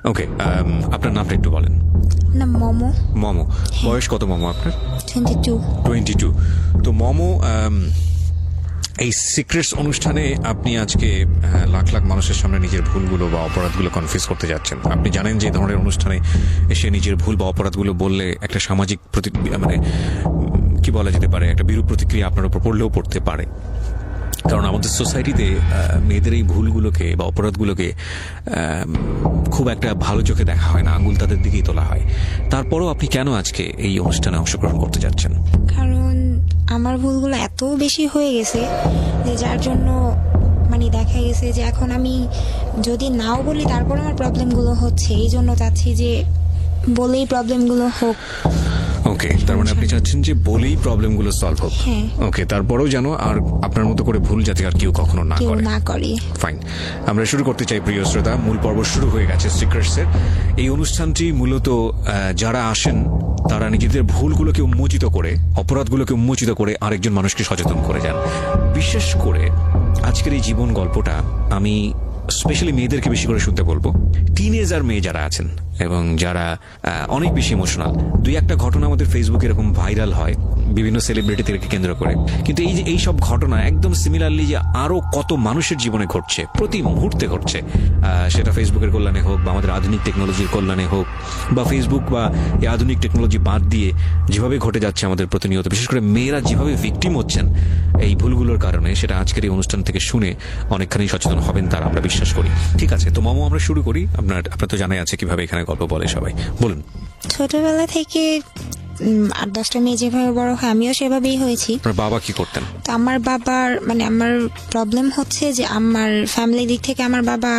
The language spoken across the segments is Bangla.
ওকে, আপনার নামটা একটু বলেন। না, মোমো। মোমো, বয়স কত মোমো আপনার? 22। 22। তো মোমো, এই সিক্রেটস অনুষ্ঠানে আপনি আজকে লাখ লাখ মানুষের সামনে নিজের ভুলগুলো বা অপরাধগুলো কনফিউজ করতে যাচ্ছেন। আপনি জানেন যে এই ধরনের অনুষ্ঠানে এসে নিজের ভুল বা অপরাধগুলো বললে একটা সামাজিক মানে কি বলা যেতে পারে, একটা বিরূপ প্রতিক্রিয়া আপনার উপর পড়লেও পড়তে পারে। কারণ আমাদের সোসাইটিতে মেয়েদের এই ভুলগুলোকে বা অপরাধগুলোকে খুব একটা ভালো চোখে দেখা হয় না, আঙুল তাদের দিকেই তোলা হয়। তারপরও আপনি কেন আজকে এই অনুষ্ঠানে অংশগ্রহণ করতে যাচ্ছেন? কারণ আমার ভুলগুলো এত বেশি হয়ে গেছে যে যার জন্য মানে দেখা গেছে যে এখন আমি যদি নাও বলি তারপর আমার প্রবলেমগুলো হচ্ছে, এই জন্য চাচ্ছি যে বলেই প্রবলেমগুলো হোক। ওকে, তার মানে আপনি চাচ্ছেন যে বলেই প্রবলেমগুলো সলভ হোক। হ্যাঁ। ওকে, তারপরেও যেন আর আপনার মতো করে ভুল যাতে আর কেউ কখনো না করে। ফাইন, আমরা শুরু করতে চাই প্রিয় শ্রোতা। মূল পর্ব শুরু হয়ে গেছে সিক্রেটসের। এই অনুষ্ঠানটি মূলত যারা আসেন তারা নিজেদের ভুলগুলোকে উন্মোচিত করে, অপরাধগুলোকে উন্মোচিত করে আরেকজন মানুষকে সচেতন করে যান। বিশেষ করে আজকের এই জীবন গল্পটা আমি স্পেশালি মেয়েদেরকে বেশি করে শুনতে বলবো। টিনেজার মেয়ে যারা আছেন এবং যারা অনেক বেশি ইমোশনাল, দুই একটা ঘটনা আমাদের ফেসবুকে এরকম ভাইরাল হয় বিভিন্ন সেলিব্রিটিদেরকে কেন্দ্র করে, কিন্তু এই যে এইসব ঘটনা একদম সিমিলারলি যে আরো কত মানুষের জীবনে ঘটছে, প্রতি মুহূর্তে ঘটছে, সেটা ফেসবুকের কল্যাণে হোক বা আমাদের আধুনিক টেকনোলজির কল্যাণে হোক, বা ফেসবুক বা এই আধুনিক টেকনোলজি বাদ দিয়ে যেভাবে ঘটে যাচ্ছে আমাদের প্রতিনিয়ত, বিশেষ করে মেয়েরা যেভাবে ভিকটিম হচ্ছেন এই ভুলগুলোর কারণে, সেটা আজকের এই অনুষ্ঠান থেকে শুনে অনেকখানি সচেতন হবেন তারা, আমরা বিশ্বাস করি। ঠিক আছে, তো মামু আমরা শুরু করি। আপনার তো জানাই আছে কিভাবে এখানে গল্প বলে সবাই, বলুন। ছোটবেলা থেকে 8-10টা মেয়ে যেভাবে বড় হয় আমিও সেভাবেই হয়েছি। আপনার বাবা কি করতেন? তো আমার বাবার মানে আমার প্রবলেম হচ্ছে যে আমার ফ্যামিলি দিক থেকে আমার বাবা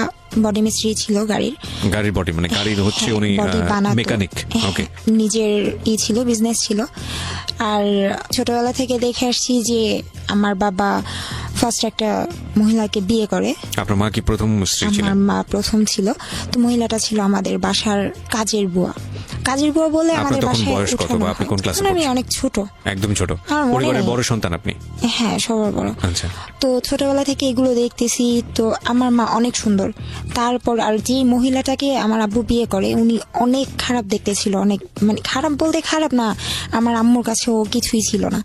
বডি মিস্ত্রি ছিল, গাড়ির বডি মানে গাড়ির হচ্ছে উনি মেকানিক। ওকে, নিজের ছিল, বিজনেস ছিল। আর ছোটবেলা থেকে দেখে আসছি যে আমার বাবা ফার্স্ট একটা মহিলাকে বিয়ে করে। আপনার মা কি প্রথম স্ত্রী ছিলেন? আমার মা প্রথম ছিল। তো মহিলাটা ছিল আমাদের বাসার কাজের বুয়া বলে আমাদের বাসায় বয়স কত বা আপনি কোন ক্লাসে? আমি অনেক ছোট, একদম ছোট। পরিবারের বড় সন্তান আপনি? হ্যাঁ, সবার বড়। আচ্ছা। তো ছোটবেলা থেকে এগুলো দেখতেছি। তো আমার মা অনেক সুন্দর। তারপর আর যে মহিলাটাকে আমার আব্বু বিয়ে করে উনি অনেক খারাপ দেখতে ছিল, অনেক মানে খারাপ বলতে খারাপ না, আমার আম্মুর কাছে ও কিছুই ছিল না।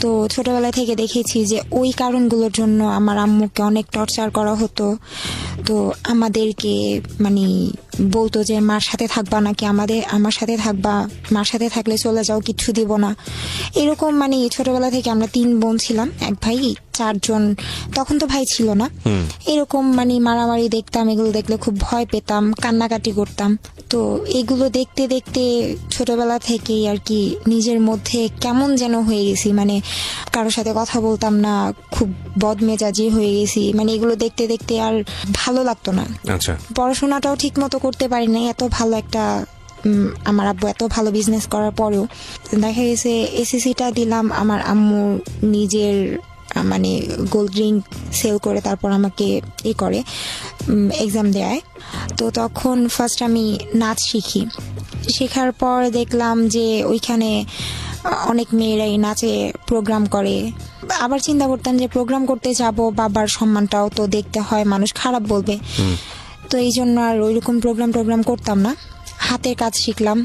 তো ছোটবেলা থেকে দেখেছি যে ওই কারণগুলোর জন্য আমার আম্মুকে অনেক টর্চার করা হতো। তো আমাদেরকে মানে বলতো যে মার সাথে থাকবা নাকি আমার সাথে থাকবা, মার সাথে থাকলে চলে যাও, কিচ্ছু দিব না, এরকম। মানে ছোটবেলা থেকে আমরা 3 বোন ছিলাম, এক ভাই, 4 জন, তখন তো ভাই ছিল না। এরকম মানে মারামারি দেখতাম, এগুলো দেখলে খুব ভয় পেতাম, কান্নাকাটি করতাম। তো এগুলো দেখতে দেখতে ছোটবেলা থেকেই আর কি নিজের মধ্যে কেমন যেন হয়ে গেছি, মানে কারোর সাথে কথা বলতাম না, খুব বদমেজাজি হয়ে গেছি। মানে এগুলো দেখতে দেখতে আর ভালো লাগতো না। আচ্ছা। পড়াশোনাটাও ঠিক মতো করতে পারি না। এত ভালো একটা আমার আব্বু এত ভালো বিজনেস করার পরেও দেখা গেছে এসএসসিটা দিলাম, আমার আম্মু নিজের মানে গোল্ড রিং সেল করে তারপর আমাকে করে এক্সাম দেয়। তো তখন ফার্স্ট আমি নাচ শেখার পর দেখলাম যে ওইখানে অনেক মেয়েরাই নাচে প্রোগ্রাম করে। আবার চিন্তা করতাম যে প্রোগ্রাম করতে যাব, বাবার সম্মানটাও তো দেখতে হয়, মানুষ খারাপ বলবে। তো এই জন্য আর ওইরকম প্রোগ্রাম করতাম না। হাতের কাজ শিখলাম,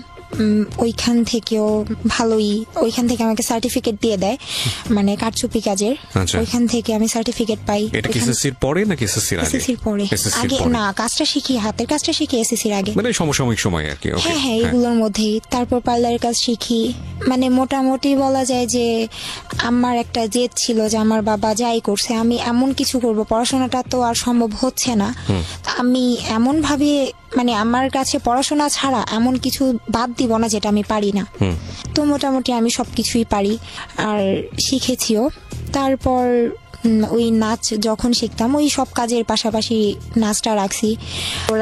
ওইখান থেকেও ভালোই, ওইখান থেকে আমাকে সার্টিফিকেট দিয়ে দেয়, মানে কারচুপি কাজের। ওইখান থেকে আমি সার্টিফিকেট পাই। এটা কি এসএসসির পরে নাকি এসএসসির আগে? এসএসসির পরে। আগে না, কাজটা শিখি, হাতের কাজটা শিখি এসএসসির আগে, মানে সমসাময়িক সময় আর কি। ওকে, হ্যাঁ, এগুলোর মধ্যেই। তারপর পার্লারের কাজ শিখি। মানে মোটামুটি বলা যায় যে আমার একটা জেদ ছিল যে আমার বাবা যাই করছে আমি এমন কিছু করব, পড়াশোনাটা তো আর সম্ভব হচ্ছে না, আমি এমন ভাবে মানে আমার কাছে পড়াশোনা ছাড়া এমন কিছু বাদ দিব না যেটা আমি পারি না। তো মোটামুটি আমি সবকিছুই পারি আর শিখেছিও। তারপর ওই নাচ যখন শিখতাম ওই সব কাজের পাশাপাশি নাচটা রাখছি।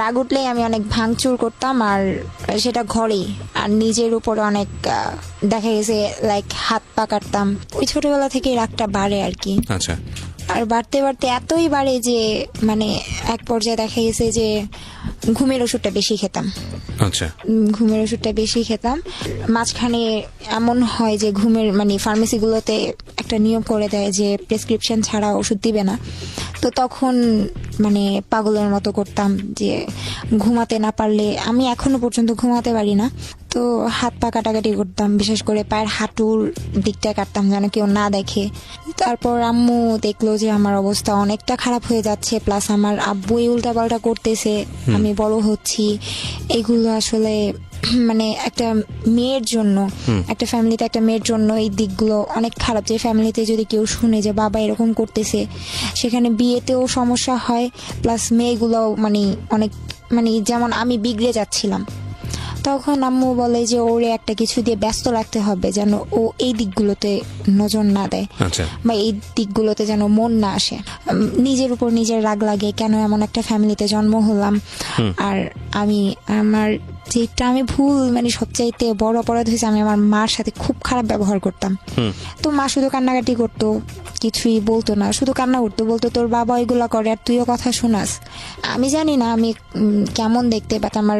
রাগ উঠলেই আমি অনেক ভাঙচুর করতাম, আর সেটা ঘরেই, আর নিজের উপরে অনেক দেখা গেছে লাইক হাত পা কাটতাম। ওই ছোটবেলা থেকে রাগটা বাড়ে আর কি। আচ্ছা। আর বাড়তে বাড়তে এতই বাড়ে যে মানে এক পর্যায়ে দেখা গেছে যে ঘুমের ওষুধটা বেশি খেতাম। আচ্ছা। ঘুমের ওষুধটা বেশি খেতাম। মাঝখানে এমন হয় যে ঘুমের মানে ফার্মেসিগুলোতে একটা নিয়ম করে দেয় যে প্রেসক্রিপশন ছাড়া ওষুধ দিবে না। তো তখন মানে পাগলের মতো করতাম, যে ঘুমাতে না পারলে, আমি এখনো পর্যন্ত ঘুমাতে পারি না, তো হাত পা কাটাকাটি করতাম, বিশেষ করে পায়ের হাঁটুর দিকটা কাটতাম যেন কেউ না দেখে। তারপর আম্মু দেখলো যে আমার অবস্থা অনেকটা খারাপ হয়ে যাচ্ছে, প্লাস আমার আব্বু এই উল্টাপাল্টা করতেছে, আমি বড় হচ্ছি, এগুলো আসলে মানে একটা মেয়ের জন্য, একটা ফ্যামিলিতে একটা মেয়ের জন্য এই দিকগুলো অনেক খারাপ। যে ফ্যামিলিতে যদি কেউ শুনে যে বাবা এরকম করতেছে, সেখানে বিয়েতেও সমস্যা হয়, প্লাস মেয়েগুলো মানে অনেক মানে যেমন আমি বিগড়ে যাচ্ছিলাম। তখন আম্মু বলে যে ওরে একটা কিছু দিয়ে ব্যস্ত রাখতে হবে যেন ও এই দিকগুলোতে নজর না দেয়, আচ্ছা, বা এই দিকগুলোতে যেন মন না আসে। নিজের উপর নিজের রাগ লাগে, কেন এমন একটা ফ্যামিলিতে জন্ম হলাম। আর আমার যেটা আমি ভুল মানে সবচাইতে বড় অপরাধ হয়েছে, আমি আমার মার সাথে খুব খারাপ ব্যবহার করতাম। তো মা শুধু কান্নাকাটি করতো, কিছুই বলতো না, শুধু কান্না করতো, বলতো তোর বাবা এগুলা করে আর তুইও কথা শোনাস। আমি জানি না আমি কেমন দেখতে, বাট আমার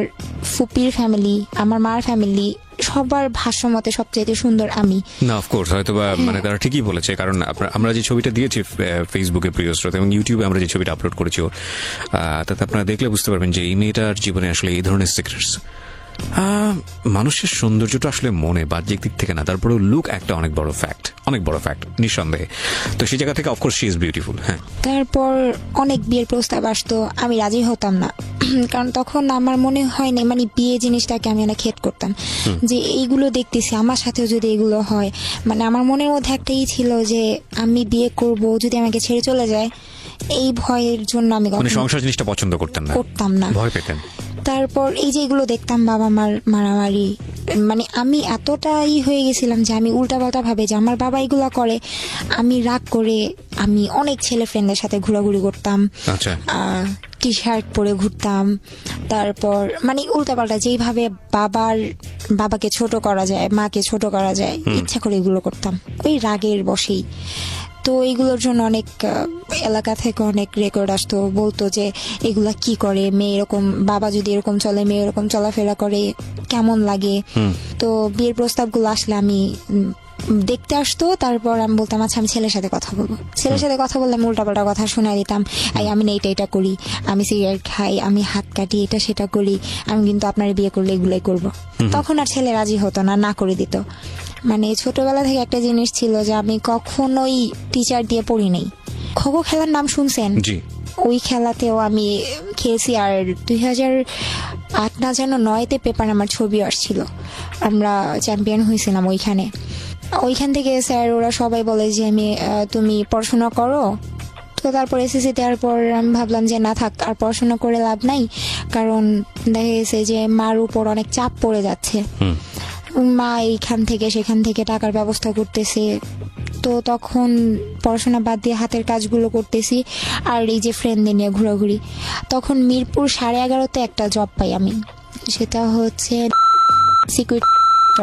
ফুপির ফ্যামিলি, আমার মার ফ্যামিলি, সবার ভাষ্যমতে সবচাইতে সুন্দর আমি। না অফকোর্স হয়তো বা মানে তারা ঠিকই বলেছে, কারণ আমরা যে ছবিটা দিয়েছি ফেসবুকে প্রিয় শ্রোতা এবং ইউটিউবে আমরা যে ছবিটা আপলোড করেছি ওর, তাতে আপনারা দেখলে বুঝতে পারবেন যে এই মেয়েটার জীবনে আসলে এই ধরনের সিক্রেটস। মানুষের সৌন্দর্যটা আসলে মনে বাহ্যিক দিক থেকে না, তারপরেও লুক একটা অনেক বড় ফ্যাক্ট নিঃসন্দেহে। তো সেই জায়গা থেকে অফকোর্স শি ইজ বিউটিফুল। হ্যাঁ, তারপর অনেক বিয়ের প্রস্তাব আসতো, আমি রাজি হতাম না, কারণ তখন আমার মনে হয় না মানে বিয়ে জিনিসটাকে আমি অনেক হেট করতাম, যে এইগুলো দেখতেছি আমার সাথেও যদি এগুলো হয়, মানে আমার মনের মধ্যে একটাই ছিল যে আমি বিয়ে করব যদি আমাকে ছেড়ে চলে যায়, এই ভয়ের জন্য আমি মানে সংসার জিনিসটা পছন্দ করতাম না, ভয় পেতেন। তারপর এই যে এগুলো দেখতাম, বাবা মার মারামারি, মানে আমি এতটাই হয়ে গেছিলাম যে আমি উল্টাপাল্টা ভাবে যে আমার বাবা এগুলা করে, আমি রাগ করে আমি অনেক ছেলে ফ্রেন্ডের সাথে ঘোরাঘুরি করতাম, আচ্ছা, টি শার্ট পরে ঘুরতাম। তারপর মানে উল্টাপাল্টা যেইভাবে বাবাকে ছোট করা যায়, মাকে ছোট করা যায়, ইচ্ছা করে এগুলো করতাম ওই রাগের বশেই। তো এইগুলোর জন্য অনেক এলাকা থেকে অনেক রেকর্ড আসতো, বলতো যে এগুলা কি করে মেয়ে, এরকম বাবা যদি এরকম চলে, মেয়ে এরকম চলাফেরা করে কেমন লাগে। তো বিয়ের প্রস্তাবগুলো আসলে আমি দেখতে আসতো, তারপর আমি বলতাম আচ্ছা আমি ছেলের সাথে কথা বলবো, ছেলের সাথে কথা বললে আমি উল্টাপাল্টা কথা শোনাই দিতাম, আমি না এটা করি, আমি সিগারেট খাই, আমি হাত কাটি, এটা সেটা করি, আমি কিন্তু আপনার বিয়ে করলে এগুলাই করবো। তখন আর ছেলে রাজি হতো না করে দিত। মানে ছোটবেলা থেকে একটা জিনিস ছিল যে আমি কখনোই টিচার দিয়ে পড়ি নাই। খো খেলার নাম শুনছেন? জি, ওই খেলাতেও আমি খেলছি, আর 2008 না যেন 9-তে পেপার আমার ছবি আসছিল, আমরা চ্যাম্পিয়ন হয়েছিলাম ওইখান থেকে স্যার ওরা সবাই বলে যে তুমি পড়াশোনা করো। তো তারপর এসএসসি দেওয়ার পর আমি ভাবলাম যে না থাক, আর পড়াশোনা করে লাভ নাই, কারণ দেখা গেছে যে মার উপর অনেক চাপ পড়ে যাচ্ছে, মা এইখান থেকে সেখান থেকে টাকার ব্যবস্থা করতেছে। তো তখন পড়াশোনা বাদ দিয়ে হাতের কাজগুলো করতেছি, আর এই যে ফ্রেন্ডদের নিয়ে ঘোরাঘুরি। তখন মিরপুর 11:30-তে একটা জব পাই আমি, সেটা হচ্ছে সিকিউরিটি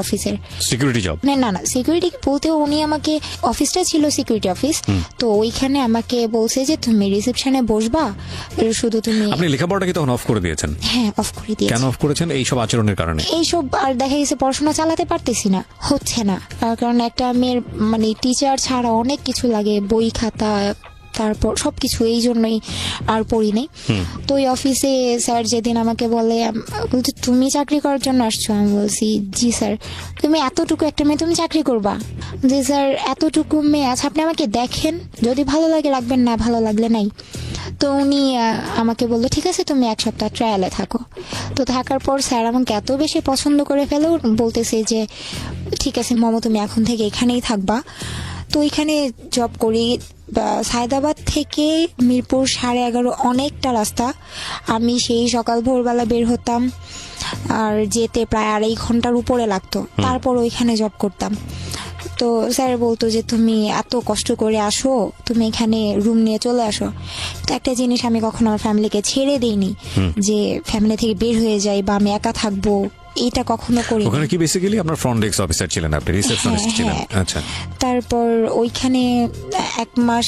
অফিসের। Security job? না সিকিউরিটি বলতে উনি আমাকে, অফিসটা ছিল সিকিউরিটি অফিস, তো ওইখানে আমাকে বলছে যে তুমি রিসেপশনে বসবা, শুধু তুমি। আপনি লেখাপড়াটা কি তখন অফ করে দিয়েছেন? হ্যাঁ, অফ করে দিয়েছি। কেন অফ করেছেন? এইসব আচরণের কারণে? এইসব আর দেখা গেছে পড়াশোনা চালাতে পারতেছি না, হচ্ছে না, কারণ একটা মেয়ের মানে টিচার ছাড়া অনেক কিছু লাগে, বই খাতা, তারপর সবকিছু, এই জন্যই আর পড়ি নাই। তো ওই অফিসে স্যার যেদিন আমাকে বলছে তুমি চাকরি করার জন্য আসছো, আমি বলছি জি স্যার। তুমি এতটুকু একটা মেয়ে, তুমি চাকরি করবা? যে স্যার এতটুকু মেয়ে, আচ্ছা আপনি আমাকে দেখেন, যদি ভালো লাগে রাখবেন, না ভালো লাগলে নাই। তো উনি আমাকে বললো ঠিক আছে তুমি 1 সপ্তাহ ট্রায়ালে থাকো। তো থাকার পর স্যার আমাকে এত বেশি পছন্দ করে ফেলে, বলতেছে যে ঠিক আছে মমো তুমি এখন থেকে এখানেই থাকবা। তো এখানে জব করি, সায়দাবাদ থেকে মিরপুর 11:30 অনেকটা রাস্তা, আমি সেই সকাল ভোরবেলা বের হতাম, আর যেতে প্রায় 2.5 ঘন্টার উপরে লাগতো, তারপর ওইখানে জব করতাম। তো স্যার বলতো যে তুমি এত কষ্ট করে আসো, তুমি এখানে রুম নিয়ে চলে আসো। তো একটা জিনিস আমি কখনো আমার ফ্যামিলিকে ছেড়ে দিইনি, যে ফ্যামিলি থেকে বের হয়ে যাই বা আমি একা থাকবো, এটা কখনো করি। ওখানে কি বেসিক্যালি আপনার ফ্রন্ট ডেস্ক অফিসার ছিলেন, আপনি রিসেপশনিস্ট ছিলেন? আচ্ছা। তারপর ওইখানে 1 মাস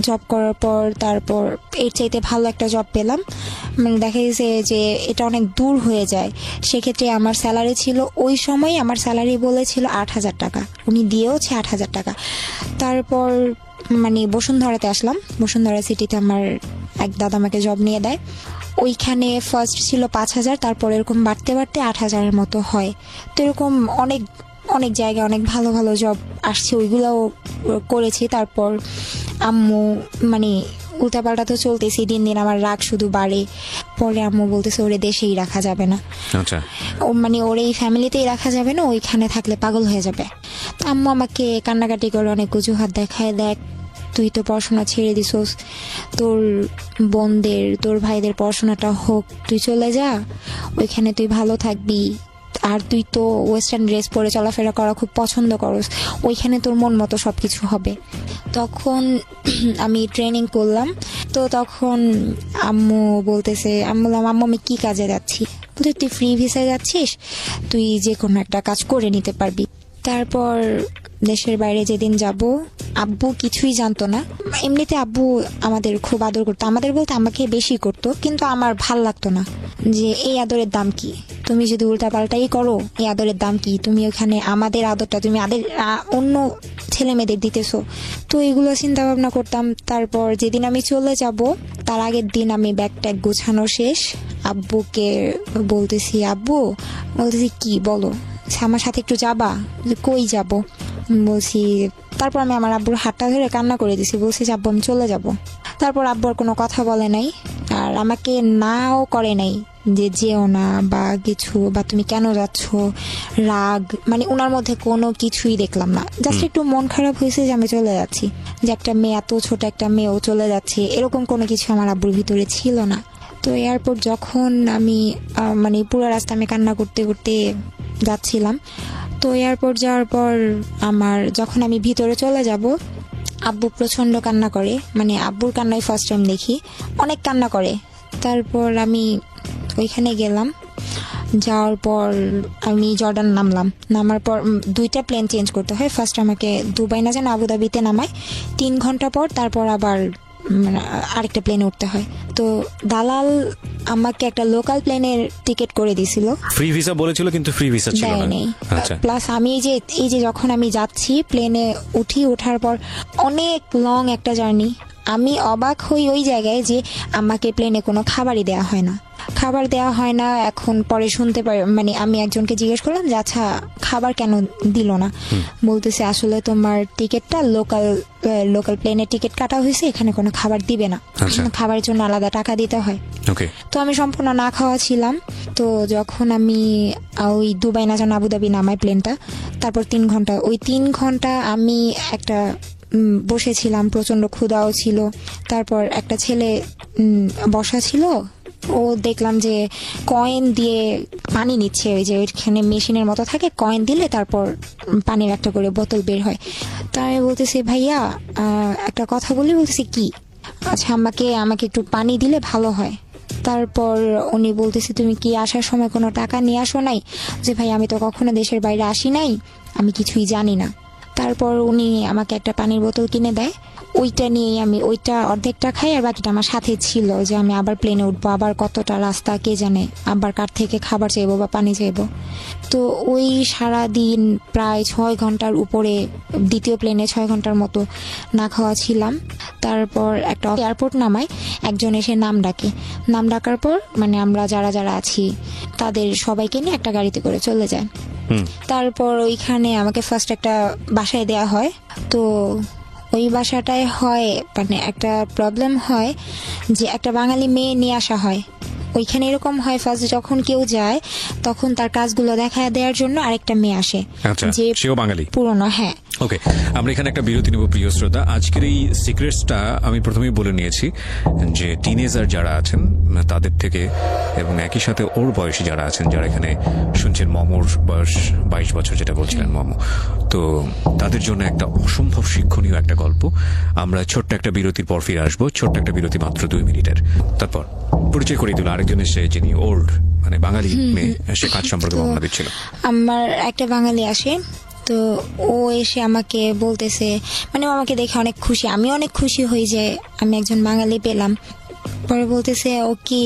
জব করার পর তারপর এর চাইতে ভালো একটা জব পেলাম, মানে দেখা গেছে যে এটা অনেক দূর হয়ে যায়। সেক্ষেত্রে আমার স্যালারি ছিল, ওই সময় আমার স্যালারি বলেছিল 8,000 টাকা, উনি দিয়েওছে 8,000 টাকা। তারপর মানে বসুন্ধরাতে আসলাম। বসুন্ধরা সিটিতে আমার এক দাদা আমাকে জব নিয়ে দেয়। ওইখানে ফার্স্ট ছিল 5,000, তারপর এরকম বাড়তে বাড়তে 8,000-এর মতো হয়। তো এরকম অনেক অনেক জায়গায় অনেক ভালো ভালো জব আসছে, ওইগুলোও করেছি। তারপর আম্মু মানে উল্টাপাল্টা তো চলতেছি, দিন দিন আমার রাগ শুধু বাড়ে। পরে আম্মু বলতেছে ওরে দেশেই রাখা যাবে না, আচ্ছা, ও মানে ওর এই ফ্যামিলিতেই রাখা যাবে না, ওইখানে থাকলে পাগল হয়ে যাবে। তো আম্মু আমাকে কান্নাকাটি করে অনেক অজুহাত দেখায়, দেখ তুই তো পড়াশোনা ছেড়ে দিছস, তোর বোনদের তোর ভাইদের পড়াশোনাটা হোক, তুই চলে যা, ওইখানে তুই ভালো থাকবি। আর তুই তো ওয়েস্টার্ন ড্রেস পরে চলাফেরা করা খুব পছন্দ করস, ওইখানে তোর মন মতো সবকিছু হবে। তখন আমি ট্রেনিং করলাম। তো তখন আম্মু বলতেছে, আমি বললাম আম্মু আমি কি কাজে যাচ্ছি? বলতে তুই ফ্রি ভিসায় যাচ্ছিস, তুই যে কোনো একটা কাজ করে নিতে পারবি। তারপর দেশের বাইরে যেদিন যাব, আব্বু কিছুই জানতো না। এমনিতে আব্বু আমাদের খুব আদর করতো, আমাদের বলতে আমাকে বেশি করতো, কিন্তু আমার ভাল লাগতো না যে এই আদরের দাম কি, তুমি যদি উল্টা পাল্টাই করো এই আদরের দাম কি, তুমি ওখানে আমাদের আদরটা তুমি অন্য ছেলে মেয়েদের দিতেছো। তো এগুলো চিন্তা ভাবনা করতাম। তারপর যেদিন আমি চলে যাব তার আগের দিন আমি ব্যাগ ট্যাগ গোছানো শেষ, আব্বুকে বলতেছি, আব্বু বলতেছি কি বলো, আমার সাথে একটু যাবা? কই যাব? বলছি, তারপর আমি আমার আব্বুর হাতটা ধরে কান্না করে দিছি, বলছি যে আব্বু আমি চলে যাব। তারপর আব্বু আর কোনো কথা বলে নাই, আর আমাকে নাও করে নাই যে যেও না বা কিছু, বা তুমি কেন যাচ্ছ, রাগ, মানে ওনার মধ্যে কোনো কিছুই দেখলাম না। জাস্ট একটু মন খারাপ হয়েছে যে আমি চলে যাচ্ছি, যে একটা মেয়ে, এত ছোট একটা মেয়েও চলে যাচ্ছে, এরকম কোনো কিছু আমার আব্বুর ভিতরে ছিল না। তো এরপর যখন আমি মানে পুরো রাস্তা আমি কান্না করতে করতে যাচ্ছিলাম, তো এয়ারপোর্ট যাওয়ার পর যখন আমি ভিতরে চলে যাব, আব্বু প্রচন্ড কান্না করে, মানে আব্বুর কান্নাই ফার্স্ট টাইম দেখি, অনেক কান্না করে। তারপর আমি ওইখানে গেলাম, যাওয়ার পর আমি জর্ডান নামার পর 2টা প্লেন চেঞ্জ করতে হয়। ফার্স্ট আমাকে দুবাই না যেন আবুধাবিতে নামায়, 3 ঘন্টা পর তারপর আবার আরেকটা প্লেনে উঠতে হয়। তো দালাল আমাকে একটা লোকাল প্লেনের টিকিট করে দিছিল, ফ্রি ভিসা বলেছিল কিন্তু ফ্রি ভিসা ছিল না। আচ্ছা, প্লাস আমি এই যে যখন আমি যাচ্ছি প্লেনে ওঠার পর অনেক লং একটা জার্নি, আমি অবাক হই ওই জায়গায় যে আমাকে প্লেনে কোনো খাবারই দেওয়া হয় না। এখন পরে শুনতে পারি, মানে আমি একজনকে জিজ্ঞেস করলাম যে আচ্ছা খাবার কেন দিল না? বলতেছে আসলে তোমার টিকিটটা লোকাল প্লেনের টিকিট কাটা হয়েছে, এখানে কোনো খাবার দিবে না, খাবারের জন্য আলাদা টাকা দিতে হয়। তো আমি সম্পূর্ণ না খাওয়া ছিলাম। তো যখন আমি ওই দুবাই না যেন আবুধাবি নামাই প্লেনটা, তারপর 3 ঘন্টা, ওই 3 ঘন্টা আমি একটা বসেছিলাম, প্রচন্ড ক্ষুধাও ছিল। তারপর একটা ছেলে বসা ছিল, ও দেখলাম যে কয়েন দিয়ে পানি নিচ্ছে, ওই যে ওইখানে মেশিনের মতো থাকে, কয়েন দিলে তারপর পানির একটা করে বোতল বের হয়। তা আমি বলতেছি ভাইয়া একটা কথা বলি, বলতেছি কি? আচ্ছা আমাকে একটু পানি দিলে ভালো হয়। তারপর উনি বলতেছে তুমি কি আসার সময় কোনো টাকা নিয়ে আসো নাই? যে ভাই আমি তো কখনো দেশের বাইরে আসি নাই, আমি কিছুই জানি না। তারপর উনি আমাকে একটা পানির বোতল কিনে দেয়, ওইটা নিয়ে আমি ওইটা অর্ধেকটা খাই, আর বাকিটা আমার সাথে ছিল যে আমি আবার প্লেনে উঠবো, আবার কতটা রাস্তা কে জানে, আবার কার থেকে খাবার চাইবো বা পানি চাইবো। তো ওই সারাদিন প্রায় 6 ঘন্টার উপরে, দ্বিতীয় প্লেনে 6 ঘন্টার মতো না খাওয়া ছিলাম। তারপর একটা এয়ারপোর্ট নামায়, একজন এসে নাম ডাকার পর মানে আমরা যারা যারা আছি তাদের সবাইকে নিয়ে একটা গাড়িতে করে চলে যায়। তারপর ওইখানে আমাকে ফার্স্ট একটা বাসায় দেয়া হয়। তো ওই বাসাটায় হয় মানে একটা প্রবলেম হয় যে একটা বাঙালি মেয়ে নিয়ে আসা হয়। ওইখানে এরকম হয় ফার্স্ট যখন কেউ যায় তখন তার কাজগুলো দেখা দেওয়ার জন্য আরেকটা মেয়ে আসে, যে সেও বাঙালি পুরনো। হ্যাঁ, ওকে, আমরা এখানে একটা বিরতি নেব প্রিয় শ্রোতা। আজকের এই সিক্রেটসটা আমি প্রথমেই বলে নিয়েছি যে টিনেজার যারা আছেন তাদের থেকে, এবং একই সাথে ওর বয়সী যারা আছেন, যারা এখানে শুনছেন, মমোর বয়স 22 বছর যেটা বলছিলেন মমো, তো তাদের জন্য একটা অসম্ভব শিক্ষণীয় একটা গল্প। আমরা ছোট্ট একটা বিরতির পর ফিরে আসবো, ছোট্ট একটা বিরতি মাত্র 2 মিনিটের। তারপর পরিচয় করিয়ে দিল আরেকজন এসে, যিনি ওল্ড মানে বাঙালি মেয়ে, সে কাজ সম্পর্কে বর্ণনা দিচ্ছিল। আমার একটা বাঙালি আসে, তো ও এসে আমাকে বলতেছে, মানে ও আমাকে দেখে অনেক খুশি, আমি অনেক খুশি হই যে আমি একজন বাঙালি পেলাম। পরে বলতেছে ও কি,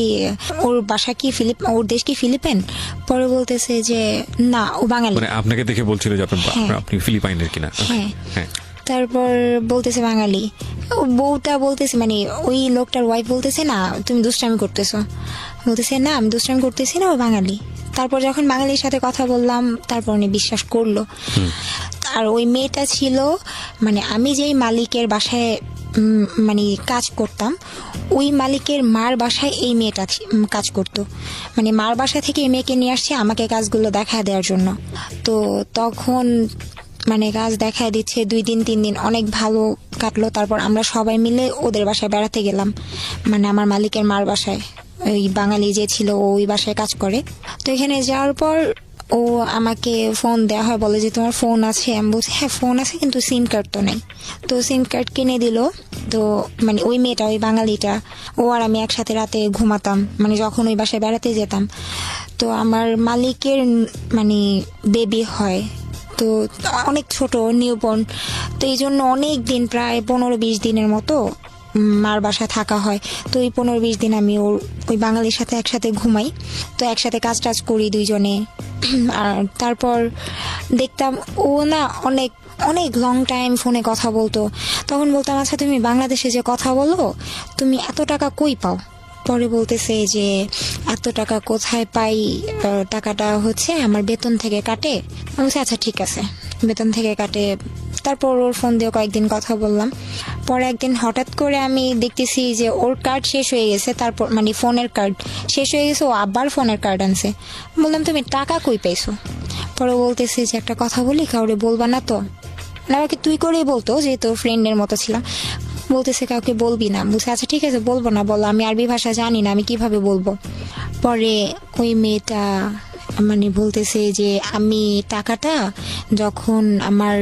ওর বাসা কি ওর দেশ কি ফিলিপাইন? পরে বলতেছে যে না, ও বাঙালি। মানে আপনাকে দেখে বলছিল যে আপনি ফিলিপাইনের কিনা? হ্যাঁ। তারপর বলতেছে বাঙালি। বউটা বলতেছে, মানে ওই লোকটার ওয়াইফ বলতেছে, না তুমি দুষ্টামি করতেছো। বলতেছে না আমি দুষ্টামি করতেছি না, ও বাঙালি। তারপর যখন বাঙালির সাথে কথা বললাম তারপর উনি বিশ্বাস করলো। আর ওই মেয়েটা ছিল, মানে আমি যেই মালিকের বাসায় মানে কাজ করতাম, ওই মালিকের মার বাসায় এই মেয়েটা কাজ করতো। মানে মার বাসা থেকে এই মেয়েকে নিয়ে আসছে আমাকে কাজগুলো দেখা দেওয়ার জন্য। তো তখন মানে কাজ দেখা দিচ্ছে 2 দিন 3 দিন অনেক ভালো কাটলো। তারপর আমরা সবাই মিলে ওদের বাসায় বেড়াতে গেলাম, মানে আমার মালিকের মার বাসায়। ওই বাঙালি যে ছিল ও ওই বাসায় কাজ করে। তো এখানে যাওয়ার পর ও আমাকে ফোন দেওয়া হয়, বলে যে তোমার ফোন আছে? আমি বলছি হ্যাঁ ফোন আছে, কিন্তু সিম কার্ড তো নেই। তো সিম কার্ড কিনে দিল। তো মানে ওই মেয়েটা, ওই বাঙালিটা, ও আর আমি একসাথে রাতে ঘুমাতাম, মানে যখন ওই বাসায় বেড়াতে যেতাম। তো আমার মালিকের মানে বেবি হয়, তো অনেক ছোট, নিউবর্ন। তো এই জন্য অনেক দিন, প্রায় 15-20 দিনের মতো মার বাসায় থাকা হয়। তো এই 15-20 দিন আমি ওই বাঙালির সাথে একসাথে ঘুমাই। তো একসাথে কাজ টাজ করি দুইজনে। আর তারপর দেখতাম ও না অনেক অনেক লং টাইম ফোনে কথা বলতো। তখন বলতাম আচ্ছা তুমি বাংলাদেশে যে কথা বলো, তুমি এত টাকা কই পাও? পরে বলতেছে যে এত টাকা কোথায় পাই, টাকাটা হচ্ছে আমার বেতন থেকে কাটে। আমি বলছি আচ্ছা ঠিক আছে, বেতন থেকে কাটে। তারপর ওর ফোন দিয়ে কয়েকদিন কথা বললাম। পরে একদিন হঠাৎ করে আমি দেখতেছি যে ওর কার্ড শেষ হয়ে গেছে। তারপর মানে ফোনের কার্ড শেষ হয়ে গেছে, ও আবার ফোনের কার্ড আনছে। বললাম তুমি টাকা কই পাইছো? পরে বলতেছে যে একটা কথা বলি, কাউরে বলবা না তো? না, আমাকে তুই করেই বলতো, যেহেতু ফ্রেন্ডের মতো ছিলাম। বলতেছে কাউকে বলবি না। বলছে আচ্ছা ঠিক আছে বলবো না, বলো। আমি আরবি ভাষা জানি না, আমি কিভাবে বলবো? পরে ওই মেয়েটা মানে বলতেছে যে আমি টাকাটা যখন আমার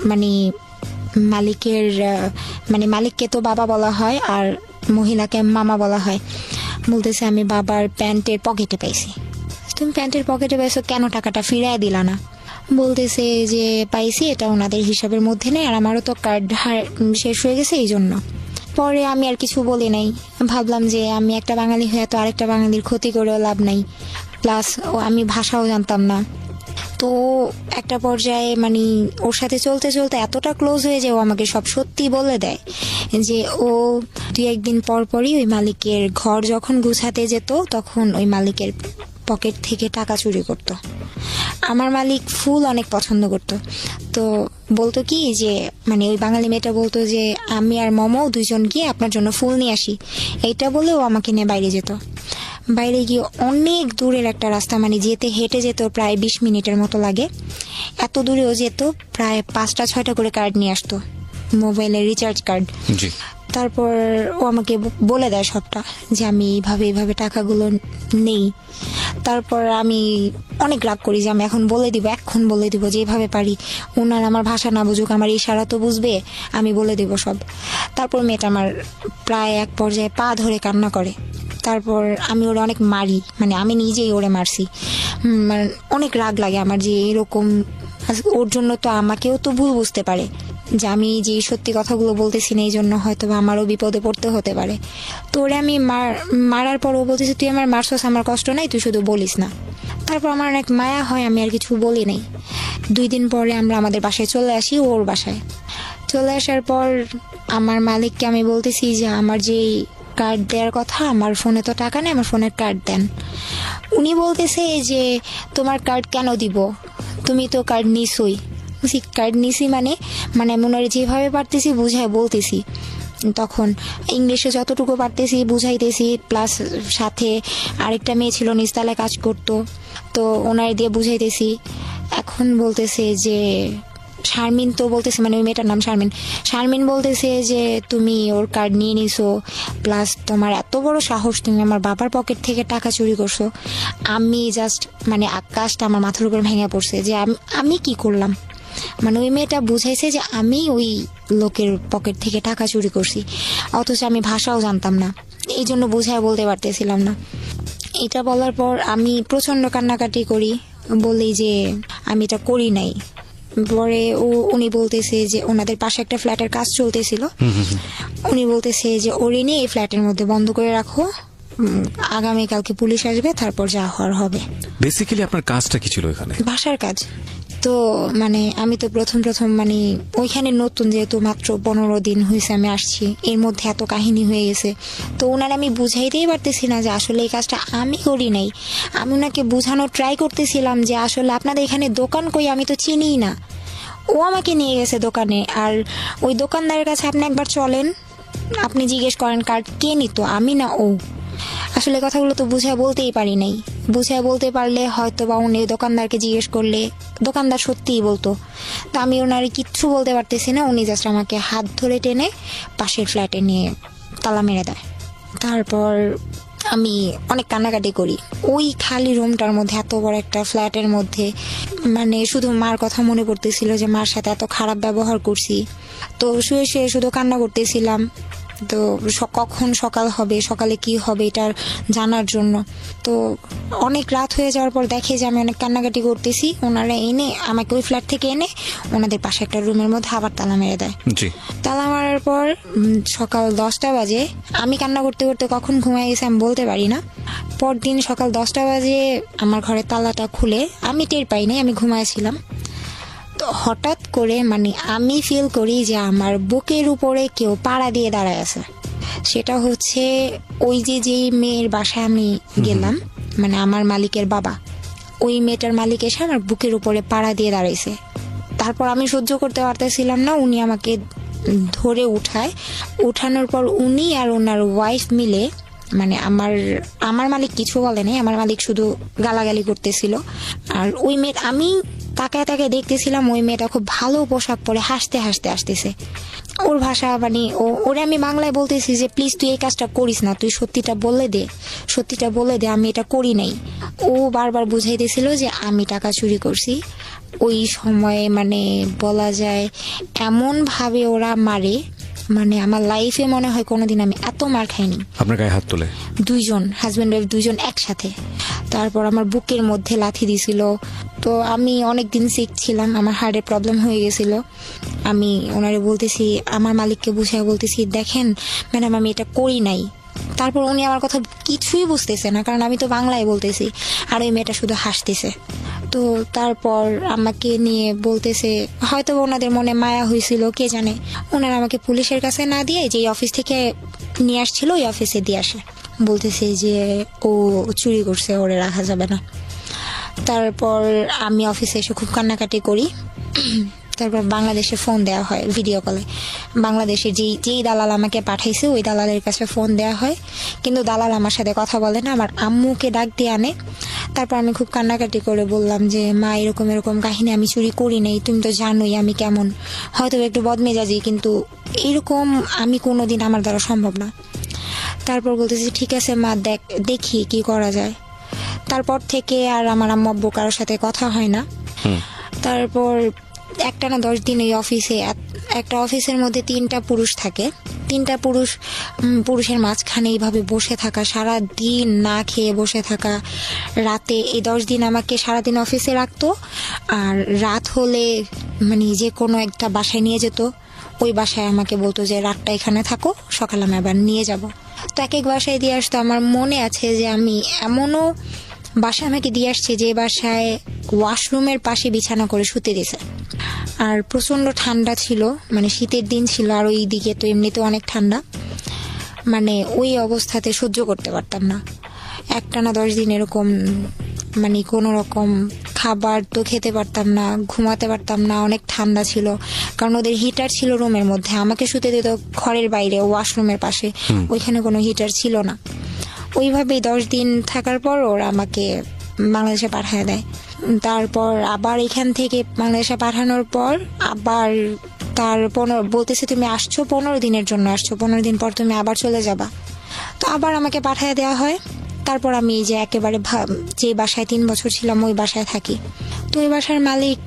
মানে মালিকের মানে মালিককে তো বাবা বলা হয় আর মহিলাকে মামা বলা হয়, বলতেছে আমি বাবার প্যান্টের পকেটে পাইছি। তুমি প্যান্টের পকেটে পাইছো কেন, টাকাটা ফিরায় দিলা না? বলতেছে যে পাইছি, এটা ওনাদের হিসাবের মধ্যে নেই, আর আমারও তো কার্ড শেষ হয়ে গেছে এই জন্য। পরে আমি আর কিছু বলি নাই। ভাবলাম যে আমি একটা বাঙালি হয়ে তো আরেকটা বাঙালির ক্ষতি করেও লাভ নাই, প্লাস আমি ভাষাও জানতাম না। তো একটা পর্যায়ে মানে ওর সাথে চলতে চলতে এতটা ক্লোজ হয়ে যায়, ও আমাকে সব সত্যি বলে দেয় যে ও 2-1 দিন পর পরই ওই মালিকের ঘর যখন গুছাতে যেত তখন ওই মালিকের পকেট থেকে টাকা চুরি করতো। আমার মালিক ফুল অনেক পছন্দ করতো। তো বলতো কি যে মানে ওই বাঙালি মেয়েটা বলতো যে আমি আর মমো দুইজন গিয়ে আপনার জন্য ফুল নিয়ে আসি, এইটা বলে ও আমাকে নিয়ে বাইরে যেত। বাইরে গিয়ে অনেক দূরের একটা রাস্তা, মানে যেতে হেঁটে যেত প্রায় 20 মিনিটের মতো লাগে। এত দূরেও যেত, প্রায় 5টা-6টা করে কার্ড নিয়ে আসতো, মোবাইলের রিচার্জ কার্ড। জি। তারপর ও আমাকে বলে দেয় সবটা, যে আমি এইভাবে টাকাগুলো নেই। তারপর আমি অনেক রাগ করি যে আমি এখন বলে দিব যেভাবে পারি। ওনার আমার ভাষা না বুঝুক, আমার ইশারা তো বুঝবে, আমি বলে দিব সব। তারপর মেয়েটা আমার প্রায় এক পর্যায়ে পা ধরে কান্না করে। তারপর আমি ওরে অনেক মারি, মানে আমি নিজেই ওরে মারছি। মানে অনেক রাগ লাগে আমার যে এরকম, ওর জন্য তো আমাকেও তো ভুল বুঝতে পারে যে আমি যে সত্যি কথাগুলো বলতেছি না, এই জন্য হয়তো আমারও বিপদে পড়তে হতে পারে। তো ওরে আমি মারার পর ও বলতেছে তুই আমার মারছস, আমার কষ্ট নাই, তুই শুধু বলিস না। তারপর আমার অনেক মায়া হয়, আমি আর কিছু বলি নাই। 2 দিন পরে আমরা আমাদের বাসায় চলে আসি, ওর বাসায় চলে আসার পর আমার মালিককে আমি বলতেছি যে আমার যে কার্ড দেওয়ার কথা, আমার ফোনে তো টাকা নেই, আমার ফোনের কার্ড দেন। উনি বলতেছে যে তোমার কার্ড কেন দিব, তুমি তো কার্ড নিছই। কার্ড নিছি মানে আমি ওনার যেভাবে পারতেছি বুঝায় বলতেছি। তখন ইংলিশে যতটুকু পারতেছি বুঝাইতেছি, প্লাস সাথে আরেকটা মেয়ে ছিল নিচতলায় কাজ করতো, তো ওনার দিয়ে বুঝাইতেছি। এখন বলতেছে যে শারমিন, তো বলতেছে মানে ওই মেয়েটার নাম শারমিন বলতেছে যে তুমি ওর কার্ড নিয়ে নিছো, প্লাস তোমার এত বড় সাহস, তুমি আমার বাবার পকেট থেকে টাকা চুরি করছো। আমি জাস্ট মানে আকাশটা আমার মাথার উপর ভেঙে পড়ছে যে আমি কি করলাম। মানে ওই মেয়েটা বুঝাইছে যে আমি ওই লোকের পকেট থেকে টাকা চুরি করছি, অথচ আমি ভাষাও জানতাম না, এই জন্য বুঝায় বলতে পারতেছিলাম না। এটা বলার পর আমি প্রচন্ড কান্নাকাটি করি, বলি যে আমি এটা করি নাই। পরে উনি বলতেছে যে ওনাদের পাশে একটা ফ্ল্যাটের কাজ চলতেছিল, উনি বলতেছে যে ওরে নিয়ে এই ফ্ল্যাটের মধ্যে বন্ধ করে রাখো, আগামীকালকে পুলিশ আসবে, তারপর যা হওয়ার হবে। বেসিক্যালি আপনার কাজটা কি ছিল এখানে? বাসার কাজ। তো মানে আমি তো প্রথম মানে ওইখানে নতুন, যেহেতু মাত্র 15 দিন হয়েছে আমি আসছি, এর মধ্যে এত কাহিনী হয়ে গেছে। তো ওনার আমি বুঝাইতেই পারতেছি না যে আসলে এই কাজটা আমি করি নাই। আমি ওনাকে বোঝানোর ট্রাই করতেছিলাম যে আসলে আপনাদের এখানে দোকান কই, আমি তো চিনিই না। ও আমাকে নিয়ে গেছে দোকানে, আর ওই দোকানদারের কাছে আপনি একবার চলেন, আপনি জিজ্ঞেস করেন কার্ড কে নিত, আমি না ও। আসলে কথাগুলো তো বুঝায় বলতেই পারি নাই। বুঝায় বলতে পারলে হয়তো বা উনি দোকানদারকে জিজ্ঞেস করলে দোকানদার সত্যিই বলতো। তো আমি ওনার কিচ্ছু বলতে পারতেছি না। উনি জাস্ট আমাকে হাত ধরে টেনে পাশের ফ্ল্যাটে নিয়ে তালা মেরে দেয়। তারপর আমি অনেক কান্নাকাটি করি। ওই খালি রুমটার মধ্যে, এত বড় একটা ফ্ল্যাটের মধ্যে, মানে শুধু মার কথা মনে পড়তেছিল যে মার সাথে এত খারাপ ব্যবহার করছি। তো শুয়ে শুয়ে শুধু কান্না করতেছিলাম। তো কখন সকাল হবে, সকালে কি হবে এটার জানার জন্য। তো অনেক রাত হয়ে যাওয়ার পর দেখে যে আমি অনেক কান্নাকাটি করতেছি, ওনারা এনে আমাকে ওই ফ্ল্যাট থেকে এনে ওনাদের পাশে একটা রুমের মধ্যে আবার তালা মেরে দেয়। জি। তালা মারার পর সকাল 10টা বাজে, আমি কান্না করতে করতে কখন ঘুমাই গেছি আমি বলতে পারি না। পরদিন সকাল 10টা বাজে আমার ঘরের তালাটা খুলে, আমি টের পাইনি, আমি ঘুমাইছিলাম। তো হঠাৎ করে মানে আমি ফিল করি যে আমার বুকের উপরে কেউ পাড়া দিয়ে দাঁড়ায় আছে। সেটা হচ্ছে ওই যেই মেয়ের বাসায় আমি গেলাম, মানে আমার মালিকের বাবা, ওই মেয়েটার মালিক এসে আমার বুকের উপরে পাড়া দিয়ে দাঁড়াইছে। তারপর আমি সহ্য করতে পারতেছিলাম না, উনি আমাকে ধরে উঠানোর পর উনি আর ওনার ওয়াইফ মিলে, মানে আমার মালিক কিছু বলে নাই, আমার মালিক শুধু গালাগালি করতেছিল। আর ওই মেয়ে, আমি তাকায় তাকায় দেখতেছিলাম, ওই মেয়েটা খুব ভালো পোশাক পরে হাসতে হাসতে আসতেছে। ওর ভাষা মানে ওরে আমি বাংলায় বলতেছি যে প্লিজ তুই এই কাজটা করিস না, তুই সত্যিটা বলে দে আমি এটা করি নাই। ও বারবার বুঝাইতেছিল যে আমি টাকা চুরি করছি। ওই সময়ে মানে বলা যায় এমন ভাবে ওরা মারে, মানে আমার লাইফে মনে হয় কোনোদিন আমি এত মার খাইনি। আপনার গায়ে হাত তোলে? দুইজন, হাজব্যান্ড ওয়াইফ দুইজন একসাথে। তারপর আমার বুকের মধ্যে লাথি দিছিল। তো আমি অনেকদিন সিক ছিলাম, আমার হার্টের প্রবলেম হয়ে গেছিল। আমি ওনারে বলতেছি, আমার মালিককে বুঝিয়ে বলতেছি, দেখেন ম্যাডাম আমি এটা করি নাই। তারপর উনি আমার কথা কিছুই বুঝতেছে না, কারণ আমি তো বাংলায় বলতেছি, আর ওই মেয়েটা শুধু হাসতেছে। তো তারপর আমাকে নিয়ে বলতেছে, হয়তো ওনাদের মনে মায়া হয়েছিল, কে জানে, ওনারা আমাকে পুলিশের কাছে না দিয়ে যে অফিস থেকে নিয়ে আসছিল ওই অফিসে দিয়ে আসে। বলতেছে যে ও চুরি করছে, ওরে রাখা যাবে না। তারপর আমি অফিসে এসে খুব কান্নাকাটি করি। তারপর বাংলাদেশে ফোন দেওয়া হয় ভিডিও কলে। বাংলাদেশের যেই দালাল আমাকে পাঠাইছে ওই দালালের কাছে ফোন দেওয়া হয়, কিন্তু দালাল আমার সাথে কথা বলে না, আমার আম্মুকে ডাক দিয়ে আনে। তারপর আমি খুব কান্নাকাটি করে বললাম যে মা এরকম এরকম কাহিনী, আমি চুরি করি নাই, তুমি তো জানোই আমি কেমন, হয়তো একটু বদমেজাজি, কিন্তু এরকম আমি কোনোদিন আমার দ্বারা সম্ভব না। তারপর বলতেছি ঠিক আছে মা, দেখি কি করা যায়। তারপর থেকে আর আমার আম্মু আব্বু কারোর সাথে কথা হয় না। তারপর একটানা 10 দিন ওই অফিসে, একটা অফিসের মধ্যে 3টা পুরুষ থাকে, 3টা পুরুষের মাঝখানে এইভাবে বসে থাকা, সারা দিন না খেয়ে বসে থাকা। রাতে এই 10 দিন আমাকে সারাদিন অফিসে রাখতো, আর রাত হলে মানে যে কোনো একটা বাসায় নিয়ে যেত। ওই বাসায় আমাকে বলতো যে রাতটা এখানে থাকো, সকালে আমি আবার নিয়ে যাব। তো এক বাসায় দিয়ে আসতো। আমার মনে আছে যে আমি এমনও বাসায় আমাকে দিয়ে আসছে যে বাসায় ওয়াশরুমের পাশে বিছানা করে শুতে দিয়েছে। আর প্রচন্ড ঠান্ডা ছিল, মানে শীতের দিন ছিল, আর ওই দিকে তো এমনিতে অনেক ঠান্ডা, মানে ওই অবস্থাতে সহ্য করতে পারতাম না। একটানা 10 দিন এরকম, মানে কোনো রকম খাবার তো খেতে পারতাম না, ঘুমাতে পারতাম না, অনেক ঠান্ডা ছিল। কারণ ওদের হিটার ছিল রুমের মধ্যে, আমাকে শুতে দিত ঘরের বাইরে ওয়াশরুমের পাশে, ওইখানে কোনো হিটার ছিল না। ওইভাবেই 10 দিন থাকার পর ওরা আমাকে বাংলাদেশে পাঠিয়ে দেয়। তারপর আবার এখান থেকে বাংলাদেশে পাঠানোর পর আবার তার বলতেছে তুমি আসছো 15 দিনের জন্য আসছো, 15 দিন পর তুমি আবার চলে যাবা। তো আবার আমাকে পাঠিয়ে দেওয়া হয়। তারপর আমি যে একেবারে যে বাসায় 3 বছর ছিলাম ওই বাসায় থাকি। তো ওই বাসার মালিক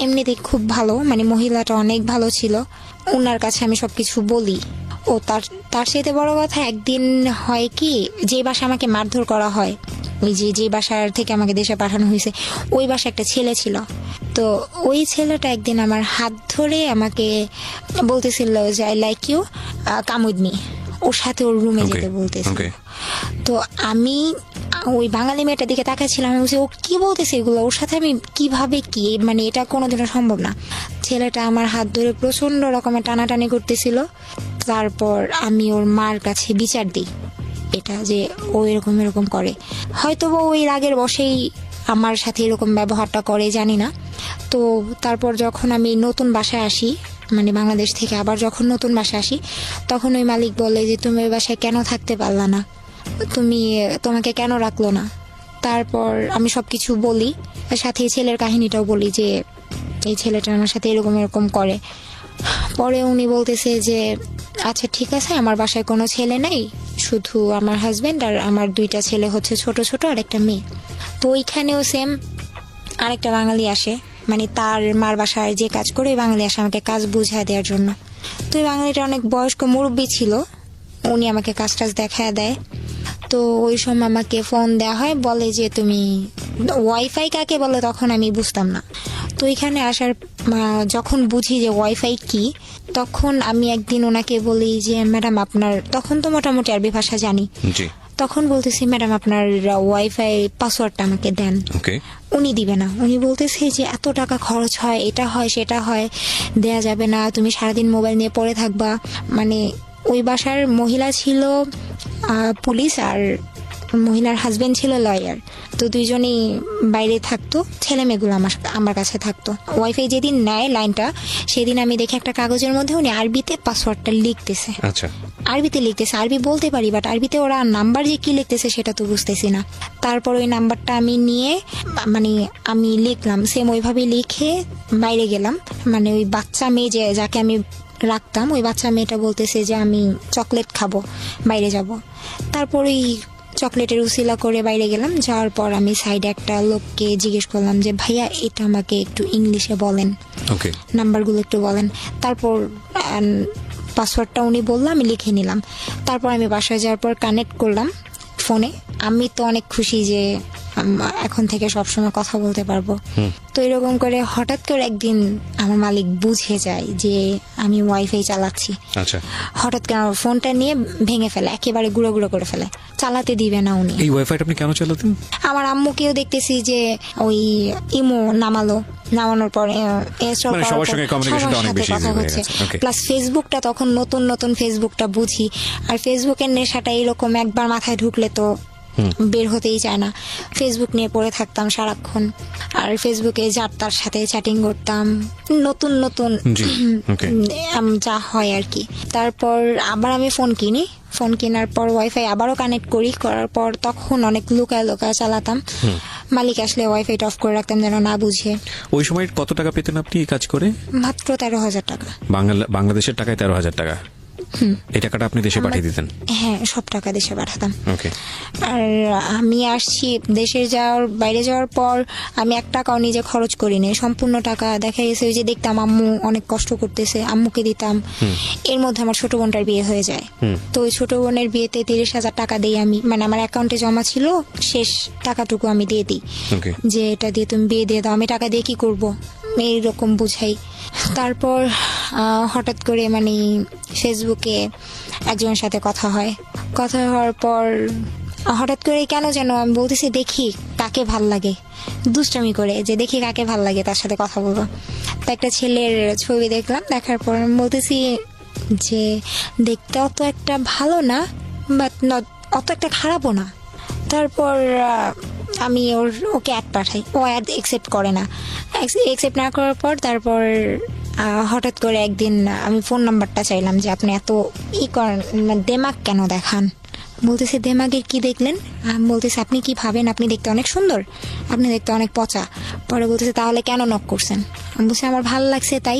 এমনিতে খুব ভালো, মানে মহিলাটা অনেক ভালো ছিল। ওনার কাছে আমি সবকিছু বলি। ও তার সাথে বড় কথা, একদিন হয় কি, যে বাসা আমাকে মারধর করা হয়, ওই যে বাসার থেকে আমাকে দেশে পাঠানো হয়েছে, ওই বাসায় একটা ছেলে ছিল। তো ওই ছেলেটা একদিন আমার হাত ধরে আমাকে বলতেছিল যে I like you, come with me. ওর সাথে ওর রুমে Okay, যেতে বলতেছে। okay. তো আমি ওই বাঙালি মেয়েটার দিকে তাকাচ্ছিলাম, আমি বলছি ও কি বলতেছে এগুলো, ওর সাথে আমি কিভাবে কি, মানে এটা কোনোদিনও সম্ভব না। ছেলেটা আমার হাত ধরে প্রচন্ড রকমের টানাটানি করতেছিল। তারপর আমি ওর মার কাছে বিচার দিই এটা যে ও এরকম এরকম করে, হয়তো বা ওই রাগের বশেই আমার সাথে এরকম ব্যবহারটা করে, জানি না। তো তারপর যখন আমি নতুন বাসায় আসি, মানে বাংলাদেশ থেকে আবার যখন নতুন বাসায় আসি, তখন ওই মালিক বলে যে তুমি ওই বাসায় কেন থাকতে পারলা না, তোমাকে কেন রাখলো না। তারপর আমি সবকিছু বলি, সাথে এই ছেলের কাহিনীটাও বলি যে এই ছেলেটা আমার সাথে এরকম এরকম করে। পরে উনি বলতেছে যে আচ্ছা ঠিক আছে, আমার বাসায় কোনো ছেলে নেই, শুধু আমার হাজবেন্ড আর আমার 2টা ছেলে হচ্ছে ছোট ছোট আর একটা মেয়ে। তো ওইখানেও সেম আরেকটা বাঙালি আসে, মানে তার মার বাসায় যে কাজ করে ওই বাঙালি আসে আমাকে কাজ বুঝায় দেওয়ার জন্য। তো ওই বাঙালিটা অনেক বয়স্ক মুরব্বী ছিল, উনি আমাকে কাজ টাজ দেখায় দেয়। তো ওই সময় আমাকে ফোন দেওয়া হয়, বলে যে তুমি ওয়াইফাই কাকে বলে, তখন আমি বুঝতাম না। তো এখানে আসার যখন বুঝি যে ওয়াইফাই কি, তখন আমি একদিন ওনাকে বলি যে ম্যাডাম আপনার, তখন তো মোটামুটি আরবি ভাষা জানি, জি, তখন বলতেছি ম্যাডাম আপনার ওয়াইফাই পাসওয়ার্ডটা আমাকে দেন। ওকে। উনি দিবে না, উনি বলতেছে যে এত টাকা খরচ হয়, এটা হয় সেটা হয়, দেয়া যাবে না, তুমি সারাদিন মোবাইল নিয়ে পড়ে থাকবা। মানে ওই বাসার মহিলা ছিল পুলিশ আর মহিলার হাজবেন্ড ছিল লয়ার। তো দুইজনই বাইরে থাকতো, ছেলে মেয়েগুলো আমার কাছে থাকতো। ওয়াইফাই যেদিন নেয় লাইনটা, সেদিন আমি দেখি একটা কাগজের মধ্যে উনি আরবিতে পাসওয়ার্ডটা লিখতেছে। আচ্ছা, আরবিতে লিখতেছে, আরবি বলতে পারি বাট আরবিতে ওরা নাম্বার যে কি লিখতেছে সেটা তো বুঝতেছি না। তারপর ওই নাম্বারটা আমি নিয়ে মানে আমি লিখলাম, সেম ওইভাবে লিখে বাইরে গেলাম। মানে ওই বাচ্চা মেয়ে যাকে আমি রাখতাম, ওই বাচ্চা মেয়েটা বলতেছে যে আমি চকলেট খাবো, বাইরে যাব। তারপর ওই চকলেটের উসিলা করে বাইরে গেলাম। যাওয়ার পর আমি সাইডে একটা লোককে জিজ্ঞেস করলাম যে ভাইয়া এটা আমাকে একটু ইংলিশে বলেন, ওকে। নাম্বারগুলো একটু বলেন। তারপর পাসওয়ার্ডটা উনি বললো, আমি লিখে নিলাম। তারপর আমি বাসায় যাওয়ার পর কানেক্ট করলাম ফোনে। আমি তো অনেক খুশি যে এখন থেকে সবসময় কথা বলতে পারবো। তো এরকম করে হঠাৎ করে একদিন আমার মালিক বুঝে যায় যে আমি ওয়াইফাই চালাচ্ছি। আচ্ছা, হঠাৎ করে আমার ফোনটা নিয়ে ভেঙে ফেলে, একেবারে গুঁড়ো গুঁড়ো করে ফেলে, চালাতে দিবে না উনি। এই ওয়াইফাইটা আপনি কেন চালাতেন? আমার আম্মুকেও দেখতেছি যে ওই ইমো নামানোর পরে মানে সবার সঙ্গে communication-টা অনেক বেশি easy হয়ে গেছে। Okay. প্লাস ফেসবুকটা তখন নতুন ফেসবুকটা বুঝি, আর ফেসবুকের নেশাটা এরকম একবার মাথায় ঢুকলে তো বের হতেই চায় না। ফেসবুক নিয়ে পড়ে থাকতাম সারাক্ষণ, আর ফেসবুকে যার তার সাথে চ্যাটিং করতাম, নতুন জি, okay. যা হয় আর কি। তারপর আবার আমি ফোন কেনার পর ওয়াইফাই আবারও কানেক্ট করার পর তখন অনেক লুকায় চালাতাম। মালিক আসলে ওয়াইফাইটা অফ করে রাখতাম যেন না বুঝে। ওই সময় কত টাকা পেতেন আপনি এই কাজ করে? মাত্র 13,000 টাকা। বাংলাদেশের টাকায় 13,000 টাকা। এই টাকাটা আপনি দেশে পাঠিয়ে দিতেন? হ্যাঁ, সব টাকা দেশে পাঠাতাম। ওকে। আর আমি আসছি বাইরে যাওয়ার পর আমি 1 টাকাও নিজে খরচ করিনি, সম্পূর্ণ টাকা দেখা গেছে ওই যে দেখতাম আম্মু অনেক কষ্ট করতেছে, আম্মুকে দিতাম। এর মধ্যে আমার ছোট বোনটার বিয়ে হয়ে যায়। তো ওই ছোট বোনের বিয়েতে 30,000 টাকা দিই আমি, মানে আমার অ্যাকাউন্টে জমা ছিল, শেষ টাকাটুকু আমি দিয়ে দিই যে এটা দিয়ে তুমি বিয়ে দিয়ে দাও, আমি টাকা দিয়ে কি করবো, এইরকম বুঝাই। তারপর হঠাৎ করে মানে ফেসবুকে একজনের সাথে কথা হওয়ার পর হঠাৎ করে কেন যেন আমি বলতেছি দেখি কাকে ভাল লাগে, দুষ্টামি করে যে দেখি কাকে ভাল লাগে তার সাথে কথা বলবো। তো একটা ছেলের ছবি দেখলাম, দেখার পর আমি বলতেছি যে দেখতে অত একটা ভালো না, বাট অত একটা খারাপও না। তারপর আমি ওকে অ্যাড পাঠাই, ও অ্যাড অ্যাকসেপ্ট করে না। অ্যাকসেপ্ট না করার পর তারপর হঠাৎ করে একদিন আমি ফোন নাম্বারটা চাইলাম যে আপনি এত করেন, দেমাগ কেন দেখান। বলতেছে দেমাগের কি দেখলেন? বলতেছে আপনি কি ভাবেন আপনি দেখতে অনেক সুন্দর, আপনি দেখতে অনেক পচা। পরে বলতেছে তাহলে কেন নক করছেন? আমি বলছি আমার ভালো লাগছে তাই,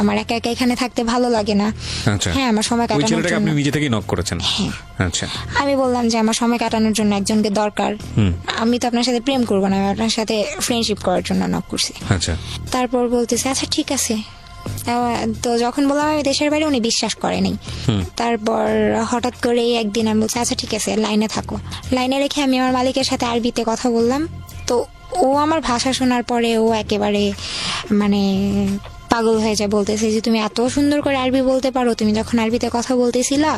আমার একা একা এখানে থাকতে ভালো লাগে না। আচ্ছা, হ্যাঁ, আমার সময় কাটানোর জন্য। আপনি নিজে থেকেই নক করেছেন? হ্যাঁ। আচ্ছা, আমি বললাম যে আমার সময় কাটানোর জন্য একজনকে দরকার, আমি তো আপনার সাথে প্রেম করবো না, আমি আপনার সাথে ফ্রেন্ডশিপ করার জন্য নক করছি। আচ্ছা। তারপর বলতেছে আচ্ছা ঠিক আছে। তো যখন বললাম আমি দেশের বাইরে, উনি বিশ্বাস করেনি। তারপর হঠাৎ করে একদিন আমি বলছি আচ্ছা ঠিক আছে লাইনে থাকো। লাইনে রেখে আমি আমার মালিকের সাথে আরবিতে কথা বললাম। তো ও আমার ভাষা শোনার পরে ও একেবারে মানে পাগল হয়ে যায়, বলতেছে যে তুমি এত সুন্দর করে আরবি বলতে পারো, তুমি যখন আরবিতে কথা বলতেছিলা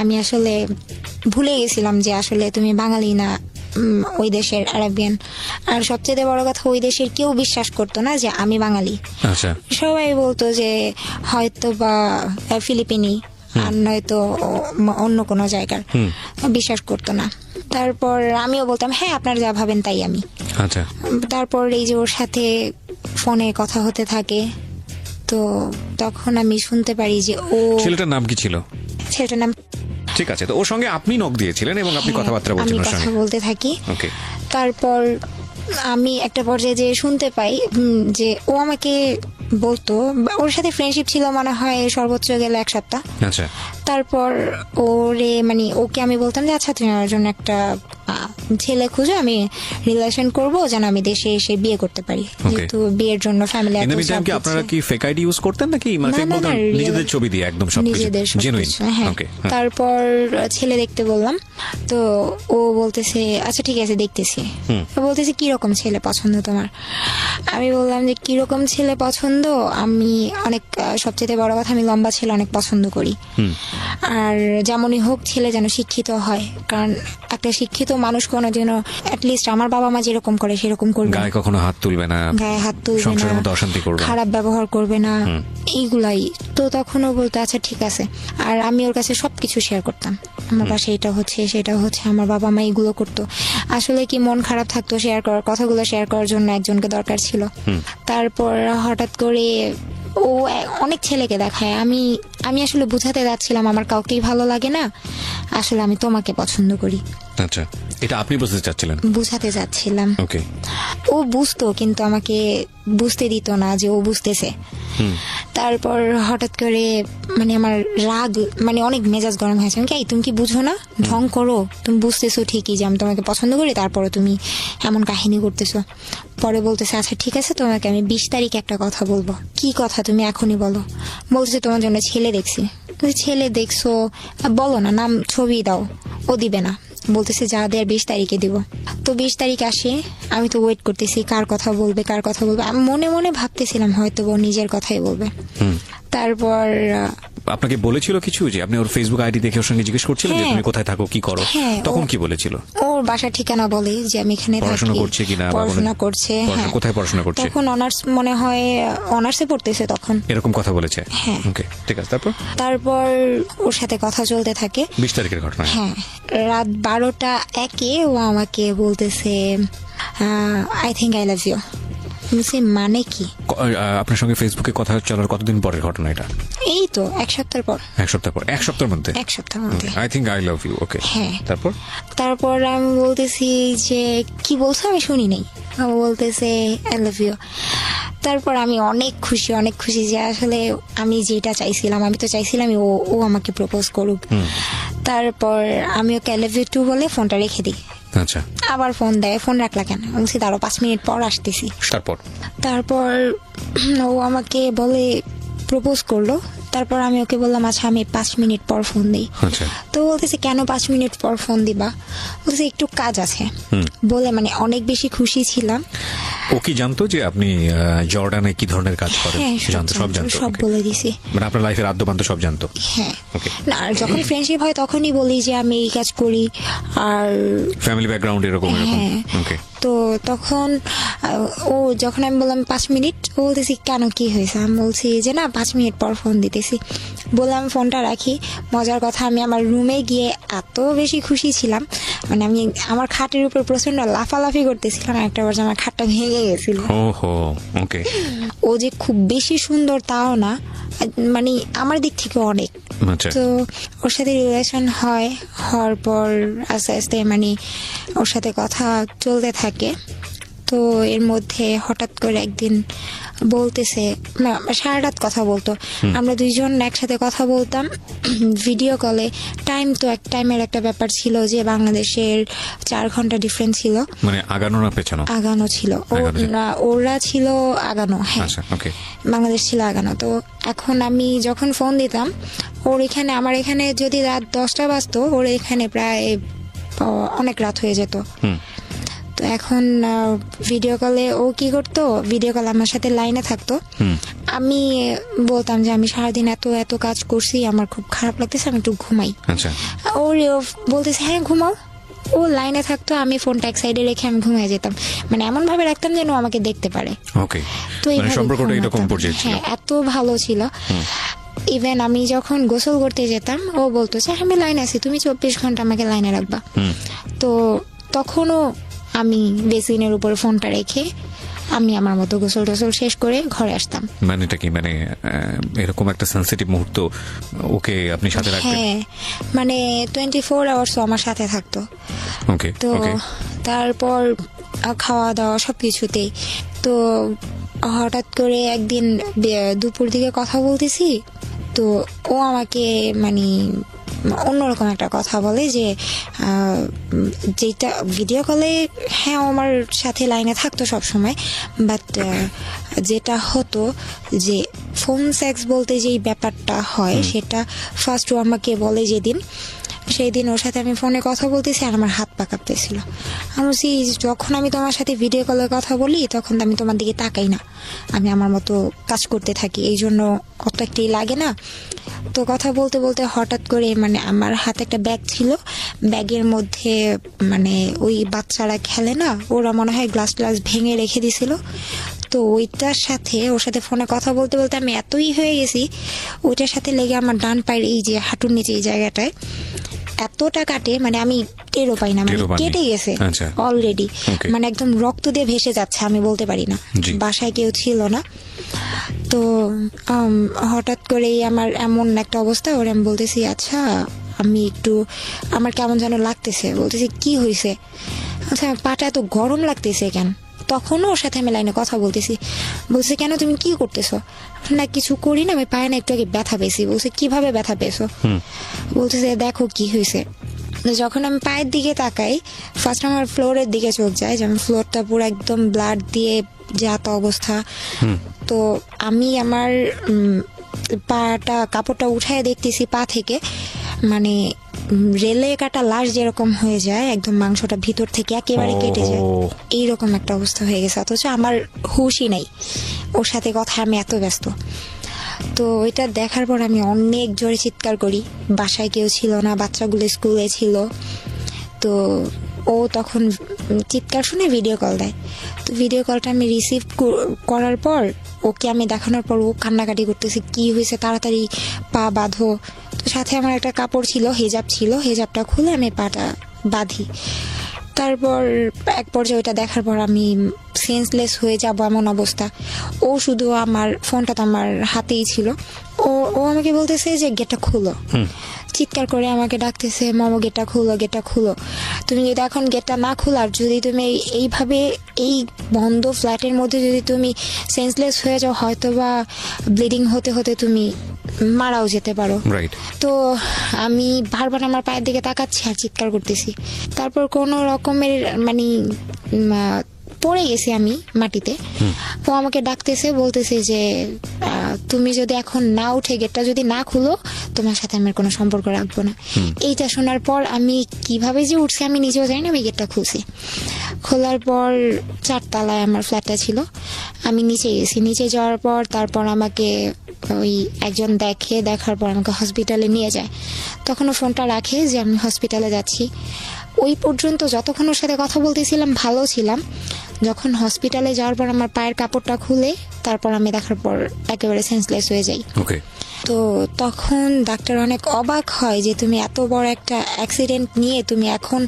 আমি আসলে ভুলে গেছিলাম যে আসলে তুমি বাঙালি না, ওই দেশের আরাবিয়ান। আর সবচেয়ে বড় কথা, ওই দেশের কেউ বিশ্বাস করতো না যে আমি বাঙালি। আচ্ছা, সবাই বলতো যে হয়তো বা ফিলিপিনি আর নয়তো অন্য কোনো জায়গার, বিশ্বাস করতো না। তারপর আমিও বলতাম হ্যাঁ আপনারা যা ভাবেন তাই আমি। আচ্ছা, তারপর এই যে ওর সাথে ফোনে কথা হতে থাকে, তো তখন আমি শুনতে পারি যে ছেলেটার নাম কি ছিল? ছেলেটার নাম, ঠিক আছে, তো ওর সঙ্গে আপনি নক দিয়েছিলেন এবং আপনি কথাবার্তা বলছেন আমি ওর কথা সঙ্গে। বলতে থাকি। ওকে, তারপর আমি একটা পর্যায়ে যে শুনতে পাই যে ও আমাকে বলতো, ওর সাথে ফ্রেন্ডশিপ ছিল মনে হয় সর্বোচ্চ গেলে 1 সপ্তাহ। আচ্ছা, তারপর ওরে মানে ওকে আমি বলতাম যে আচ্ছা তুমি আমার জন্য একটা ছেলে খুঁজো, আমি রিলেশন করব যেন আমি দেশে এসে বিয়ে করতে পারি, যেহেতু বিয়ের জন্য ফ্যামিলি ইন দ্য মিনটাইম কি আপনারা কি ফেক আইডি ইউজ করতেন নাকি মানে ফেক বলতেন নিজেদের ছবি দিয়ে একদম সব নিজেদের জেনুইন? হ্যাঁ। ওকে, তারপর ছেলে দেখতে বললাম, তো ও বলতেছে আচ্ছা ঠিক আছে দেখতেছি। ও বলতেছে কিরকম ছেলে পছন্দ তোমার? আমি বললাম যে কিরকম ছেলে পছন্দ, আমি অনেক সবচেয়ে বড় কথা আমি লম্বা ছেলে অনেক পছন্দ করি, আর যেমনই হোক ছেলে যেন শিক্ষিত হয়, কারণ একটা শিক্ষিত মানুষ কোনো যেন অ্যাটলিস্ট আমার বাবা মা যেরকম করে সেরকম করবে না। গায়ে কখনো হাত তুলবে না, গায়ে হাত তুলবে সংসারের না, মধ্যে অশান্তি করবে না, খারাপ ব্যবহার করবে না, এইগুলাই। তো তখন ও বলতো আচ্ছা ঠিক আছে। আর আমি ওর কাছে সবকিছু শেয়ার করতাম, আমার পাশে এটা হচ্ছে সেটা হচ্ছে, আমার বাবা মা এগুলো করতো। আসলে কি মন খারাপ থাকতো, শেয়ার করার কথাগুলো শেয়ার করার জন্য একজনকে দরকার ছিল। তারপর হঠাৎ করে ও অনেক ছেলেকে দেখায়। আমি আসলে বুঝাতে যাচ্ছিলাম আমার কাউকেই ভালো লাগে না, আসলে আমি তোমাকে পছন্দ করি। আচ্ছা, এটা আপনি বুঝতে চাচ্ছিলেন? বুঝাতে যাচ্ছিলাম। ওকে, ও বুঝতো কিন্তু আমাকে বুঝতে দিত না যে ও বুঝতেছে। তারপর হঠাৎ করে মানে আমার রাগ, মানে অনেক মেজাজ গরম হয়েছে। আমি কি তুমি কি বুঝো না, ঢং করো, তুমি বুঝতেছো ঠিকই যে আমি তোমাকে পছন্দ করি, তারপরে তুমি এমন কাহিনী করতেছো। পরে বলতেছে আচ্ছা ঠিক আছে তোমাকে আমি 20 তারিখে একটা কথা বলবো। কি কথা তুমি এখনই বলো? বলতেছে তোমার জন্য ছেলে দেখছি। ছেলে দেখছো, বলো না, নাম ছবি দাও। ও দিবে না, বলতেছে যা দেয়ার 20 তারিখে দিব। তো 20 তারিখ আসে, আমি তো ওয়েট করতেছি কার কথা বলবে কার কথা বলবে। আমি মনে মনে ভাবতেছিলাম হয়তো ও নিজের কথাই বলবে। তারপর আপনাকে বলেছিল কিছু যে আপনি ওর ফেসবুক আইডি দেখে ওর সঙ্গে জিজ্ঞেস করছিলেন যে হ্যাঁ। তুমি কোথায় থাকো কি করো? হ্যাঁ, তখন কি বলেছিল? ওর বাসার ঠিকানা বলে যে আমি এখানে পড়াশোনা থাকি, করছে কিনা বা পড়াশোনা করছে। হ্যাঁ, কোথায় পড়াশোনা করছে? তখন অনার্স মনে হয়, অনার্সে পড়তেছে তখন। এরকম কথা বলেছে? হ্যাঁ। ওকে, ঠিক আছে। তারপর ওর সাথে কথা চলতে থাকে। 20 তারিখের ঘটনা? হ্যাঁ, রাত 12টা 1 ও আমাকে বলতেছে I think I love you. মানে কি? আপনার সঙ্গে ফেসবুকে কথা চলার কতদিন পরের ঘটনা এটা? এই তো 1 সপ্তাহ পর। 1 সপ্তাহ পর? 1 সপ্তাহের মধ্যে? 1 সপ্তাহের মধ্যে। I think I love you. Okay, হ্যাঁ। তারপর আমি বলতেছি যে কি বলছো আমি শুনি নাই। ও বলতেছে আই লাভ ইউ। তারপর আমি অনেক খুশি যে আসলে আমি যেটা চাইছিলাম, আমি তো চাইছিলাম ও আমাকে প্রপোজ করুক। তারপর আমি ওকে আই লাভ ইউ টু বলে ফোনটা রেখে দিই। আচ্ছা, আবার ফোন দেয়, ফোন রাখলা কেন? বলছি তারও 5 মিনিট পর আসতেছি। তারপর ও আমাকে বলে প্রপোজ করলো। তারপর আমি ওকে বললাম আচ্ছা আমি 5 মিনিট পর ফোন দিই। আচ্ছা, তো বলতেছে কেন 5 মিনিট পর ফোন দিবা? বলতেছে একটু কাজ আছে বলে, মানে অনেক বেশি খুশি ছিলাম। ও কি জানতো যে আপনি জর্ডানে কি ধরনের কাজ করেন? হ্যাঁ, সব জানতো? সব Okay. বলে দিছি। মানে আপনার লাইফের আদ্যপান্ত সব জানতো? হ্যাঁ। Okay. না, আর যখন ফ্রেন্ডশিপ হয় তখনই বলি যে আমি এই কাজ করি, আর ফ্যামিলি ব্যাকগ্রাউন্ড এরকম? হ্যাঁ। ওকে, তো তখন ও যখন আমি বললাম 5 মিনিট, ও বলতেছি কেন কি হয়েছে? আমি বলছি যে না 5 মিনিট পর ফোন দিতেছি। বললাম ফোনটা রাখি। মজার কথা আমি আমার রুমে গিয়ে এত বেশি খুশি ছিলাম, মানে আমি আমার খাটের উপর প্রচন্ড লাফালাফি করতেছিলাম, একটা বার আমার খাটটা ভেঙে গেছিল। ওহো, ওকে। ও যে খুব বেশি সুন্দর তাও না, মানে আমার দিক থেকে অনেক। আচ্ছা, তো ওর সাথে রিলেশন হওয়ার পর আস্তে আস্তে মানে ওর সাথে কথা চলতে থাকে। তো এর মধ্যে হঠাৎ করে একদিন বলতেছে, না সারা রাত কথা বলতো, আমরা দুইজন একসাথে কথা বলতাম ভিডিও কলে। টাইমের একটা ব্যাপার ছিল যে বাংলাদেশের 4 ঘন্টা ডিফারেন্স ছিল। মানে আগানো না পেছানো? আগানো ছিল। ওরা ছিল আগানো। হ্যাঁ, আচ্ছা, ওকে। বাংলাদেশ ছিল আগানো। তো এখন আমি যখন ফোন দিতাম ওর এখানে, আমার এখানে যদি রাত 10টা বাজতো, ওর এখানে প্রায় অনেক রাত হয়ে যেত। তো এখন ভিডিও কলে ও কি করতো, ভিডিও কলে আমার সাথে লাইনে থাকতো, আমি বলতাম যে আমি সারাদিন এত এত কাজ করছি, আমার খুব খারাপ লাগতেছে, আমি একটু ঘুমাই। আচ্ছা, ওর বলতেছে হ্যাঁ ঘুমাও, ও লাইনে থাকতো, আমি ফোনটা এক সাইডে রেখে আমি ঘুমিয়ে যেতাম, মানে এমন ভাবে রাখতাম যেন ও আমাকে দেখতে পারে। ওকে, তো মানে এইভাবে সম্পর্কটা এরকম ঘুমাতাম। পর্যায়ে ছিল। হ্যাঁ, এত ভালো ছিল। ইভেন আমি যখন গোসল করতে যেতাম ও বলতো যে আমি লাইনে আছি, তুমি 24 ঘন্টা আমাকে লাইনে রাখবা। তো তখনও আমি বেসিনের উপর ফোনটা রেখে আমি আমার মতো গোসল টোসল শেষ করে ঘরে আসতাম। মানে এটা কি, মানে এরকম একটা সেনসিটিভ মুহূর্ত ওকে আপনি সাথে রাখবেন? হ্যাঁ, মানে 24 আওয়ার্স আমার সাথে থাকতো। ওকে, তো ওকে, তারপর খাওয়া দাওয়া সবকিছুতেই। তো হঠাৎ করে একদিন দুপুর দিকে কথা বলতেছি, তো ও আমাকে মানে অন্যরকম একটা কথা বলে যে যেটা ভিডিও কলে হ্যাঁ ও আমার সাথে লাইনে থাকতো সব সময়, বাট যেটা হতো যে ফোন সেক্স বলতে যেই ব্যাপারটা হয় সেটা ফার্স্ট ও আমাকে বলে যেদিন, সেই দিন ওর সাথে আমি ফোনে কথা বলতেছি আর আমার হাত পা কাঁপতেছিল। আমি বলছি যখন আমি তোমার সাথে ভিডিও কলে কথা বলি তখন আমি তোমার দিকে তাকাই না, আমি আমার মতো কাজ করতে থাকি, এই জন্য অত একটাই লাগে না। তো কথা বলতে বলতে হঠাৎ করে মানে আমার হাতে একটা ব্যাগ ছিল, ব্যাগের মধ্যে মানে ওই বাচ্চারা খেলে না, ওরা মনে হয় গ্লাস গ্লাস ভেঙে রেখে দিছিল। তো ওইটার সাথে ওর সাথে ফোনে কথা বলতে বলতে আমি এতই হয়ে গেছি, ওইটার সাথে লেগে আমার ডান পায়ের এই যে হাঁটুর নিচে এই জায়গাটায় এতটা কাটে, মানে আমি টেরও পাই না, মানে টেরও পাননি? কেটে গেছে আচ্ছা। Already, Okay. মানে একদম রক্ত দিয়ে ভেসে যাচ্ছে, আমি বলতে পারি না, জি। বাসায় কেউ ছিল না। তো হঠাৎ করেই আমার এমন একটা অবস্থা, ওর আমি বলতেছি আচ্ছা আমি একটু আমার কেমন যেন লাগতেছে, বলতেছি কি হয়েছে, আচ্ছা পাটা এত গরম লাগতেছে কেন। তখনও ওর সাথে আমি লাইনে কথা বলতেছি, বলছে কেন তুমি কি করতেছো, না কিছু করি না, আমি পায়ে না একটু আগে ব্যথা পেয়েছি। বলছে কিভাবে ব্যথা পেয়েছো, বলতেছে দেখো কি হয়েছে। যখন আমি পায়ের দিকে তাকাই ফার্স্ট আমার ফ্লোরের দিকে চোখ যায়, যেমন ফ্লোরটা পুরো একদম ব্লাড দিয়ে যাতা অবস্থা। তো আমি আমার পাটা কাপড়টা উঠায় দেখতেছি পা থেকে মানে রেলে কাটা লাশ যেরকম হয়ে যায়, একদম মাংসটা ভিতর থেকে একেবারে কেটে যায়, এইরকম একটা অবস্থা হয়ে গেছে। অথচ আমার হুশই নাই, ওর সাথে কথা আমি এত ব্যস্ত। তো ওইটা দেখার পর আমি অনেক জোরে চিৎকার করি, বাসায় কেউ ছিল না, বাচ্চাগুলো স্কুলে ছিল। তো ও তখন চিৎকার শুনে ভিডিও কল দেয়। তো ভিডিও কলটা আমি রিসিভ করার পর ওকে আমি দেখানোর পর ও কান্নাকাটি করতেছে, কি হয়েছে তাড়াতাড়ি পা বাঁধো। তো সাথে আমার একটা কাপড় ছিল, হেজাব ছিল, হেজাবটা খুলে আমি পাটা বাঁধি। তারপর এক পর্যায়ে ওইটা দেখার পর আমি সেন্সলেস হয়ে যাব এমন অবস্থা। ও শুধু আমার ফোনটা তো আমার হাতেই ছিল, ও আমাকে বলতেছে যে গেটটা খুলো, চিৎকার করে আমাকে ডাকতেছে মামা গেটটা খুলো, গেটটা খুলো। তুমি যদি এখন গেটটা না খোলার, যদি তুমি এইভাবে এই বন্ধ ফ্ল্যাটের মধ্যে যদি তুমি সেন্সলেস হয়ে যাও, হয়তো বা ব্লিডিং হতে হতে তুমি মারাও যেতে পারো। রাইট। তো আমি বারবার আমার পায়ের দিকে তাকাচ্ছি আর চিৎকার করতেছি। তারপর কোনো রকমের মানে পড়ে গেছি আমি মাটিতে। ও আমাকে ডাকতেছে, বলতেছে যে তুমি যদি এখন না উঠে গেটটা যদি না খুলো, তোমার সাথে আমার কোনো সম্পর্ক রাখবো না। এইটা শোনার পর আমি কিভাবে যে উঠছি আমি নিজেও জানি না, আমি গেটটা খুলছি। খোলার পর 4 তলায় আমার ফ্ল্যাটটা ছিল, আমি নিচে গেছি। নিচে যাওয়ার পর তারপর আমাকে ওই একজন দেখার পর আমাকে হসপিটালে নিয়ে যায়। তখন ও ফোনটা রাখে যে আমি হসপিটালে যাচ্ছি। ওই পর্যন্ত যতক্ষণ ওর সাথে কথা বলতেছিলাম ভালো ছিলাম। যখন হসপিটালে যাওয়ার পর আমার পায়ের কাপড়টা খুলে তারপর আমি দেখার পর একেবারে সেন্সলেস হয়ে যাই। ওকে। তো তখন ডাক্তার অনেক অবাক হয় যে তুমি এত বড় একটা অ্যাক্সিডেন্ট নিয়ে তুমি এখন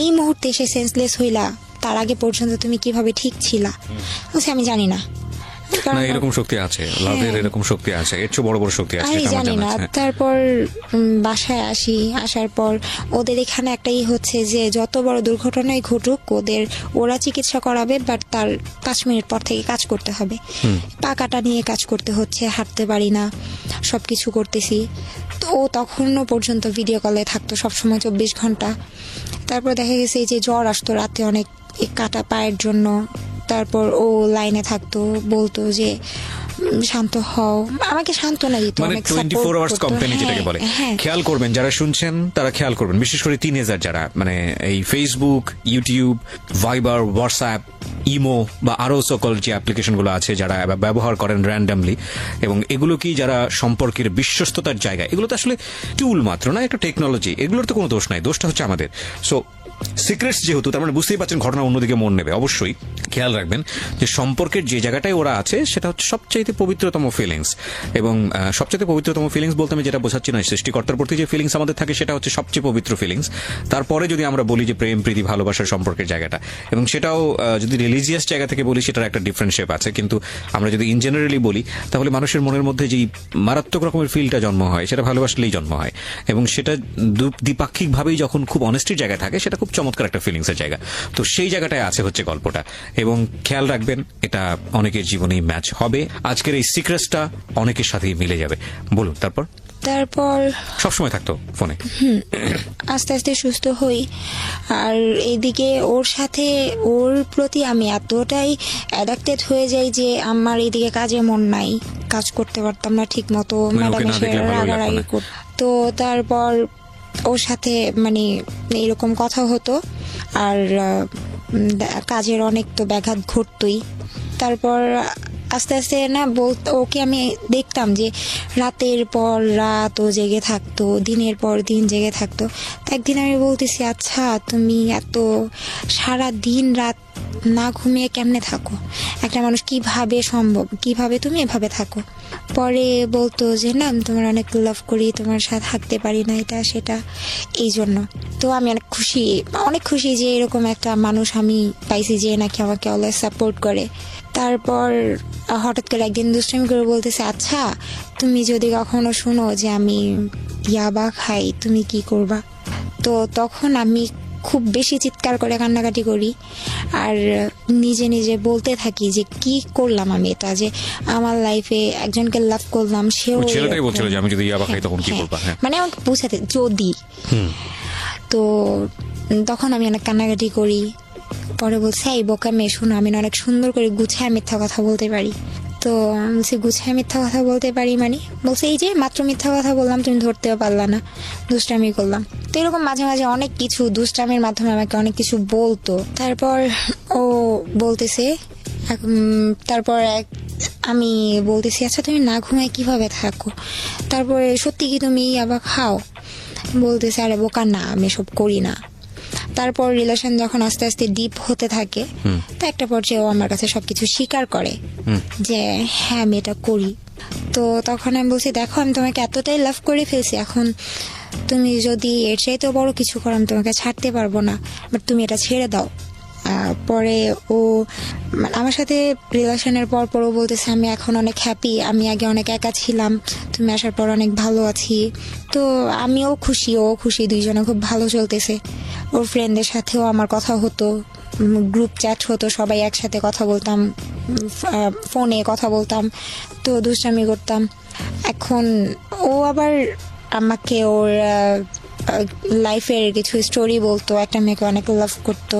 এই মুহূর্তে এসে সেন্সলেস হইলা, তার আগে পর্যন্ত তুমি কিভাবে ঠিক ছিলা। বলছি আমি জানি না, না এরকম শক্তি আছে, লাভের এরকম শক্তি আছে, এর চেয়ে বড় বড় শক্তি আছে, আমি এটা আমার জানি জানা না। আছে। তারপর বাসায় আসার পর ওদের এখানে একটাই হচ্ছে যে যত বড় দুর্ঘটনাই ঘটুক ওরা চিকিৎসা করাবে, বাট তার 5 মিনিট পর থেকে কাজ করতে হবে। পা কাটা নিয়ে কাজ করতে হচ্ছে, হাঁটতে পারি না, সবকিছু করতেছি। তো ও তখনও পর্যন্ত ভিডিও কলে থাকতো সবসময় 24 ঘন্টা। তারপর দেখা গেছে এই যে জ্বর আসতো রাতে অনেক কাটা পায়ের জন্য, তারপর ও লাইনে থাকতো, বলতো যে শান্ত হও, আমাকে সান্ত্বনা দিত, মানে অনেক 24 support আওয়ার্স করতো। কোম্পানি যেটাকে বলে। হ্যাঁ খেয়াল করবেন যারা শুনছেন তারা খেয়াল করবেন, বিশেষ করে টিনেজার যারা, মানে এই ফেসবুক, ইউটিউব, ভাইবার, হোয়াটসঅ্যাপ, ইমো বা আরো সকল যে অ্যাপ্লিকেশন গুলো আছে যারা ব্যবহার করেন র্যান্ডামলি, এবং এগুলো কি যারা সম্পর্কের বিশ্বস্ততার জায়গা, এগুলো তো আসলে টুল মাত্র না, একটা টেকনোলজি, এগুলোর তো কোনো দোষ নাই, দোষটা হচ্ছে আমাদের। সো সিক্রেটস যেহেতু, তার মানে বুঝতেই পারছেন ঘটনা অন্যদিকে মন নেবে। অবশ্যই খেয়াল রাখবেন যে সম্পর্কের যে জায়গাটায় ওরা আছে সেটা হচ্ছে সবচাইতে পবিত্রতম ফিলিংস, এবং সবচাইতে পবিত্রতম ফিলিংস বলতে আমি যেটা বোঝাচ্ছি না, সৃষ্টিকর্তার প্রতি যে ফিলিংস আমাদের থাকে সেটা হচ্ছে সবচেয়ে পবিত্র ফিলিংস। তারপরে যদি আমরা বলি যে প্রেম, প্রীতি, ভালোবাসার সম্পর্কের জায়গাটা, এবং সেটাও যদি রিলিজিয়াস জায়গা থেকে বলি সেটার একটা ডিফারেন্ট শেপ আছে, কিন্তু আমরা যদি ইন জেনারেলি বলি তাহলে মানুষের মনের মধ্যে যেই মারাত্মক রকমের ফিলটা জন্ম হয় সেটা ভালোবাসলেই জন্ম হয়, এবং সেটা দ্বিপাক্ষিকভাবেই যখন খুব অনেস্টির জায়গায় থাকে সেটা খুব চমৎকার একটা ফিলিংসের জায়গা। তো সেই জায়গাটায় আছে হচ্ছে গল্পটা, এবং খেয়াল রাখবেন এটা অনেকের জীবনেই ম্যাচ হবে। আজকের এই সিক্রেটসটা অনেকের সাথেই মিলে যাবে। বলুন তারপর। তারপর সবসময় থাকতো ফোনে? আস্তে আস্তে সুস্থ হই, আর এদিকে ওর সাথে ওর প্রতি আমি এতটাই অ্যাডাক্টেড হয়ে যাই যে আমার এদিকে কাজে মন নাই, কাজ করতে পারতাম না ঠিক মতো, মানে ওকে ম্যাডাম না এসে দেখলে ভালোই লাগতো রাগারাগি না। তো তারপর ওর সাথে মানে এরকম কথা হতো, আর কাজের অনেক তো ব্যাঘাত ঘটতই। তারপর আস্তে আস্তে না বলতো, ওকে আমি দেখতাম যে রাতের পর রাত ও জেগে থাকতো, দিনের পর দিন জেগে থাকতো। তো একদিন আমি বলতেছি, আচ্ছা তুমি এত সারা দিন রাত না ঘুমিয়ে কেমনে থাকো, একটা মানুষ কিভাবে সম্ভব, কিভাবে তুমি এভাবে থাকো? পরে বলতো যে না আমি তোমার অনেক লাভ করি, তোমার সাথে থাকতে পারি না, এটা সেটা, এই জন্য। তো আমি অনেক খুশি যে এরকম একটা মানুষ আমি পাইছি যে নাকি আমাকে অলওয়েজ সাপোর্ট করে। তারপর হঠাৎ করে একদিন দুষ্টামি করে বলতেছে, আচ্ছা তুমি যদি কখনো শুনো যে আমি ইয়াবা খাই তুমি কি করবা? তো তখন আমি খুব বেশি চিৎকার করে কান্নাকাটি করি, আর নিজে নিজে বলতে থাকি যে কি করলাম আমি, এটা যে আমার লাইফে একজনকে লাভ করলাম, সেও ওই ছেলেটাই এরকম। বলছিল যে আমি যদি ইয়াবা খাই তখন কি হ্যাঁ, করবা? হ্যাঁ। মানে আমাকে বুঝাতে যদি। তো তখন আমি অনেক কান্নাকাটি করি। পরে বলছে, এই বোকা মেয়ে শোনো, আমি না অনেক সুন্দর করে গুছায় মিথ্যা কথা বলতে পারি। তো আমি বলছি, গুছায় মিথ্যা কথা বলতে পারি মানে? বলছে, এই যে মাত্র মিথ্যা কথা বললাম, তুমি ধরতেও পারলা না, দুষ্টামি করলাম। তো এরকম মাঝে মাঝে অনেক কিছু দুষ্টামির মাধ্যমে আমাকে অনেক কিছু বলতো। তারপর ও বলতেছে, তারপর আমি বলতেছি, আচ্ছা তুমি না ঘুমায় কিভাবে থাকো? তারপরে সত্যি কি তুমি আবার খাও? বলতেছে, আরে বোকা না, আমি সব করি না। তারপর রিলেশন যখন আস্তে আস্তে ডিপ হতে থাকে, তা একটা পর্যায়ে ও আমার কাছে সবকিছু স্বীকার করে যে হ্যাঁ আমি এটা করি। তো তখন আমি বলছি, দেখো আমি তোমাকে এতটাই লাভ করে ফেলছি, এখন তুমি যদি এর চাইতেও বড় কিছু করো আমি তোমাকে ছাড়তে পারবো না, বাট তুমি এটা ছেড়ে দাও। পরে ও আমার সাথে রিলেশনের পর ও বলতেছে, আমি এখন অনেক হ্যাপি, আমি আগে অনেক একা ছিলাম, তুমি আসার পর অনেক ভালো আছি। তো আমিও খুশি, ও খুশি, দুইজনে খুব ভালো চলতেছে। ওর ফ্রেন্ডদের সাথেও আমার কথা হতো, গ্রুপ চ্যাট হতো, সবাই একসাথে কথা বলতাম, ফোনে কথা বলতাম, তো দুষ্টামি করতাম। এখন ও আবার আমাকে ওর লাইফের কিছু স্টোরি বলতো, একটা মেয়েকে অনেক লাভ করতো,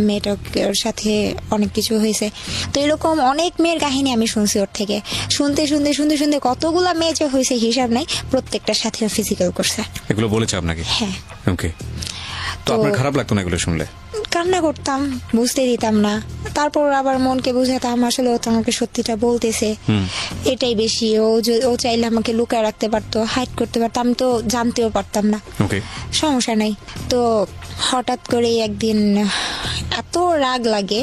মেয়েটাকে ওর সাথে অনেক কিছু হয়েছে। তো এরকম অনেক মেয়ের কাহিনী আমি শুনছি ওর থেকে। শুনতে শুনতে শুনতে শুনতে কতগুলা মেয়ে যে হয়েছে হিসাব নাই, প্রত্যেকটার সাথে ফিজিক্যাল করছে। এগুলো বলেছে আপনাকে? হ্যাঁ। ওকে। তো আপনার খারাপ লাগতো না এগুলো শুনলে? কান্না করতাম, বুঝতে দিতাম না। তারপর আবার মনকে বুঝাতাম আসলে ও তো আমাকে সত্যিটা বলতেছে, এটাই বেশি। ও চাইলে আমাকে লুকায় রাখতে পারতো, হাইড করতে পারতো, আমি তো জানতেও পারতাম না, ওকে, সমস্যা নাই। তো হঠাৎ করে একদিন এত রাগ লাগে,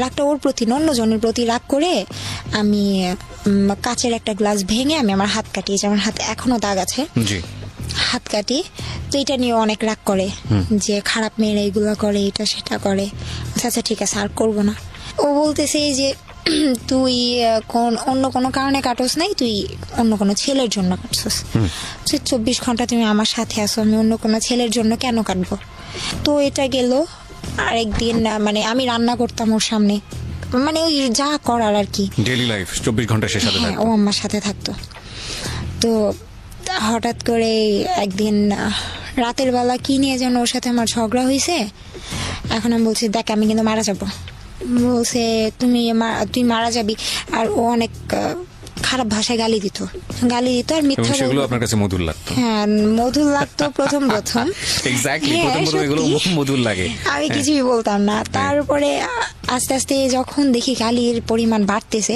রাগটা ওর প্রতি না অন্যজনের প্রতি রাগ করে আমি কাচের একটা গ্লাস ভেঙে আমি আমার হাত কাটিয়েছি। আমার হাতে এখনো দাগ আছে, জি। হাত কাটি। তো এটা নিয়ে অনেক রাগ করে যে খারাপ মেয়েরা এগুলো করে, এটা সেটা করে। আচ্ছা ঠিক আছে, আর করবো না। ও বলতেছে যে তুই অন্য কোনো কারণে কাটোস নাই, তুই অন্য কোনো ছেলের জন্য কাটছস। 24 ঘন্টা তুমি আমার সাথে আসো, আমি অন্য কোনো ছেলের জন্য কেন কাটবো? তো এটা গেল। আরেকদিন মানে আমি রান্না করতাম ওর সামনে, মানে ওই যা করার আর কি, ডেইলি লাইফ 24 ঘন্টা সে সাথে হ্যাঁ, থাকতো। ও আমার সাথে থাকতো। তো হঠাৎ করে একদিন রাতের বেলা কি নিয়ে যেন ওর সাথে আমার ঝগড়া হয়েছে। এখন আমি বলছি, দেখ আমি কিন্তু মারা যাব। বলছে তুই মারা যাবি। আর ও অনেক খারাপ ভাষায় গালি দিত আর এবং মিথ্যা সেগুলো বলতো। আপনার কাছে মধুর লাগতো। হ্যাঁ, মধুর লাগতো প্রথম এক্স্যাক্টলি, হ্যাঁ, প্রথম এগুলো সত্যি। মধুর লাগে। আমি কিছুই বলতাম না। তারপরে আস্তে আস্তে যখন দেখি গালির পরিমাণ বাড়তেছে,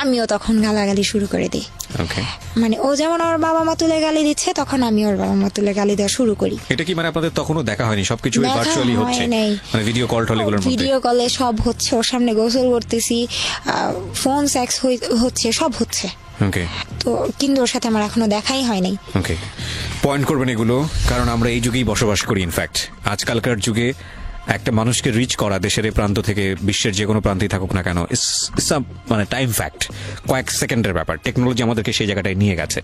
আমিও তখন গালাগালি শুরু করে দিই। ওকে, মানে ও যেমন ওর বাবা মা তুলে গালি দিচ্ছে, তখন আমি ওর বাবা মা তুলে গালি দেওয়া শুরু করি। এটা কি মানে আপনাদের তখনও দেখা হয়নি, সবকিছু দেখা ভার্চুয়ালি হয় হচ্ছে, নাই। মানে ভিডিও কল টল এগুলোর মধ্যে? ভিডিও কলে সব হচ্ছে, ওর সামনে গোসল করতেছি, ফোন সেক্স হচ্ছে, সব হচ্ছে। ওকে তো কিন্তু ওর সাথে আমার এখনো দেখাই হয় নাই। ওকে, পয়েন্ট করবেন এগুলো, কারণ আমরা এই যুগেই বসবাস করি। ইনফ্যাক্ট আজকালকার যুগে একটা মানুষকে রিচ করা দেশের এই প্রান্ত থেকে বিশ্বের যে কোনো প্রান্তেই থাকুক না কেন, ইটস মানে টাইম ফ্যাক্ট, কয়েক সেকেন্ডের ব্যাপার। টেকনোলজি আমাদেরকে সেই জায়গাটায় নিয়ে গেছে।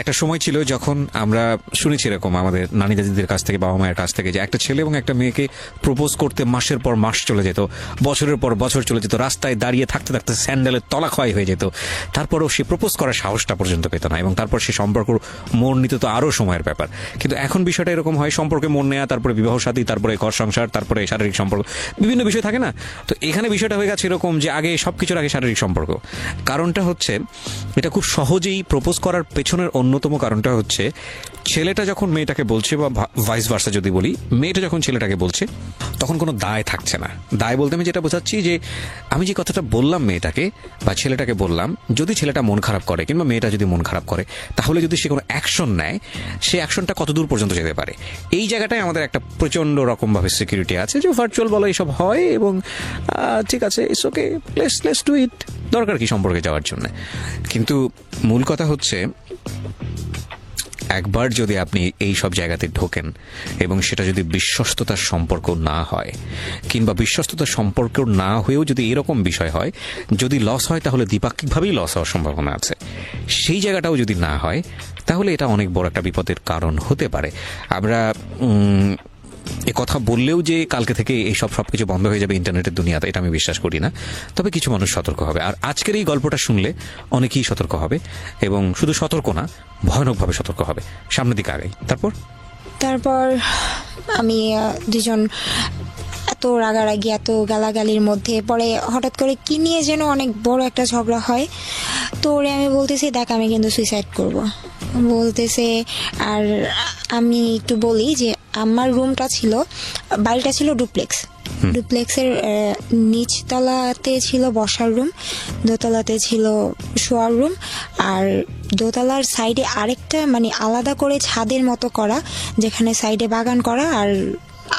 একটা সময় ছিল যখন আমরা শুনেছি এরকম আমাদের নানি দাদিদের কাছ থেকে, বাবা মায়ের কাছ থেকে, যে একটা ছেলে এবং একটা মেয়েকে প্রপোজ করতে মাসের পর মাস চলে যেত, বছরের পর বছর চলে যেত, রাস্তায় দাঁড়িয়ে থাকতে থাকতে স্যান্ডেলের তলা ক্ষয় হয়ে যেত, তারপরও সে প্রপোজ করার সাহসটা পর্যন্ত পেত না, এবং তারপর সে সম্পর্ক মোড় নিতে তো আরও সময়ের ব্যাপার। কিন্তু এখন বিষয়টা এরকম হয়, সম্পর্কে মোড় নেওয়া, তারপরে বিবাহ সাথী, তারপরে ঘর সংসার, তারপরে শারীরিক সম্পর্ক, বিভিন্ন বিষয় থাকে না? তো এখানে বিষয়টা হয়ে গেছে এরকম যে আগে সবকিছুর আগে শারীরিক সম্পর্ক। কারণটা হচ্ছে, এটা খুব সহজেই প্রপোজ করার পেছনের অন্যতম কারণটা হচ্ছে, ছেলেটা যখন মেয়েটাকে বলছে, বা ভাইস ভার্সা যদি বলি, মেয়েটা যখন ছেলেটাকে বলছে, তখন কোনো দায় থাকছে না। দায় বলতে আমি যেটা বোঝাচ্ছি, যে আমি যে কথাটা বললাম মেয়েটাকে বা ছেলেটাকে বললাম, যদি ছেলেটা মন খারাপ করে কিংবা মেয়েটা যদি মন খারাপ করে, তাহলে যদি সে কোনো অ্যাকশন নেয়, সে অ্যাকশনটা কত দূর পর্যন্ত যেতে পারে। এই জায়গাটায় আমাদের একটা প্রচন্ড রকমভাবে সিকিউরিটি আছে, যে ভার্চুয়াল বলা এইসব হয়, এবং ঠিক আছে, it's okay, let's do it, দরকার কি সম্পর্কে যাওয়ার জন্য। কিন্তু মূল কথা হচ্ছে, একবার যদি আপনি এই সব জায়গাতে ঢোকেন এবং সেটা যদি বিশ্বস্ততার সম্পর্ক না হয়, কিংবা বিশ্বস্ততার সম্পর্ক না হয়েও যদি এরকম বিষয় হয়, যদি লস হয় তাহলে দ্বিপাক্ষিকভাবেই লস হওয়ার সম্ভাবনা আছে, সেই জায়গাটাও যদি না হয়, তাহলে এটা অনেক বড় একটা বিপদের কারণ হতে পারে। আমরা এ কথা বললেও যে কালকে থেকে এইসব সবকিছু বন্ধ হয়ে যাবে ইন্টারনেটের দুনিয়াতে, এটা আমি বিশ্বাস করি না। তবে কিছু মানুষ সতর্ক হবে, আর আজকের এই গল্পটা শুনলে অনেকেই সতর্ক হবে, এবং শুধু সতর্ক না, ভয়ানকভাবে সতর্ক হবে। সামনের দিকে আগাই। তারপর আমি দুজন এত রাগারাগি, এত গালাগালির মধ্যে পরে হঠাৎ করে কি নিয়ে যেন অনেক বড় একটা ঝগড়া হয়। তো ওরে আমি বলতেছি, দেখ আমি কিন্তু সুইসাইড করব বলতেছে। আর আমি একটু বলি যে আমার রুমটা ছিল, বাড়িটা ছিল ডুপ্লেক্সের নিচতলাতে ছিল বসার রুম, দোতলাতে ছিল শোয়ার রুম, আর দোতলার সাইডে আরেকটা মানে আলাদা করে ছাদের মতো করা, যেখানে সাইডে বাগান করা, আর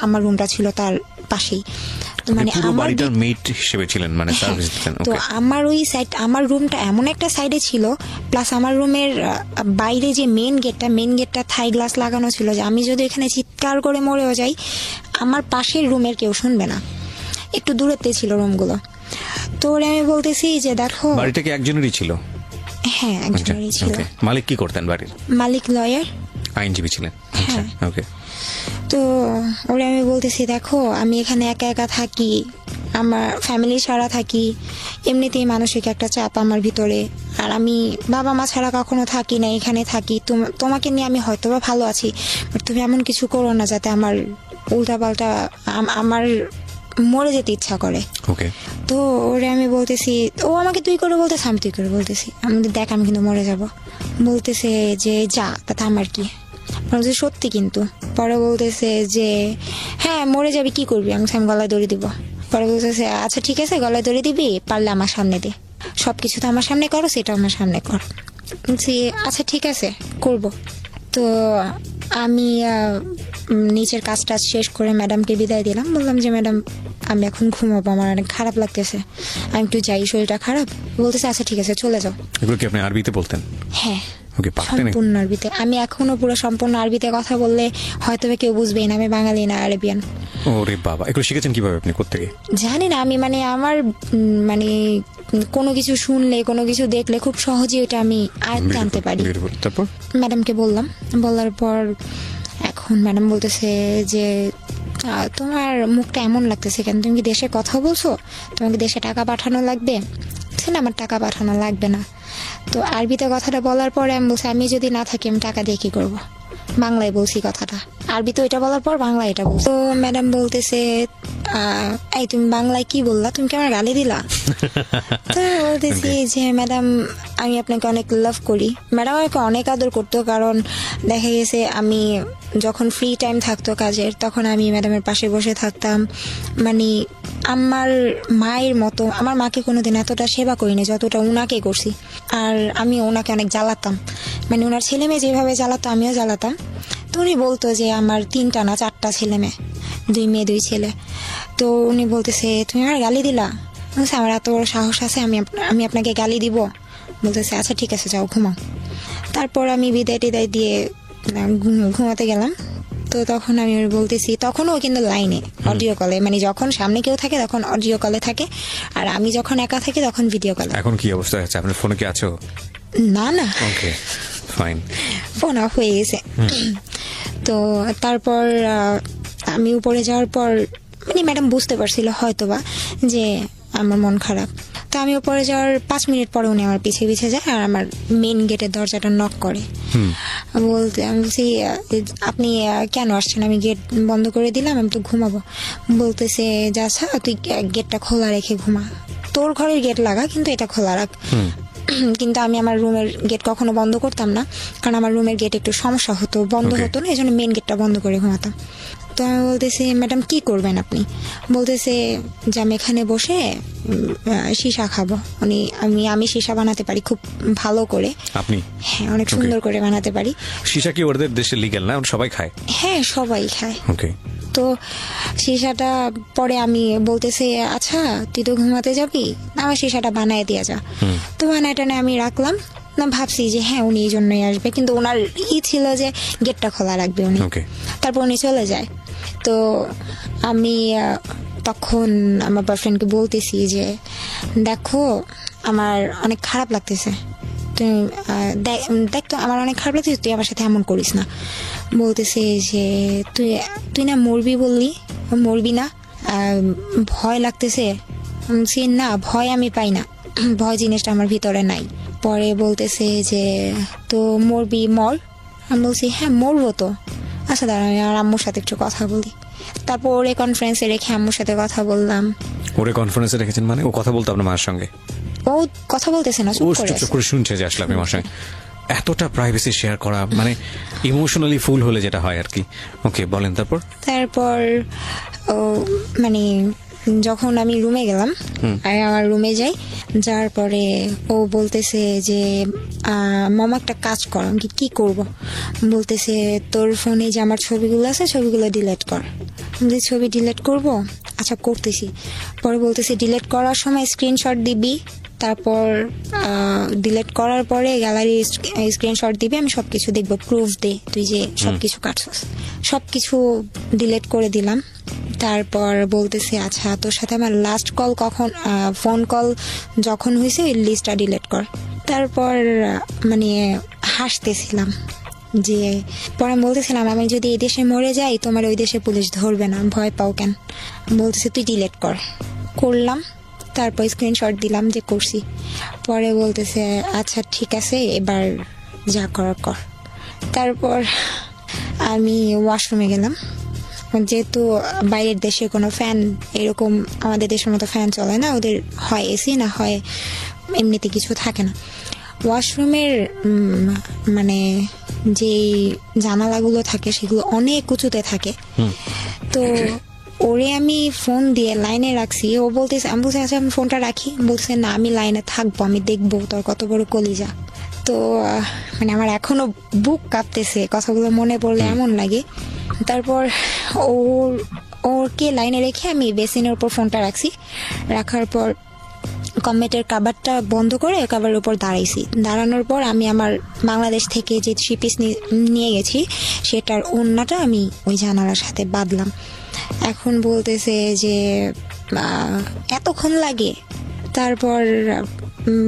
আমার রুমটা ছিল তার পাশেই। মানে পুরো বাড়িটার মেট হিসেবে ছিলেন, মানে সার্ভিস দিতেন। তো আমার ওই সাইড, আমার রুমটা এমন একটা সাইডে ছিল, প্লাস আমার রুমের বাইরে যে মেন গেটটা থাই গ্লাস লাগানো ছিল, যে আমি যদি এখানে চিৎকার করে মরেও যাই, আমার পাশের রুমের কেউ শুনবে না। একটু দূরেতে ছিল রুমগুলো। তো ওরে আমি বলতেছি যে দেখো, বাড়িটা কি একজনেরই ছিল? হ্যাঁ, একজনেরই ছিল। মালিক কি করতেন বাড়ির? মালিক লয়ার, আইনজীবী ছিলেন। হ্যাঁ। ওকে। তো ওরে আমি বলতেছি, দেখো আমি এখানে একা একা থাকি, আমার ফ্যামিলি ছাড়া থাকি, এমনিতেই মানসিক একটা চাপ আমার ভিতরে, আর আমি বাবা মা ছাড়া কখনো থাকি না, এখানে থাকি। তোমাকে নিয়ে আমি হয়তোবা ভালো আছি, বাট তুমি এমন কিছু করো না যাতে আমার উল্টাপাল্টা আমার মরে যেতে ইচ্ছা করে। ওকে। তো ওরে আমি বলতেছি, ও আমাকে তুই করে বলতেছে, আমি তুই করে বলতেছি, আমি দেখ আমি কিন্তু মরে যাব। বলতেছে যে যা, তাতে আমার কি? বলছে সত্যি কিন্তু? পরে বলতেছে যে হ্যাঁ মরে যাবি, কি করবি? আমি গলায় দড়ি দিব। পরে বলতেছে আচ্ছা ঠিক আছে, গলায় দড়ি দিবি, পারলে আমার সামনে দে, সবকিছু তো আমার সামনে করো, সেটা আমার সামনে কর। বলছি আচ্ছা ঠিক আছে, করব। তো আমি নিচের কাজটা শেষ করে ম্যাডামকে বিদায় দিলাম। বললাম যে ম্যাডাম আমি এখন ঘুমাবো, আমার অনেক খারাপ লাগতেছে, আমি একটু যাই, শরীরটা খারাপ। বলতেছে আচ্ছা ঠিক আছে, চলে যাও। এগুলো কি আপনি আরবিতে বলতেন? হ্যাঁ, ওকে, পারতেন? সম্পূর্ণ আরবিতে। আমি এখনো পুরো সম্পূর্ণ আরবিতে কথা বললে হয়তো কেউ বুঝবেই না, আমি বাঙালি না, আরবিয়ান। ওরে বাবা, এগুলো শিখেছেন কিভাবে আপনি, কোত্থেকে? জানি না, আমি মানে আমার মানে কোনো কিছু শুনলে, কোনো কিছু দেখলে খুব সহজেই ওটা আমি আয়ত্তে আনতে পারি। তারপর ম্যাডামকে বললাম, বলার পর এখন ম্যাডাম বলতেছে যে তোমার মুখটা এমন লাগতেছে কেন, তুমি কি দেশে কথা বলছো, তোমাকে দেশে টাকা পাঠানো লাগবে? না, আমার টাকা পাঠানো লাগবে না। তো আরবিতে কথাটা বলার পরে আমি বলছি, আমি যদি না থাকি আমি টাকা দিয়ে কি করবো? বাংলায় বলছি কথাটা, আরবি তো এটা বলার পর বাংলা এটা বলছি। তো ম্যাডাম বলতেছে এই তুমি বাংলায় কি বললা, তুমি কি আমার গালি দিলা? তো আমি বলতেছি যে ম্যাডাম আমি আপনাকে অনেক লাভ করি। ম্যাডাম আমাকে অনেক আদর করতো, কারণ দেখা গেছে আমি যখন ফ্রি টাইম থাকতো কাজের তখন আমি ম্যাডামের পাশে বসে থাকতাম। মানে আমার মায়ের মতো, আমার মাকে কোনোদিন এতটা সেবা করিনি যতটা উনাকে করছি। আর আমি ওনাকে অনেক জ্বালাতাম, মানে ওনার ছেলে মেয়ে যেভাবে জ্বালাতো আমিও জ্বালাতাম। তো উনি বলতো যে আমার 3টা না 4টা ছেলে মেয়ে, 2 মেয়ে 2 ছেলে। তো উনি বলতেছে তুমি আমার গালি দিলা? বলছে আমার এত বড় সাহস আছে আমি আপনাকে গালি দিব? বলতেছে আচ্ছা ঠিক আছে যাও ঘুমাও। তারপর আমি বিদায় টিদায় দিয়ে ঘুমাতে গেলাম। তো তখন আমি ওর বলতেছি, তখনও কিন্তু লাইনে অডিও কলে, মানে যখন সামনে কেউ থাকে তখন অডিও কলে থাকে, আর আমি যখন একা থাকি তখন ভিডিও কলে। এখন কি অবস্থা আছে? আপনার ফোনে কি আছো? না না, ওকে ফাইন। ফোন অফ হয়ে গেছে। তো তারপর আমি উপরে যাওয়ার পর মানে ম্যাডাম বুঝতে পারছিল হয়তোবা যে আমার মন খারাপ। তো আমি উপরে যাওয়ার 5 মিনিট পরে উনি আমার পিছে পিছে যায় আর আমার মেন গেটের দরজাটা নক করে। বলতে আমি বলছি আপনি কেন আসছেন? আমি গেট বন্ধ করে দিলাম, আমি তো ঘুমাবো। বলতেছে যে আচ্ছা তুই গেটটা খোলা রেখে ঘুমা, তোর ঘরের গেট লাগা কিন্তু এটা খোলা রাখ। কিন্তু আমি আমার রুমের গেট কখনো বন্ধ করতাম না, কারণ আমার রুমের গেট একটু সমস্যা হতো, বন্ধ হতো না, এই জন্য মেন গেটটা বন্ধ করে ঘুমাতাম। তো আমি বলতেছি ম্যাডাম কি করবেন আপনি? বলতেছে যে আমি এখানে বসে সীসা খাবো। আমি সীসা বানাতে পারি খুব ভালো করে। আপনি? হ্যাঁ, অনেক সুন্দর করে বানাতে পারি। সীসা কি ওদের দেশে লিগ্যাল না? সবাই খায়? হ্যাঁ, সবাই খায়। ওকে। তো সীসাটা পরে আমি বলতেছে আচ্ছা তুই তো ঘুমাতে যাবি, আমার সীসাটা বানায় দিয়ে যা। তো বানায় টানে আমি রাখলাম না, ভাবছি যে হ্যাঁ উনি এই জন্যই আসবে, কিন্তু ওনার ছিল যে গেটটা খোলা রাখবে উনি। তারপর উনি চলে যায়। তো আমি তখন আমার বয়ফ্রেন্ডকে বলতেছি যে দেখো আমার অনেক খারাপ লাগতেছে, তুই দেখ তো আমার অনেক খারাপ লাগতেছে, তুই আমার সাথে এমন করিস না। বলতেছে যে তুই না মরবি বললি, মরবি না, ভয় লাগতেছে? সে না, ভয় আমি পাই না, ভয় জিনিসটা আমার ভিতরে নাই। পরে বলতেছে যে তো মরবি মর। আমি বলছি হ্যাঁ মরবো তো। আচ্ছা দাঁড়া আমি আর আম্মুর সাথে একটু কথা বলি। তারপর ওরে কনফারেন্সে রেখে আম্মুর সাথে কথা বললাম। ওরে কনফারেন্সে রেখেছেন মানে? ও কথা বলতো আপনার মায়ের সঙ্গে? ও কথা বলতেছে না, চুপ করে শুনছে যে আসলে আপনি আমার সঙ্গে এতটা প্রাইভেসি শেয়ার করা, মানে ইমোশনালি ফুল হলে যেটা হয় আর কি। ওকে বলেন তারপর। তারপর ও মানে যখন আমি রুমে গেলাম, আমি আমার রুমে যাই, যাওয়ার পরে ও বলতেছে যে মামা একটা কাজ কর। আমি কি করব? বলতেছে তোর ফোনে যে আমার ছবিগুলো আছে ছবিগুলো ডিলিট কর। আমি ছবি ডিলিট করব, আচ্ছা করতেছি। পরে বলতেছে ডিলিট করার সময় স্ক্রিনশট দিবি, তারপর ডিলিট করার পরে গ্যালারি স্ক্রিনশট দিবি, আমি সবকিছু দেখবো, প্রুফ দে তুই যে সবকিছু কাটছস। সবকিছু ডিলিট করে দিলাম। তারপর বলতেছে আচ্ছা তোর সাথে আমার লাস্ট কল কখন, ফোন কল যখন হয়েছে ওই লিস্টটা ডিলিট কর। তারপর মানে হাসতেছিলাম যে পরে আমি বলতেছিলাম আমি যদি এই দেশে মরে যাই তোমার ওই দেশে পুলিশ ধরবে না, ভয় পাও কেন? বলতেছে তুই ডিলিট কর। করলাম, তারপর স্ক্রিনশট দিলাম যে করছি। পরে বলতেছে আচ্ছা ঠিক আছে এবার যা করার কর। তারপর আমি ওয়াশরুমে গেলাম, যেহেতু বাইরের দেশে কোনো ফ্যান এরকম আমাদের দেশের মতো ফ্যান চলে না, ওদের হয় এসি না হয় এমনিতে কিছু থাকে না। ওয়াশরুমের মানে যে জানালাগুলো থাকে সেগুলো অনেক উঁচুতে থাকে। তো ওরে আমি ফোন দিয়ে লাইনে রাখছি, ও বলতেছে, আমি বলছি আচ্ছা আমি ফোনটা রাখি। বলছে না আমি লাইনে থাকবো, আমি দেখবো তোর কত বড় কলিজা। তো মানে আমার এখনো বুক কাঁপতেছে, কথাগুলো মনে পড়লে এমন লাগে। তারপর ওরকে লাইনে রেখে আমি বেসিনের উপর ফোনটা রাখছি। রাখার পর কমেটের কাভারটা বন্ধ করে কাভারের উপর দাঁড়াইছি। দাঁড়ানোর পর আমি আমার বাংলাদেশ থেকে যে 3 পিস নিয়ে গেছি সেটার ওড়নাটা আমি ওই জানালার সাথে বাঁধলাম। এখন বলতেছে যে এতক্ষণ লাগে। তারপর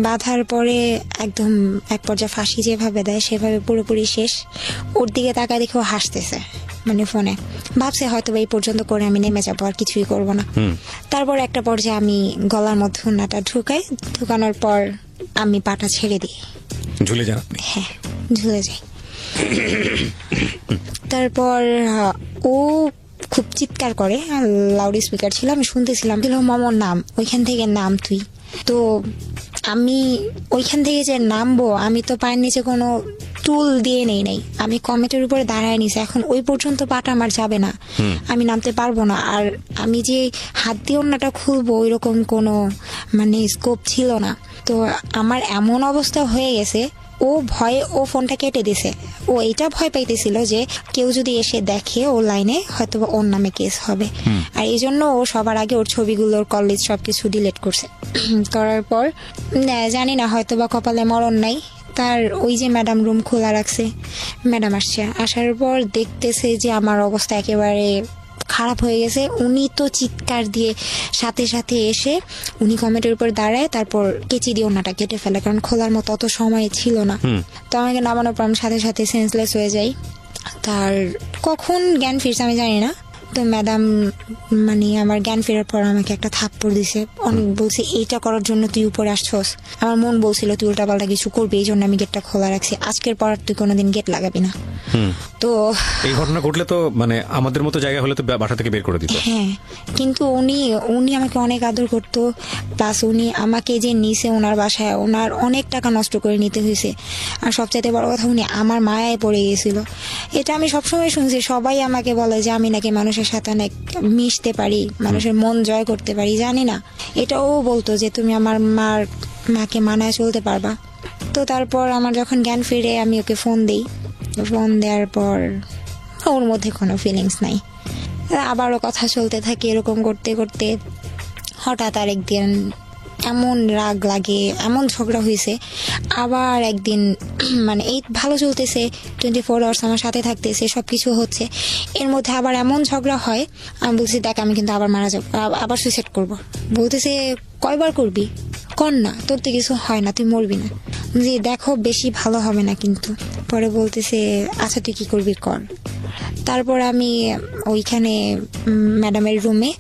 বাঁধার পরে একদম এক পর্যায়ে ফাঁসি যেভাবে দেয় সেভাবে পুরোপুরি শেষ। ওর দিকে তাকায় দেখে ও হাসতেছে, মানে ফোনে ভাবছে হয়তো এই পর্যন্ত করে আমি নেমে যাবো, আর কিছুই করব না। তারপর একটা পর্যায়ে আমি গলার মধ্যে ওড়নাটা ঢুকানোর পর আমি পাটা ছেড়ে দিই। ঝুলে যান? হ্যাঁ ঝুলে যাই। তারপর ও খুব চিৎকার করে, লাউড স্পিকার ছিল, আমি শুনতেছিলাম, দিল মামার নাম, ওইখান থেকে নাম তুই। তো আমি ওইখান থেকে যে নামবো, আমি তো পায়ের নিচে কোনো টুল দিয়ে নেই নাই, আমি কমেটের উপরে দাঁড়ায় নিছি। এখন ওই পর্যন্ত পাটা আমার যাবে না, আমি নামতে পারবো না। আর আমি যে হাত দিয়ে ওড়নাটা খুলবো ওইরকম কোনো মানে স্কোপ ছিল না। তো আমার এমন অবস্থা হয়ে গেছে, ও ভয়ে ও ফোনটা কেটে দিছে। ও এটা ভয় পাইতেছিল যে কেউ যদি এসে দেখে ও লাইনে, হয়তো ওর নামে কেস হবে। আর এই জন্য ও সবার আগে ওর ছবিগুলোর কলেজ সবকিছু ডিলিট করছে। করার পর জানি না, হয়তো বা কপালে মরণ নাই, তার ওই যে ম্যাডাম রুম খোলা রাখছে, ম্যাডাম আসছে, আসার পর দেখতেছে যে আমার অবস্থা একেবারে খারাপ হয়ে গেছে। উনি তো চিৎকার দিয়ে সাথে সাথে এসে উনি কমেটের উপর দাঁড়ায়, তারপর কেচি দিয়ে ওনাটা কেটে ফেলে, কারণ খোলার মতো অত সময় ছিল না। তো আমাকে নামানোর পর আমি সাথে সাথে সেন্সলেস হয়ে যাই। তার কখন জ্ঞান ফিরছে আমি জানি না। তো ম্যাডাম মানে আমার জ্ঞান ফেরার পর আমাকে একটা থাপ্পড় দিছে, অনেক বলছে এইটা করার জন্য তুই উপরে আসছস। আমার মন বলছিল তুই উল্টাপাল্টা কিছু করবি, এই জন্য আমি গেটটা খোলা রাখছি, আজকের পর তুই কোনোদিন গেট লাগাবি না। তো এই ঘটনা ঘটলে তো মানে আমাদের মতো জায়গা হলে তো বাসা থেকে বের করে দিত। হ্যাঁ, কিন্তু উনি আমাকে অনেক আদর করতো, প্লাস উনি আমাকে যে নিছে ওনার বাসায়, ওনার অনেক টাকা নষ্ট করে নিতে হয়েছে। আর সবচাইতে বড় কথা, উনি আমার মায়ায় পড়ে গেছিল। এটা আমি সবসময় শুনছি, সবাই আমাকে বলে যে আমি নাকি মানুষের সাথে অনেক মিশতে পারি, মানুষের মন জয় করতে পারি, জানি না। এটাও বলতো যে তুমি আমার মাকে মানায় চলতে পারবা। তো তারপর আমার যখন জ্ঞান ফিরে আমি ওকে ফোন দিই, ফোন দেওয়ার পর ওর মধ্যে কোনো ফিলিংস নাই। আবারও কথা চলতে থাকে, এরকম করতে করতে হঠাৎ আরেকদিন এমন রাগ লাগে, এমন ঝগড়া হয়েছে। আবার একদিন মানে এই ভালো চলতেছে, 24 আওয়ার্স আমার সাথে থাকতেছে, সবকিছু হচ্ছে, এর মধ্যে আবার এমন ঝগড়া হয়। আমি বলছি দেখ আমি কিন্তু আবার মারা যাবো, আবার সুইসাইড করবো। বলতেছে কয়বার করবি, কর না, তোর তো কিছু হয় না, তুই মরবি না। যে দেখো বেশি ভালো হবে না কিন্তু। পরে বলতেছে আচ্ছা তুই কি করবি কর। তারপর আমি ওইখানে ম্যাডামের রুমে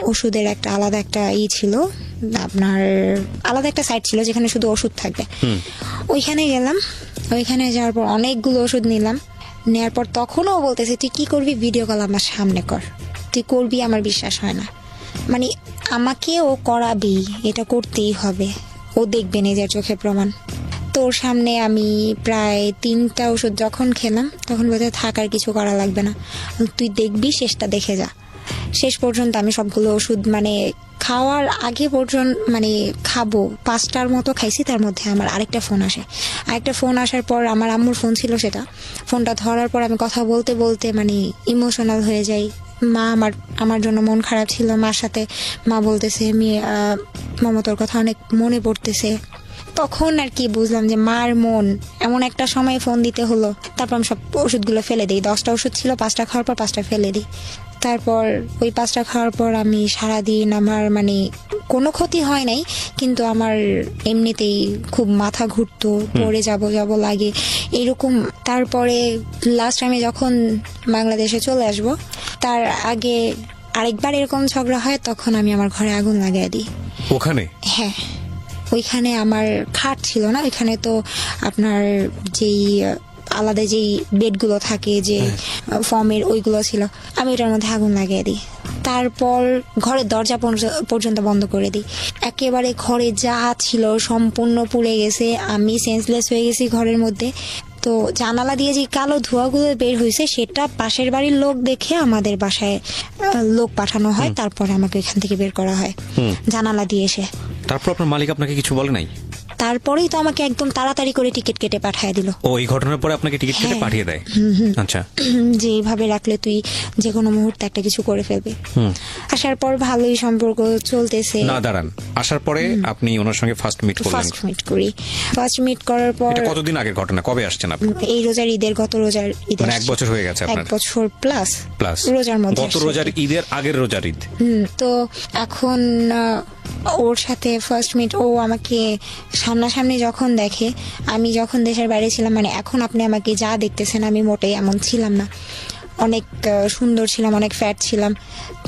ওষুধের একটা আলাদা একটা ছিল, আপনার আলাদা একটা সাইট ছিল যেখানে শুধু ওষুধ থাকবে। ওইখানে গেলাম, ওইখানে যাওয়ার পর অনেকগুলো ওষুধ নিলাম। নেওয়ার পর তখনও বলতেছে তুই কি করবি, ভিডিও কল আমার সামনে কর, তুই করবি, আমার বিশ্বাস হয় না। মানে আমাকে ও করাবি, এটা করতেই হবে, ও দেখবে নিজের চোখে প্রমাণ। তোর সামনে আমি প্রায় 3টা ওষুধ যখন খেলাম তখন বোধহয় থাকার কিছু করা লাগবে না, তুই দেখবি, শেষটা দেখে যা। শেষ পর্যন্ত আমি সবগুলো ওষুধ মানে খাওয়ার আগে পর্যন্ত মানে খাবো 5টার মতো খাইছি। তার মধ্যে আমার আরেকটা ফোন আসে, আরেকটা ফোন আসার পর আমার আম্মুর ফোন ছিল, সেটা ফোনটা ধরার পর আমি কথা বলতে বলতে মানে ইমোশনাল হয়ে যাই। মা আমার জন্য মন খারাপ ছিল, মার সাথে মা বলতেছে মমতার কথা অনেক মনে পড়তেছে। তখন আর কি বুঝলাম যে মার মন, এমন একটা সময় ফোন দিতে হলো। তারপর আমি সব ওষুধগুলো ফেলে দিই, 10টা ওষুধ ছিল, 5টা খাওয়ার পর 5টা ফেলে দিই। তারপর ওই 5টা খাওয়ার পর আমি সারাদিন আমার মানে কোনো ক্ষতি হয় নাই, কিন্তু আমার এমনিতেই খুব মাথা ঘুরতো, পড়ে যাব লাগে এরকম। তারপরে লাস্ট আমি যখন বাংলাদেশে চলে আসব তার আগে আরেকবার এরকম ঝগড়া হয়, তখন আমি আমার ঘরে আগুন লাগিয়ে দিই। ওখানে? হ্যাঁ, ওইখানে আমার খাট ছিল না, ওইখানে তো আপনার যেই আলাদা যেই বেডগুলো থাকে যে ফর্মের, ওইগুলো ছিল, আমি ওটার মধ্যে আগুন লাগিয়ে দিই। তারপর ঘরের দরজা পর্যন্ত বন্ধ করে দিই। একেবারে ঘরে যা ছিল সম্পূর্ণ পুড়ে গেছে, আমি সেন্সলেস হয়ে গেছি ঘরের মধ্যে। তো জানালা দিয়ে যে কালো ধোঁয়াগুলো বের হয়েছে সেটা পাশের বাড়ির লোক দেখে আমাদের বাসায় লোক পাঠানো হয়, তারপরে আমাকে এখান থেকে বের করা হয় জানালা দিয়ে এসে। তারপর আপনার মালিক আপনাকে কিছু বলে নাই? তারপরেই তো আমাকে একদম তাড়াতাড়ি করে টিকিট কেটে পাঠিয়ে দিল। ও এই ঘটনার পরে আপনাকে টিকিট কেটে হ্যাঁ। পাঠিয়ে দেয়? আচ্ছা। যে এইভাবে রাখলে তুই যে কোনো মুহূর্তে একটা কিছু করে ফেলবি। আসার পর ভালোই সম্পর্ক চলতেছে। না দাঁড়ান, আসার পরে আপনি ওনার সঙ্গে ফার্স্ট মিট করলেন? ফার্স্ট মিট করি, ফার্স্ট মিট করার পর। এটা কতদিন আগের ঘটনা, কবে আসছেন আপনি? এই রোজার ঈদের, গত রোজার ঈদের। মানে 1 বছর হয়ে গেছে আপনার? 1 বছর প্লাস রোজার মধ্যে। গত রোজার ঈদের আগের রোজার ঈদ। তো এখন ওর সাথে ফার্স্ট মিট, ও আমাকে সামনাসামনি যখন দেখে, আমি যখন দেশের বাইরে ছিলাম, মানে এখন আপনি আমাকে যা দেখতেছেন আমি মোটেই এমন ছিলাম না, অনেক সুন্দর ছিলাম, অনেক ফ্যাট ছিলাম।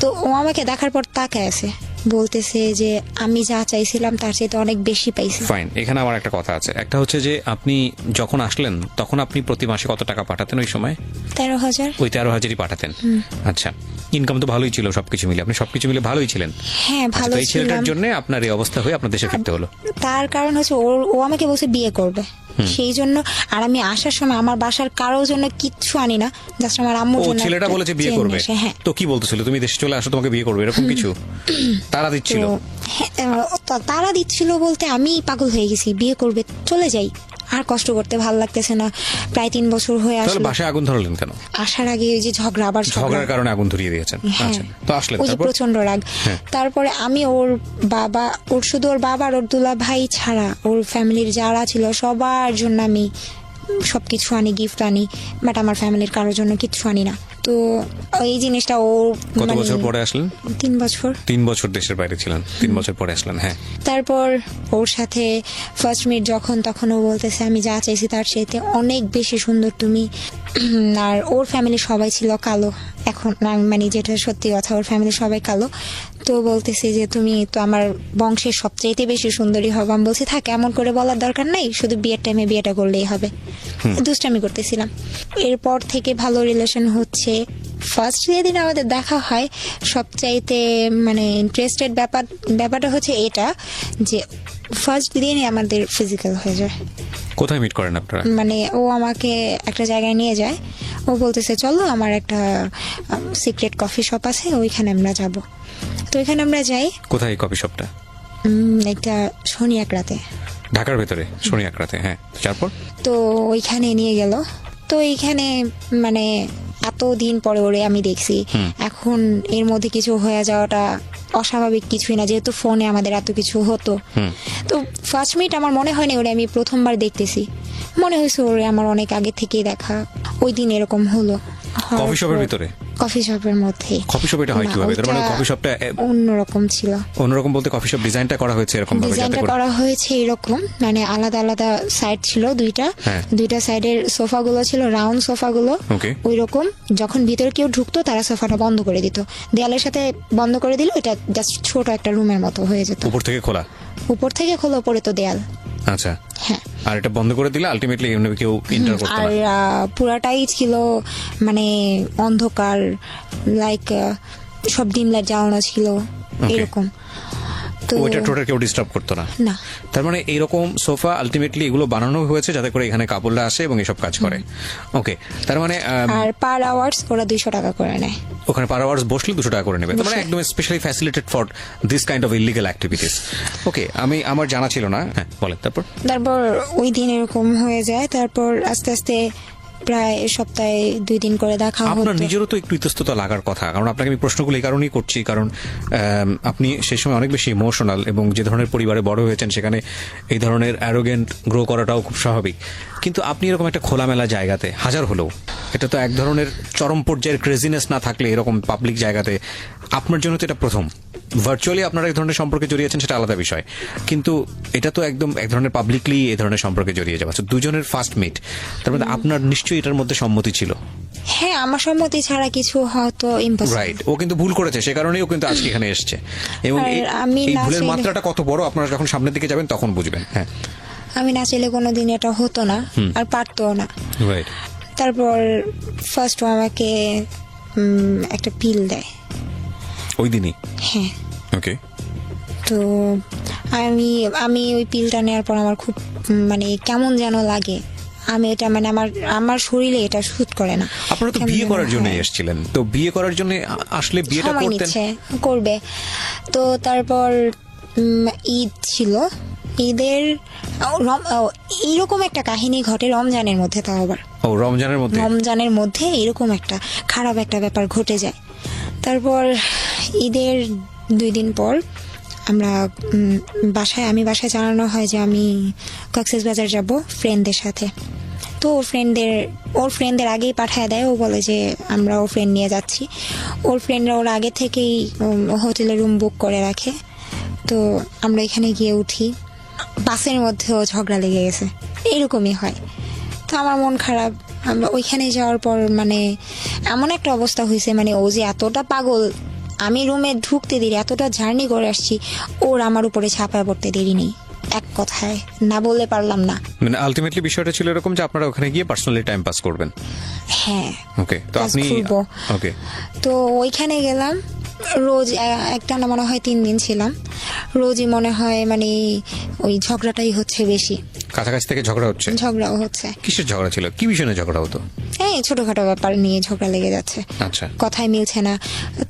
তো ও আমাকে দেখার পর তাকায় আছে, বলতেছে যে আমি যা চাইছিলাম তার চাইতে অনেক বেশি পাইছি। ফাইন, এখানে আমার একটা কথা আছে। একটা হচ্ছে যে আপনি যখন আসলেন তখন আপনি প্রতি মাসে কত টাকা পাঠাতেন ওই সময়? 13,000। ওই 13,000-ই পাঠাতেন। আচ্ছা, ইনকাম তো ভালোই ছিল সবকিছু মিলে, আপনি সবকিছু মিলে ভালোই ছিলেন। হ্যাঁ, আচ্ছা, ভালো তো এই ছেলেটার ছিলাম। জন্য আপনার এই অবস্থা হয়ে আপনার দেশে ফিরতে হলো। তার কারণ হচ্ছে ও আমাকে বলছে বিয়ে করবে, সেই জন্য। আর আমি আসার সময় আমার বাসার কারোর জন্য কিচ্ছু আনি না, জাস্ট আমার আম্মুর ও জন্য ছেলেটা একটা বলেছে বিয়ে চেন করবে, এসে, হ্যাঁ। তো কি বলতেছিল তুমি দেশে চলে আসো তোমাকে বিয়ে করবে এরকম কিছু তারা দিচ্ছিল? তো হ্যাঁ, তারা দিচ্ছিল বলতে আমি পাগল হয়ে গেছি, বিয়ে করবে, চলে যাই, আর কষ্ট করতে ভালো লাগতেছে না। প্রায় 3 বছর হয়ে তাহলে আসলো। বাসায় আগুন ধরালেন কেন? আসার আগে ওই যে ঝগড়া, আবার ঝগড়ার কারণে আগুন ধরিয়ে দিয়েছেন? হ্যাঁ, আচ্ছা, তো আসলেন ওই যে তারপর? প্রচন্ড রাগ। হ্যাঁ। তারপরে আমি ওর শুধু ওর বাবা আর ওর দুলা ভাই ছাড়া ওর ফ্যামিলির যারা ছিল সবার জন্য আমি সবকিছু আনি, গিফট আনি, বাট আমার ফ্যামিলির কারোর জন্য কিচ্ছু আনি না। তো এই জিনিসটা ও কত বছর পরে আসলেন? 3 বছর। 3 বছর দেশের বাইরে ছিলেন, 3 বছর পরে আসলেন। হ্যাঁ, তারপর ওর সাথে ফার্স্ট মিট যখন, তখন ও বলতেছে আমি যা চাইছি তার চাইতে অনেক বেশি সুন্দর তুমি। আর ওর ফ্যামিলি সবাই ছিল কালো, এখন মানে যেটা সত্যি কথা, ওর ফ্যামিলি সবাই কালো। তো বলতেছে যে তুমি তো আমার বংশের সবচাইতে বেশি সুন্দরী হবে। আমি বলছি থাক, এমন করে বলার দরকার নাই, শুধু বিয়ের টাইমে বিয়েটা করলেই হবে। দুষ্টামি করতেছিলাম। এরপর থেকে ভালো রিলেশন হচ্ছে। ফার্স্ট যেদিন আমাদের দেখা হয় সবচাইতে মানে ইন্টারেস্টেড ব্যাপারটা হচ্ছে এটা যে ফার্স্ট দিনই আমাদের ফিজিক্যাল হয়ে যায়। কোথায় মিট করেন আপনারা? মানে ও আমাকে একটা জায়গায় নিয়ে যায়, ও বলতেছে চলো আমার একটা সিক্রেট কফি শপ আছে, ওইখানে আমরা যাব। তো ওইখানে আমরা যাই। কোথায় কফি শপটা? একটা শনি একরাতে, ঢাকার ভেতরে শনি একরাতে। হ্যাঁ, তারপর? তো ওইখানে নিয়ে গেল। তো এইখানে মানে এতদিন পরে ওরে আমি দেখছি, এখন এর মধ্যে কিছু হয়ে যাওয়াটা অস্বাভাবিক কিছুই না, যেহেতু ফোনে আমাদের এত কিছু হতো। তো ফার্স্ট মিট আমার মনে হয়নি ওরে আমি প্রথমবার দেখতেছি, মনে হয়েছে ওরে আমার অনেক আগে থেকেই দেখা। ওই দিন এরকম হলো। কফি শপের ভিতরে? কফি শপের মধ্যে। কফি শপ এটা হয় কিভাবে? তার মানে কফি শপটা অন্যরকম ছিল। অন্যরকম বলতে কফি শপ ডিজাইনটা করা হয়েছে এরকম ভাবে যাতে ডিজাইনটা করে? করা হয়েছে এরকম, মানে আলাদা আলাদা সাইড ছিল দুইটা, হ্যাঁ। দুইটা সাইডের সোফাগুলো ছিল রাউন্ড সোফাগুলো। ওকে। ওই রকম যখন ভিতরে কেউ ঢুকতো তারা সোফাটা বন্ধ করে দিত, দেয়ালের সাথে বন্ধ করে দিল, এটা জাস্ট ছোট একটা রুমের মতো হয়ে যেত। উপর থেকে খোলা? উপর থেকে খোলা, উপরে তো দেয়াল। আচ্ছা, হ্যাঁ। আর এটা বন্ধ করে দিলে আলটিমেটলি কেউ এন্টার করতে আর না? পুরাটাই ছিল মানে অন্ধকার, লাইক সব ডিম লাইট জ্বালানো ছিল এরকম। তো ওইটা টোটাল কেউ ডিস্টার্ব করতো না? না। তার মানে এইরকম সোফা আলটিমেটলি এগুলো বানানো হয়েছে যাতে করে এখানে কাপড়রা আসে এবং এসব কাজ করে। ওকে, তার মানে আর পার আওয়ার্স ওরা 200 টাকা করে নেয়। ওখানে পার আওয়ার্স বসলে 200 টাকা করে নেবে, তার মানে একদম specially facilitated for this kind of illegal activities. Okay, আমার জানা ছিল না। হ্যাঁ, বলেন তারপর। তারপর ওই দিন এরকম হয়ে যায়, তারপর আস্তে আস্তে প্রায় সপ্তাহে 2 দিন করে দেখা হতো। আপনার নিজেরও তো একটু ইতস্ততা লাগার কথা, কারণ আপনাকে আমি প্রশ্নগুলো এই কারণেই করছি, কারণ আপনি সেই সময় অনেক বেশি ইমোশনাল এবং যে ধরনের পরিবারে বড় হয়েছেন সেখানে এই ধরনের অ্যারোগেন্ট গ্রো করাটাও খুব স্বাভাবিক। কিন্তু আপনি এরকম একটা খোলামেলা জায়গাতে, হাজার হলেও এটা তো এক ধরনের চরম পর্যায়ের ক্রেজিনেস না থাকলে এরকম পাবলিক জায়গাতে, আপনার জন্য তো এটা প্রথম। ভার্চুয়ালি আপনারা এক ধরনের সম্পর্কে জড়িয়েছেন সেটা আলাদা বিষয়, কিন্তু এটা তো একদম এক ধরনের পাবলিকলি এই ধরনের সম্পর্কে জড়িয়ে যাওয়া, দুজনের ফার্স্ট মিট, তার মধ্যে আপনার নিশ্চয়ই এটার মধ্যে সম্মতি ছিল। হ্যাঁ, আমার সম্মতি ছাড়া কিছু হয়তো ইম্পসিবল। রাইট, ও কিন্তু ভুল করেছে, সে কারণেই ও কিন্তু আজকে এখানে এসেছে, এবং আর এই আমি না ভুলের চাইলে- মাত্রাটা কত বড় আপনারা যখন সামনের দিকে যাবেন তখন বুঝবেন। হ্যাঁ, আমি না চাইলে কোনোদিন এটা হতো না, আর পারতো না। রাইট। তারপর ফার্স্ট আমাকে একটা পিল দেয় ওই দিনই? হ্যাঁ। ওকে। তো আমি ওই পিলটা নেওয়ার পর আমার খুব মানে কেমন যেন লাগে। আমি এটা মানে আমার শরীরে এটা শুট করে না। আপনারা তো কেমন বিয়ে যেন করার জন্য হয়। এসেছিলেন, তো বিয়ে করার জন্য আসলে বিয়েটা সময় করতেন? নিচ্ছে, করবে। তো তারপর ঈদ ছিল, ঈদের এইরকম একটা কাহিনী ঘটে রমজানের মধ্যে, তাও আবার ও রমজানের মধ্যে? রমজানের মধ্যে এরকম একটা খারাপ একটা ব্যাপার ঘটে যায়। তারপর ঈদের 2 দিন পর আমরা আমি বাসায় জানানো হয় যে আমি কক্সবাজার যাব ফ্রেন্ডদের সাথে। তো ওর ফ্রেন্ডদের আগেই পাঠায় দেয়, ও বলে যে আমরা ওর ফ্রেন্ড নিয়ে যাচ্ছি। ওর ফ্রেন্ডরা ওর আগে থেকেই হোটেলে রুম বুক করে রাখে। তো আমরা এখানে গিয়ে উঠি, বাসের মধ্যেও ঝগড়া লেগে গেছে, এরকমই হয়। তো আমার মন খারাপ। আমরা ওইখানে যাওয়ার পর মানে এমন একটা অবস্থা হয়েছে, মানে ও যে এতটা পাগল আমি রুমে ঢুকতে দেরি, এতটা জার্নি করে আসছি, ওর আমার উপরে ছাপায় পড়তে দেরি নেই। এক কথায় না বললে পারলাম না। মানে আলটিমেটলি বিষয়টা ছিল এরকম যে আপনারা ওখানে গিয়ে পার্সোনালি টাইম পাস করবেন। হ্যাঁ, ওকে, তো Plus আপনি ঘুরবো। ওকে, তো ওইখানে গেলাম, রোজ একটা না মনে হয় 3 দিন ছিলাম, রোজই মনে হয় মানে ওই ঝগড়াটাই হচ্ছে বেশি, কাছাকাছি থেকে ঝগড়া হচ্ছে। ঝগড়াও হচ্ছে। কিসের ঝগড়া ছিল, কি বিষয়ে নিয়ে ঝগড়া হতো? এই ছোটখাটো ব্যাপার নিয়ে ঝগড়া লেগে যাচ্ছে, আচ্ছা, কথাই মিলছে না।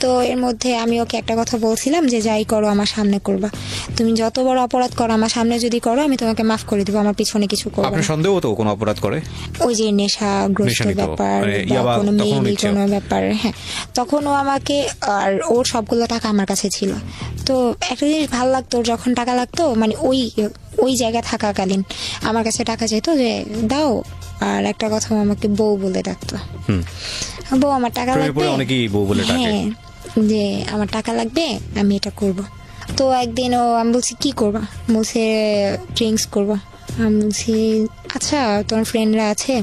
তো এর মধ্যে আমি ওকে একটা কথা বলছিলাম যে যাই করো আমার সামনে করবা, তুমি যত বড় অপরাধ করো আমার সামনে যদি করো আমি তোমাকে মাফ করে দেবো, আমার পিছনে কিছু করবো আপনার না। সন্দেহ তো কোনো অপরাধ করে? ওই যে নেশাগ্রস্ত নেশা নিত, ব্যাপার মানে বা ইয়াবা কোনো তখনও মেয়েলি নিচ্ছে? কোনো ব্যাপার, হ্যাঁ। তখন ও আমাকে, আর ওর সবগুলো টাকা আমার কাছে ছিল। তো একটা জিনিস ভালো লাগতো, ওর যখন টাকা লাগতো মানে ওই জায়গায় থাকাকালীন আমার কাছে টাকা চাইতো যে দাও, আর একটা কথা ও আমাকে বউ বলে ডাকতো। হুম, বউ আমার টাকা প্রেমে লাগবে, পড়ে অনেকেই বউ বলে ডাকে। হ্যাঁ, যে আমার টাকা লাগবে আমি এটা করব। তো একদিন আমি বলছি কি করবা, বলছে ড্রিঙ্কস করবো। আমি বলছি আচ্ছা তোমার ফ্রেন্ডরা আছে,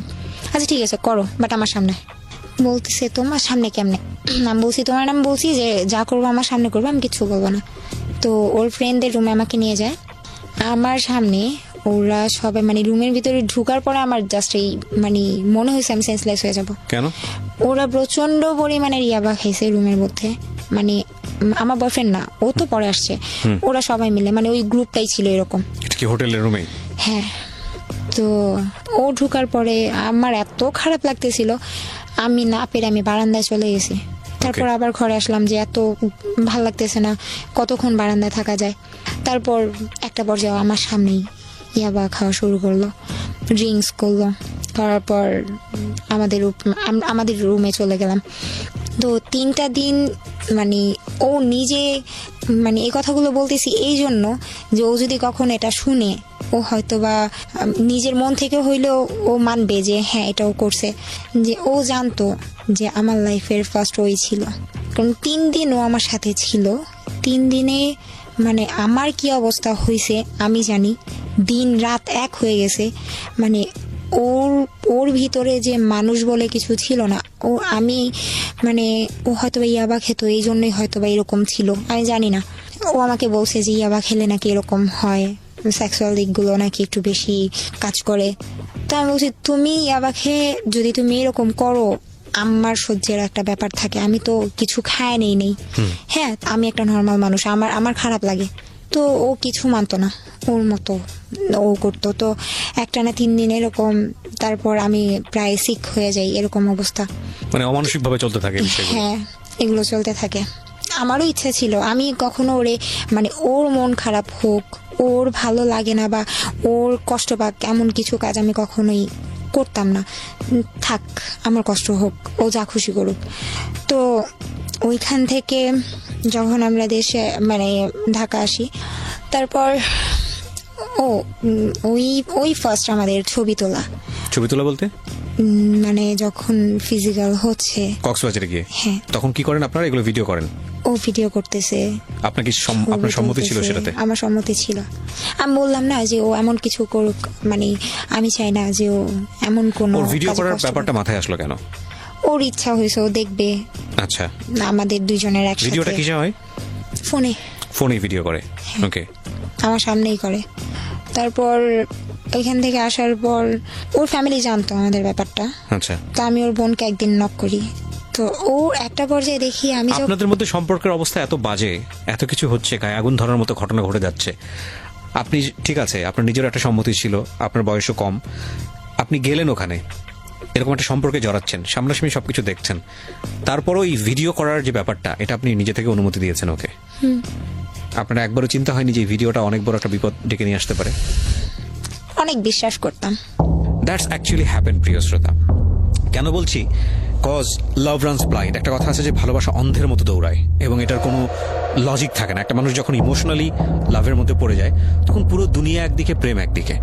আচ্ছা ঠিক আছে করো, বাট আমার সামনে। বলতেছে তোমার সামনে কেমনে? আমি বলছি তোমার নাম, বলছি যে যা করবো আমার সামনে করবো, আমি কিছু বলবো না। তো ওর ফ্রেন্ডদের রুমে আমাকে নিয়ে যায়, আমার সামনে ওরা সবাই মানে রুমের ভিতরে ঢুকার পরে আমার জাস্ট এই মানে মনে হয়েছে আমি সেন্সলেস হয়ে যাব। কেন? ওরা প্রচন্ড পরিমাণে ইয়াবা খাইছে রুমের মধ্যে, মানে আমার বয়ফ্রেন্ড না, ও তো পরে আসছে, ওরা সবাই মিলে মানে ওই গ্রুপটাই ছিল এরকম। এটা কি হোটেলের রুমেই? হ্যাঁ। তো ও ঢুকার পরে আমার এত খারাপ লাগতেছিল, আমি না পেরে আমি বারান্দায় চলে গেছি। তারপর আবার ঘরে আসলাম যে এত ভাল লাগতেছে না, কতক্ষণ বারান্দায় থাকা যায়। তারপর একটা পর্যায়ে আমার সামনেই ইয়াবা খাওয়া শুরু করলো, ড্রিঙ্কস করলো, করার পর আমাদের রুমে চলে গেলাম। তো 3টা দিন মানে ও নিজে মানে এই কথাগুলো বলতেছি এই জন্য যে ও যদি কখন এটা শুনে, ও হয়তো বা নিজের মন থেকে হইলেও ও মানবে যে হ্যাঁ এটাও করছে, যে ও জানতো যে আমার লাইফের ফার্স্ট ওই ছিল। কারণ 3 দিন ও আমার সাথে ছিল, 3 দিনে মানে আমার কি অবস্থা হয়েছে আমি জানি, দিন রাত এক হয়ে গেছে। মানে ওর ভিতরে যে মানুষ বলে কিছু ছিল না, ও আমি মানে ও হয়তো বা ইয়াবা খেতো এই জন্যই হয়তো বা এরকম ছিল, আমি জানি না। ও আমাকে বলছে যে ইয়াবা খেলে নাকি এরকম হয়, সেক্সুয়াল দিকগুলো নাকি একটু বেশি কাজ করে। তো আমি বলছি তুমি ইয়াবা খেয়ে যদি তুমি এরকম করো, আমার সহ্যের একটা ব্যাপার থাকে, আমি তো কিছু খায় নেই। হ্যাঁ আমি একটা নর্মাল মানুষ, আমার খারাপ লাগে। তো ও কিছু মানতো না, ওর মতো ও করতো। তো একটানা 3 দিন এরকম, তারপর আমি প্রায় সিক হয়ে যাই, এরকম অবস্থা। মানে অমানসিক ভাবে চলতে থাকে বিষয়গুলো। হ্যাঁ এগুলো চলতে থাকে। আমারও ইচ্ছা ছিল আমি কখনো ওরে মানে ওর মন খারাপ হোক, ওর ভালো লাগে না বা ওর কষ্ট পাক এমন কিছু কাজ আমি কখনোই করতাম না। থাক আমার কষ্ট হোক, ও যা খুশি করুক। তো ওইখান থেকে যখন আমরা দেশে মানে ঢাকা আসি, তারপর ওই ফার্স্ট আমাদের ছবি তোলা। ছবি তোলা বলতে মানে যখন ফিজিক্যাল হচ্ছে কক্সবাজারে গিয়ে, হ্যাঁ তখন কি করেন আপনারা? এগুলো ভিডিও করেন? ও ভিডিও করতেছে। আপনার কি আপনার সম্মতি ছিল সেটাতে? আমার সম্মতি ছিল। আমি বললাম না যে ও এমন কিছু করুক, মানে আমি চাই না যে ও এমন কোনো ওর ভিডিও কাজে করার কষ্ট ব্যাপারটা করুক। মাথায় আসলো কেন? ওর ইচ্ছা হয়েছে, ও দেখবে আচ্ছা, আমাদের দুইজনের ভিডিওটা একসাথে কিসে হয়? ফোনে, ফোনেই ভিডিও করে? ওকে, আমার সামনেই করে। তারপর এখান থেকে আসার পর ওর ফ্যামিলি জানতো আমাদের ব্যাপারটা। আচ্ছা। তো আমি ওর বোনকে একদিন নক করি, তো ও একটা পর্যায়ে দেখি আমি যখন আপনাদের মধ্যে সম্পর্কের অবস্থা এত বাজে, এত কিছু হচ্ছে, গায়ে আগুন ধরার মতো ঘটনা ঘটে যাচ্ছে। আপনি ঠিক আছে, আপনার নিজের একটা সম্মতি ছিল, আপনার বয়সও কম, আপনি গেলেন ওখানে, এরকম একটা সম্পর্কে জড়াচ্ছেন, সামনাসামনি সবকিছু দেখছেন, তারপরও এই ভিডিও করার যে ব্যাপারটা, এটা আপনি নিজে থেকে অনুমতি দিয়েছেন ওকে? আপনার একবারও চিন্তা হয়নি যে এই ভিডিওটা অনেক বড় একটা বিপদ ডেকে নিয়ে আসতে পারে? অনেক বিশ্বাস করতাম। দ্যাটস অ্যাকচুয়ালি হ্যাপেন, প্রিয় শ্রোতা। কেন বলছি? কজ লাভ রানস ব্লাইন্ড, একটা কথা আছে যে ভালোবাসা অন্ধের মতো দৌড়ায়, এবং এটার কোনো লজিক থাকে না। একটা মানুষ যখন ইমোশনালি লাভের মধ্যে পড়ে যায়, তখন পুরো দুনিয়া একদিকে, প্রেম একদিকে।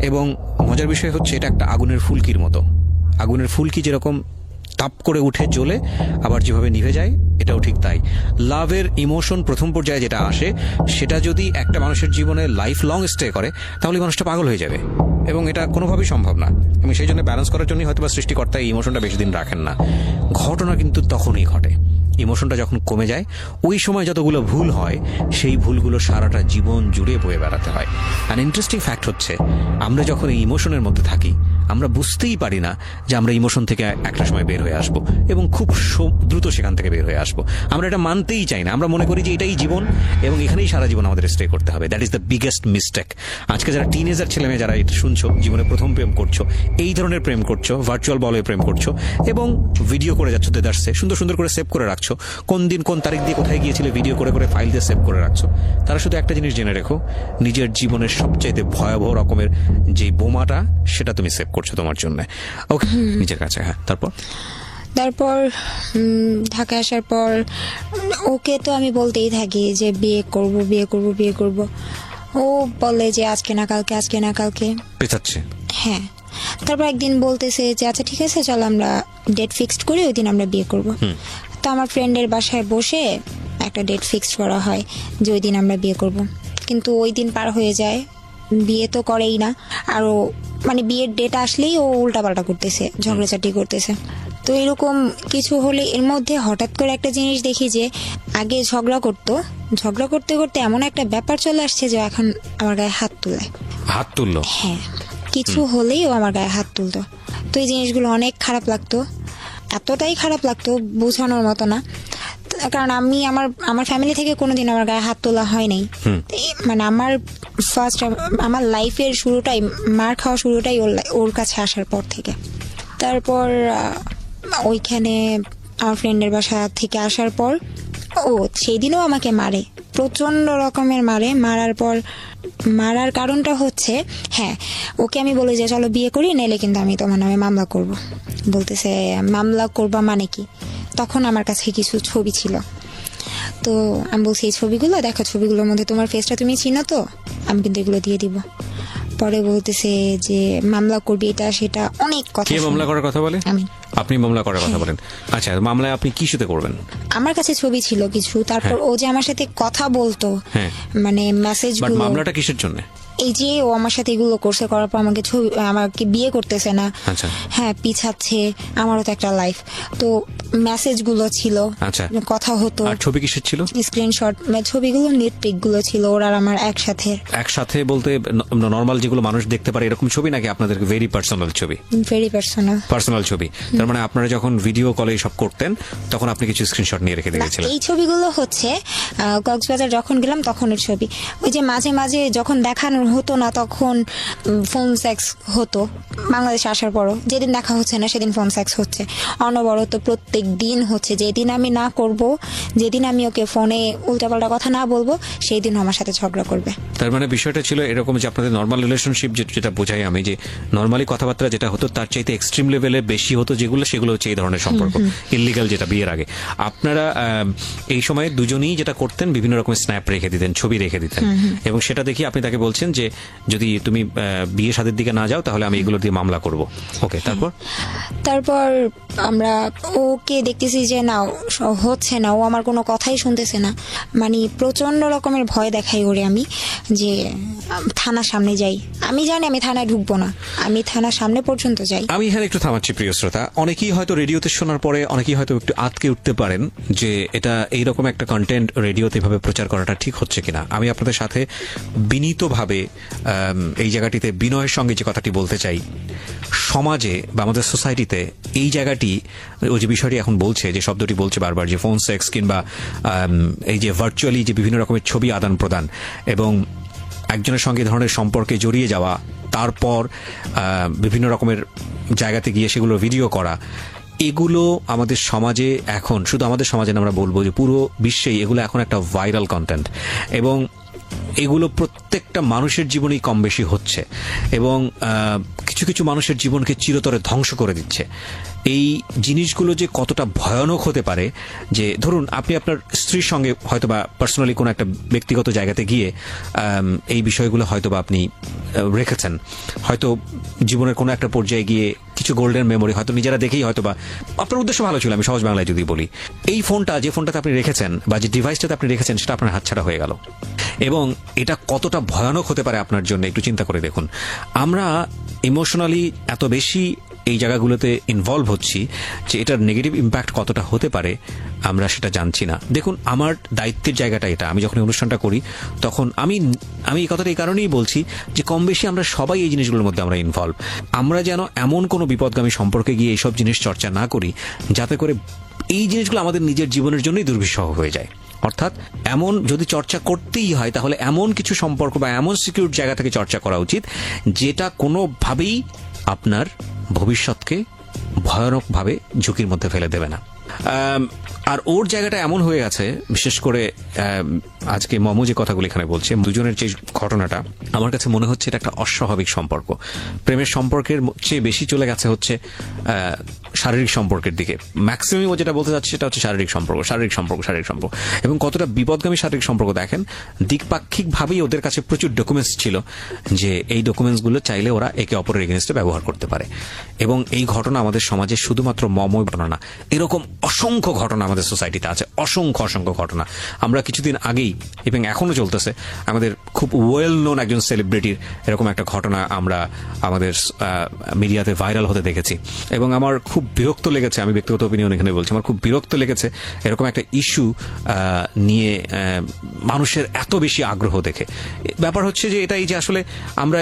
এবং মজার বিষয় হচ্ছে এটা একটা আগুনের ফুলকির মতো। আগুনের ফুলকি যেরকম তাপ করে উঠে জ্বলে আবার যেভাবে নিভে যায়, এটাও ঠিক তাই। লাভের ইমোশন প্রথম পর্যায়ে যেটা আসে, সেটা যদি একটা মানুষের জীবনে লাইফ লং স্টে করে, তাহলে মানুষটা পাগল হয়ে যাবে, এবং এটা কোনোভাবেই সম্ভব না। এবং সেই জন্য ব্যালেন্স করার জন্যই হয়তো বা সৃষ্টিকর্তা এই ইমোশনটা বেশি দিন রাখেন না। ঘটনা কিন্তু তখনই ঘটে। ইমোশনটা যখন কমে যায় ওই সময় যতগুলো ভুল হয় সেই ভুলগুলো সারাটা জীবন জুড়ে বয়ে বেড়াতে হয়। আর ইন্টারেস্টিং ফ্যাক্ট হচ্ছে আমরা যখন এই ইমোশনের মধ্যে থাকি আমরা বুঝতেই পারি না যে আমরা ইমোশন থেকে একটা সময় বের হয়ে আসব এবং খুব দ্রুত সেখান থেকে বের হয়ে আসব। আমরা এটা মানতেই চাই না, আমরা মনে করি যে এটাই জীবন এবং এখানেই সারা জীবন আমাদের স্টে করতে হবে। That is the biggest mistake. আজকে যারা টিনেজার ছেলেমেয়ে যারা এটা শুনছো, জীবনে প্রথম প্রেম করছো, এই ধরনের প্রেম করছো, ভার্চুয়াল বলে প্রেম করছো এবং ভিডিও করে যাচ্ছ দেদারসে, সুন্দর সুন্দর করে সেভ করে রাখছো, কোন দিন কোন তারিখ দিয়ে কোথায় গিয়েছিলে ভিডিও করে করে ফাইল দিয়ে সেভ করে রাখছো, তারা শুধু একটা জিনিস জেনে রেখো, নিজের জীবনের সবচাইতে ভয়াবহ রকমের যে বোমাটা সেটা তুমি সেভ করছো তোমার জন্য। ওকে, নিজের কাছে। হ্যাঁ, তারপর ঢাকায় আসার পর ওকে তো আমি বলতেই থাকি যে বিয়ে করব বিয়ে করব বিয়ে করব। ও বলে যে আজকে না কালকে, আজকে না কালকে পেছাচ্ছে। হ্যাঁ, তারপর একদিন বলতেছে যে আচ্ছা ঠিক আছে চল আমরা ডেট ফিক্সড করি, ওই দিন আমরা বিয়ে করব। তো আমার ফ্রেন্ডের বাসায় বসে একটা ডেট ফিক্সড করা হয় যে ওই দিন আমরা বিয়ে করব। কিন্তু ওই দিন পার হয়ে যায়, বিয়ে তো করেই না, আরও মানে বিয়ের ডেট আসলেই ও উল্টাপাল্টা করতেছে, ঝগড়াঝাটি করতেছে। তো এরকম কিছু হলে এর মধ্যে হঠাৎ করে একটা জিনিস দেখি যে আগে ঝগড়া করতে করতে এমন একটা ব্যাপার চলে আসছে যে এখন আমার গায়ে হাত তুললো। হ্যাঁ, কিছু হলেই ও আমার গায়ে হাত তুলতো। তো এই জিনিসগুলো অনেক খারাপ লাগতো, এতটাই খারাপ লাগতো বোঝানোর মতো না। কারণ আমি আমার ফ্যামিলি থেকে কোনোদিন আমার গায়ে হাত তোলা হয় নাই। মানে আমার ফার্স্ট আমার লাইফের শুরুটাই, মার খাওয়া শুরুটাই ওর কাছে আসার পর থেকে। তারপর ওইখানে আমার ফ্রেন্ডের বাসা থেকে আসার পর ও সেই দিনও আমাকে মারে, প্রচন্ড রকমের মারার কারণটা হচ্ছে, হ্যাঁ ওকে আমি বলি যে চলো বিয়ে করি, নাইলে কিন্তু আমি তোমার নামে মামলা করব। বলতেছে মামলা করবা মানে কি? তখন আমার কাছে কিছু ছবি ছিল, তো আমি বলছি এই ছবিগুলো দেখো, ছবিগুলোর মধ্যে তোমার ফেসটা তুমি চিনো তো, আমি কিন্তু এগুলো দিয়ে দিব। পরে বলতেছে যে মামলা করবি, এটা সেটা অনেক কথা। কে মামলা করার কথা বলে? আমি। আপনি মামলা করার কথা বলেন? আচ্ছা, মামলায় আপনি কি সাথে করবেন? আমার কাছে ছবি ছিল কিছু, তারপর ও যে আমার সাথে কথা বলতো, মানে মেসেজ। মামলাটা কিসের জন্য? এই যে ও আমার সাথে এগুলো করছে, করার পর আমাকে বিয়ে করতেছে না। আচ্ছা। হ্যাঁ, পিছাচ্ছে, আমারও তো একটা লাইফ। তো মেসেজ গুলো ছিল, আচ্ছা, কথা হতো। আর ছবি কিসের ছিল? স্ক্রিনশট, ছবিগুলো নেট পিক গুলো ছিল ওর আর আমার একসাথে বলতে নরমাল যেগুলো মানুষ দেখতে পারে এরকম ছবি, নাকি আপনাদের ভেরি পার্সোনাল ছবি? ভেরি পার্সোনাল ছবি। তার মানে আপনারা যখন ভিডিও কলে সব করতেন তখন আপনি কিছু স্ক্রিনশট নিয়ে রেখে দিয়েছিলেন? এই ছবিগুলো হচ্ছে কক্সবাজার যখন গেলাম তখনের ছবি। ওই যে মাঝে মাঝে যখন দেখানোর হতো না তখন ফোন সেক্স হতো, বাংলাদেশে আসার পরও যেদিন দেখা হচ্ছে না সেদিন ফোন সেক্স হচ্ছে অনবরত, প্রত্যেক দিন হচ্ছে। যেদিন আমি না করব, যেদিন আমি ওকে ফোনে উল্টাপাল্টা কথা না বলবো, সেই দিন আমার সাথে ঝগড়া করবে। তার মানে বিষয়টা ছিল এরকম যে আপনাদের নর্মাল রিলেশনশিপ যেটা বোঝাই আমি, যে নর্মালি কথাবার্তা যেটা হতো তার চাইতে এক্সট্রিম লেভেলে বেশি হতো, সেগুলো হচ্ছে এই ধরনের সম্পর্ক, ইলিগাল, যেটা বিয়ের আগে। আপনারা এই সময় দুজনেই যেটা করতেন, বিভিন্ন রকমের স্ন্যাপ রেখে দিতেন, ছবি রেখে দিতেন, এবং সেটা দেখি আপনি তাকে বলছেন যে যদি তুমি বিয়ে শাদীর দিকে না যাও তাহলে আমি এগুলো দিয়ে মামলা করব। ওকে, তারপর আমরা ওকে দেখতেছি যে না হচ্ছে না, ও আমার কোনো কথাই শুনতেছে না। মানে প্রচন্ড রকমের ভয় দেখাই ওরে আমি, যে থানার সামনে যাই। আমি জানি আমি থানায় ঢুকবো না, আমি থানার সামনে পর্যন্ত যাই। আমি এখানে একটু থামাচ্ছি প্রিয় শ্রোতা। অনেকেই হয়তো রেডিওতে শোনার পরে অনেকেই হয়তো একটু আটকে উঠতে পারেন যে এটা এইরকম একটা কন্টেন্ট রেডিওতে এভাবে প্রচার করাটা ঠিক হচ্ছে কিনা। আমি আপনাদের সাথে বিনীতভাবে এই জায়গাটিতে বিনয়ের সঙ্গে যে কথাটি বলতে চাই, সমাজে বা আমাদের সোসাইটিতে এই জায়গাটি, ওই যে বিষয়টি এখন বলছে, যে শব্দটি বলছে বারবার, যে ফোন সেক্স কিংবা এই যে ভার্চুয়ালি যে বিভিন্ন রকমের ছবি আদান প্রদান এবং একজনের সঙ্গে ধরনের সম্পর্কে জড়িয়ে যাওয়া, তারপর বিভিন্ন রকমের জায়গাতে গিয়ে সেগুলো ভিডিও করা, এগুলো আমাদের সমাজে এখন, শুধু আমাদের সমাজে না, আমরা বলবো যে পুরো বিশ্বেই এগুলো এখন একটা ভাইরাল কন্টেন্ট, এবং এগুলো প্রত্যেকটা মানুষের জীবনেই কম বেশি হচ্ছে, এবং কিছু কিছু মানুষের জীবনকে চিরতরে ধ্বংস করে দিচ্ছে। এই জিনিসগুলো যে কতটা ভয়ানক হতে পারে, যে ধরুন আপনি আপনার স্ত্রীর সঙ্গে হয়তোবা পার্সোনালি কোনো একটা ব্যক্তিগত জায়গাতে গিয়ে এই বিষয়গুলো হয়তোবা আপনি রেখেছেন, হয়তো জীবনের কোনো একটা পর্যায়ে গিয়ে কিছু গোল্ডেন মেমোরি হয়তো নিজেরা দেখেই, হয়তোবা আপনার উদ্দেশ্য ভালো ছিল, আমি সহজ বাংলায় যদি বলি, এই ফোনটা, যে ফোনটাতে আপনি রেখেছেন বা যে ডিভাইসটাতে আপনি রেখেছেন, সেটা আপনার হাতছাড়া হয়ে গেল, এবং এটা কতটা ভয়ানক হতে পারে আপনার জন্য একটু চিন্তা করে দেখুন। আমরা ইমোশনালি এত বেশি এই জায়গাগুলোতে ইনভলভ হচ্ছি, যে এটার নেগেটিভ ইম্প্যাক্ট কতটা হতে পারে আমরা সেটা জানছি না। দেখুন, আমার দায়িত্বের জায়গাটা এটা। আমি যখন এই অনুষ্ঠানটা করি তখন আমি এই কথাটা এই কারণেই বলছি যে কম বেশি আমরা সবাই এই জিনিসগুলোর মধ্যে আমরা ইনভলভ। আমরা যেন এমন কোনো বিপদগামী সম্পর্কে গিয়ে এইসব জিনিস চর্চা না করি যাতে করে এই জিনিসগুলো আমাদের নিজের জীবনের জন্যই দুর্বিষহ হয়ে যায়। অর্থাৎ এমন যদি চর্চা করতেই হয় তাহলে এমন কিছু সম্পর্ক বা এমন সিকিউর জায়গা থেকে চর্চা করা উচিত যেটা কোনোভাবেই আপনার ভবিষ্যৎকে ভয়ানকভাবে ঝুঁকির মধ্যে ফেলে দেবে না। আর ওর জায়গাটা এমন হয়ে গেছে, বিশেষ করে আজকে মমু যে কথাগুলো এখানে বলছে, দুজনের যে ঘটনাটা, আমার কাছে মনে হচ্ছে এটা একটা অস্বাভাবিক সম্পর্ক। প্রেমের সম্পর্কের চেয়ে বেশি চলে গেছে হচ্ছে শারীরিক সম্পর্কের দিকে। ম্যাক্সিমাম ও যেটা বলতে চাচ্ছে সেটা হচ্ছে শারীরিক সম্পর্ক। এবং কতটা বিপদগামী শারীরিক সম্পর্ক দেখেন, দ্বিপাক্ষিকভাবেই ওদের কাছে প্রচুর ডকুমেন্টস ছিল যে এই ডকুমেন্টসগুলো চাইলে ওরা একে অপরের এগেনস্টে ব্যবহার করতে পারে। এবং এই ঘটনা আমাদের সমাজে শুধুমাত্র মমই ঘটনা না, এরকম অসংখ্য ঘটনা আমাদের সোসাইটিতে আছে, অসংখ্য ঘটনা। আমরা কিছুদিন আগেই, এবং এখনো চলতেছে, আমাদের খুব ওয়েল নোন একজন সেলিব্রিটির এরকম একটা ঘটনা আমরা আমাদের মিডিয়াতে ভাইরাল হতে দেখেছি। এবং আমার খুব বিরক্ত লেগেছে, আমি ব্যক্তিগত অপিনিয়ন এখানে বলছি, আমার খুব বিরক্ত লেগেছে এরকম একটা ইস্যু নিয়ে মানুষের এত বেশি আগ্রহ দেখে। ব্যাপার হচ্ছে যে এটাই যে আসলে আমরা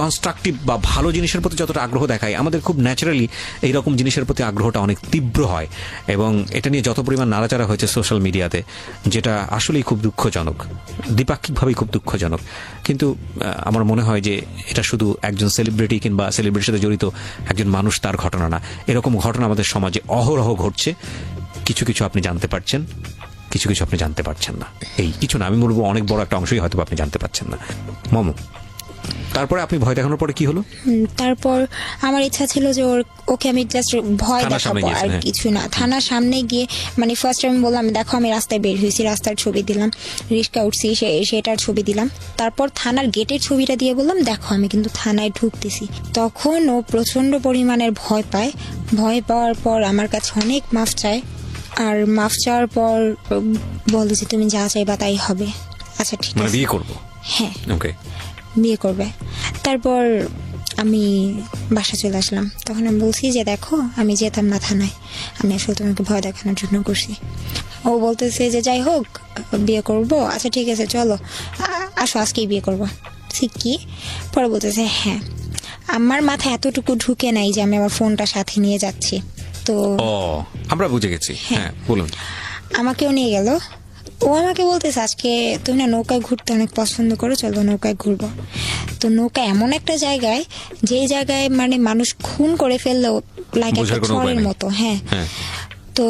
কনস্ট্রাকটিভ বা ভালো জিনিসের প্রতি যতটা আগ্রহ দেখাই, আমাদের খুব ন্যাচারালি এইরকম জিনিসের প্রতি আগ্রহটা অনেক তীব্র হয়। এবং এটা নিয়ে যত পরিমাণ নাড়াচাড়া হয়েছে সোশ্যাল মিডিয়াতে, যেটা আসলেই খুব দুঃখজনক, দ্বিপাক্ষিকভাবেই খুব দুঃখজনক। কিন্তু আমার মনে হয় যে এটা শুধু একজন সেলিব্রিটি কিংবা সেলিব্রিটির সাথে জড়িত একজন মানুষ তার ঘটনা না, এরকম ঘটনা আমাদের সমাজে অহরহ ঘটছে। কিছু কিছু আপনি জানতে পারছেন, কিছু কিছু আপনি জানতে পারছেন না। এই কিছু না, আমি বলবো অনেক বড় একটা অংশই হয়তো আপনি জানতে পারছেন না। মমো, তারপরে আপনি ভয় দেখানোর পরে কি হলো? তারপর আমার ইচ্ছা ছিল যে ওকে আমি জাস্ট ভয় দেখাবো, আর কিছু না। থানার সামনে গিয়ে মানে ফার্স্ট আমি বললাম, দেখো আমি রাস্তায় বের হয়েছি, রাস্তার ছবি দিলাম, রিক্সা উঠছি সেটার ছবি দিলাম। তারপর থানার গেটের ছবিটা দিয়ে বললাম, দেখো আমি কিন্তু থানায় ঢুকতেছি। তখন ও প্রচন্ড পরিমাণের ভয় পায়। ভয় পাওয়ার পর আমার কাছে অনেক মাফ চায়, আর মাফ চাওয়ার পর বলে যে তুমি যা চাইবা তাই হবে। আচ্ছা ঠিক আছে, বিয়ে করবো। হ্যাঁ, ওকে, বিয়ে করবে। তারপর আমি বাসা চলে আসলাম। তখন আমি বলছি যে দেখো আমি যেতাম না থানায়, আমি আসলে তোমাকে ভয় দেখানোর জন্য করছি। ও বলতেছে যে যাই হোক বিয়ে করব, আচ্ছা ঠিক আছে চলো আসো আজকেই বিয়ে করবো। ঠিক কি? পরে বলতেছে হ্যাঁ। আমার মাথায় এতটুকু ঢুকে নাই যে আমি আমার ফোনটা সাথে নিয়ে যাচ্ছি। তো আমরা বুঝে গেছি। হ্যাঁ বলুন। আমাকেও নিয়ে গেল। ও আমাকে বলতেছে আজকে তুমি না নৌকায় ঘুরতে অনেক পছন্দ করো, চলো নৌকায় ঘুরবো। তো নৌকা এমন একটা জায়গায়, যে জায়গায় মানে মানুষ খুন করে ফেললেও লাইক একটা ছড়ের মতো। হ্যাঁ, তো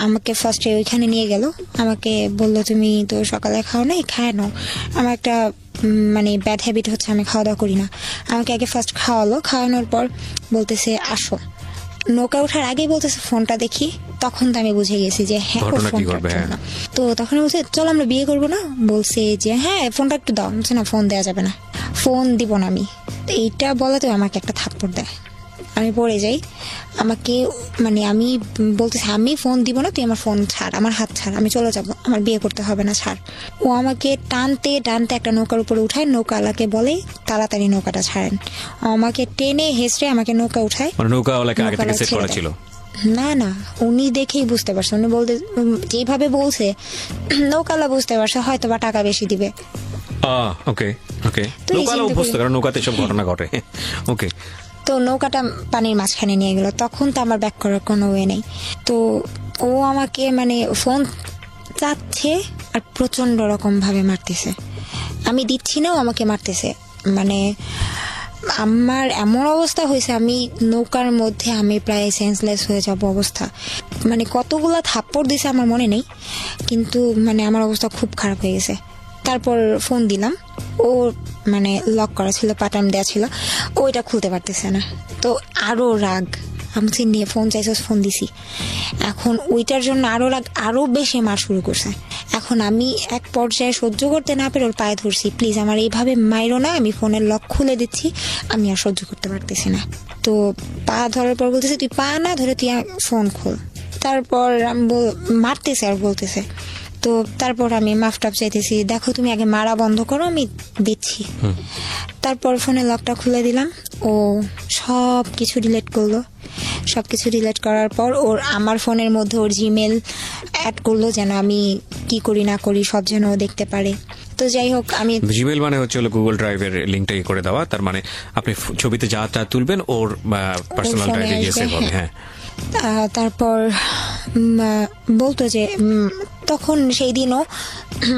আমাকে ফার্স্টে ওইখানে নিয়ে গেল। আমাকে বললো তুমি তো সকালে খাও নাই, খায় নাও। আমার একটা মানে ব্যাড হ্যাবিট হচ্ছে আমি খাওয়া দাওয়া করি না। আমাকে আগে ফার্স্ট খাওয়ালো, খাওয়ানোর পর বলতেছে আসো। নৌকা ওঠার আগেই বলতেছে ফোনটা দেখি। তখন তো আমি বুঝে গেছি যে হ্যাঁ ফোনটার জন্য। তো তখন বলছে চলো আমরা বিয়ে করবো না। বলছে যে হ্যাঁ ফোনটা একটু দাও। বলছে না ফোন দেওয়া যাবে না, ফোন দিব না আমি। তো এইটা বলাতে আমাকে একটা থাপ্পড় দেয়, আমি পড়ে যাই। আমাকে মানে আমি বলতেছি আমি ফোন দিব না, তুই আমার ফোন ছাড়, আমার হাত ছাড়, আমি চলে যাবো, আমার বিয়ে করতে হবে না, ছাড়। ও আমাকে টানতে টানতে একটা নৌকার উপরে উঠায়। নৌকাওয়ালাকে বলে তাড়াতাড়ি নৌকাটা ছাড়েন। আমাকে টেনে হেসড়ে আমাকে নৌকা উঠায়। না না, উনি দেখেই বুঝতে পারছে। উনি বলতে যেভাবে বলছে নৌকাওয়ালা বুঝতে পারছে হয়তো বা টাকা বেশি দিবে। তো নৌকাটা পানির মাঝখানে নিয়ে গেল। তখন তো আমার ব্যাক করার কোনো ওয়ে নেই। তো ও আমাকে মানে ফোন চাচ্ছে আর প্রচন্ড রকম ভাবে মারতেছে। আমি দিচ্ছি না, ও আমাকে মারতেছে। মানে আমার এমন অবস্থা হয়েছে, আমি নৌকার মধ্যে আমি প্রায় সেন্সলেস হয়ে যাব অবস্থা। মানে কতগুলা থাপ্পড় দিছে আমার মনে নেই, কিন্তু মানে আমার অবস্থা খুব খারাপ হয়ে গেছে। তারপর ফোন দিলাম, ও মানে লক করা ছিল, পাটাম দেওয়া ছিল, ওইটা খুলতে পারতেছে না। তো আরো রাগ, আমি নিয়ে ফোন চাইছে, ফোন দিছি। এখন ওইটার জন্য আরো রাগ, আরো বেশি মার শুরু করছে। এখন আমি এক পর্যায়ে সহ্য করতে না পেরে ওর পায়ে ধরছি, প্লিজ আমার এইভাবে মাইরো না, আমি ফোনের লক খুলে দিচ্ছি, আমি আর সহ্য করতে পারতেছি না। তো পা ধরার পর বলতেছে তুই পা না ধরে তুই ফোন খোল। তারপর আমি মারতেছে আর বলতেছে। তো তারপর আমি মাফ টাফ চাইতেছি, দেখো তুমি আগে মারা বন্ধ করো, আমি দিচ্ছি। তারপর ফোনের লকটা খুলে দিলাম। ও সব কিছু ডিলিট করলো। সব কিছু ডিলিট করার পর ওর আমার ফোনের মধ্যে ওর জিমেল অ্যাড করলো, যেন আমি কি করি না করি সব যেন ও দেখতে পারে। তো যাই হোক, আমি জিমেল মানে হচ্ছে হলো গুগল ড্রাইভের লিঙ্কটা করে দেওয়া, তার মানে আপনি ছবিতে যা যা তুলবেন ওর পার্সোনাল ফোনে ড্রাইভে গিয়ে আসবে, সেভ হবে। হ্যাঁ, তারপর বলতো যে তখন সেই দিনও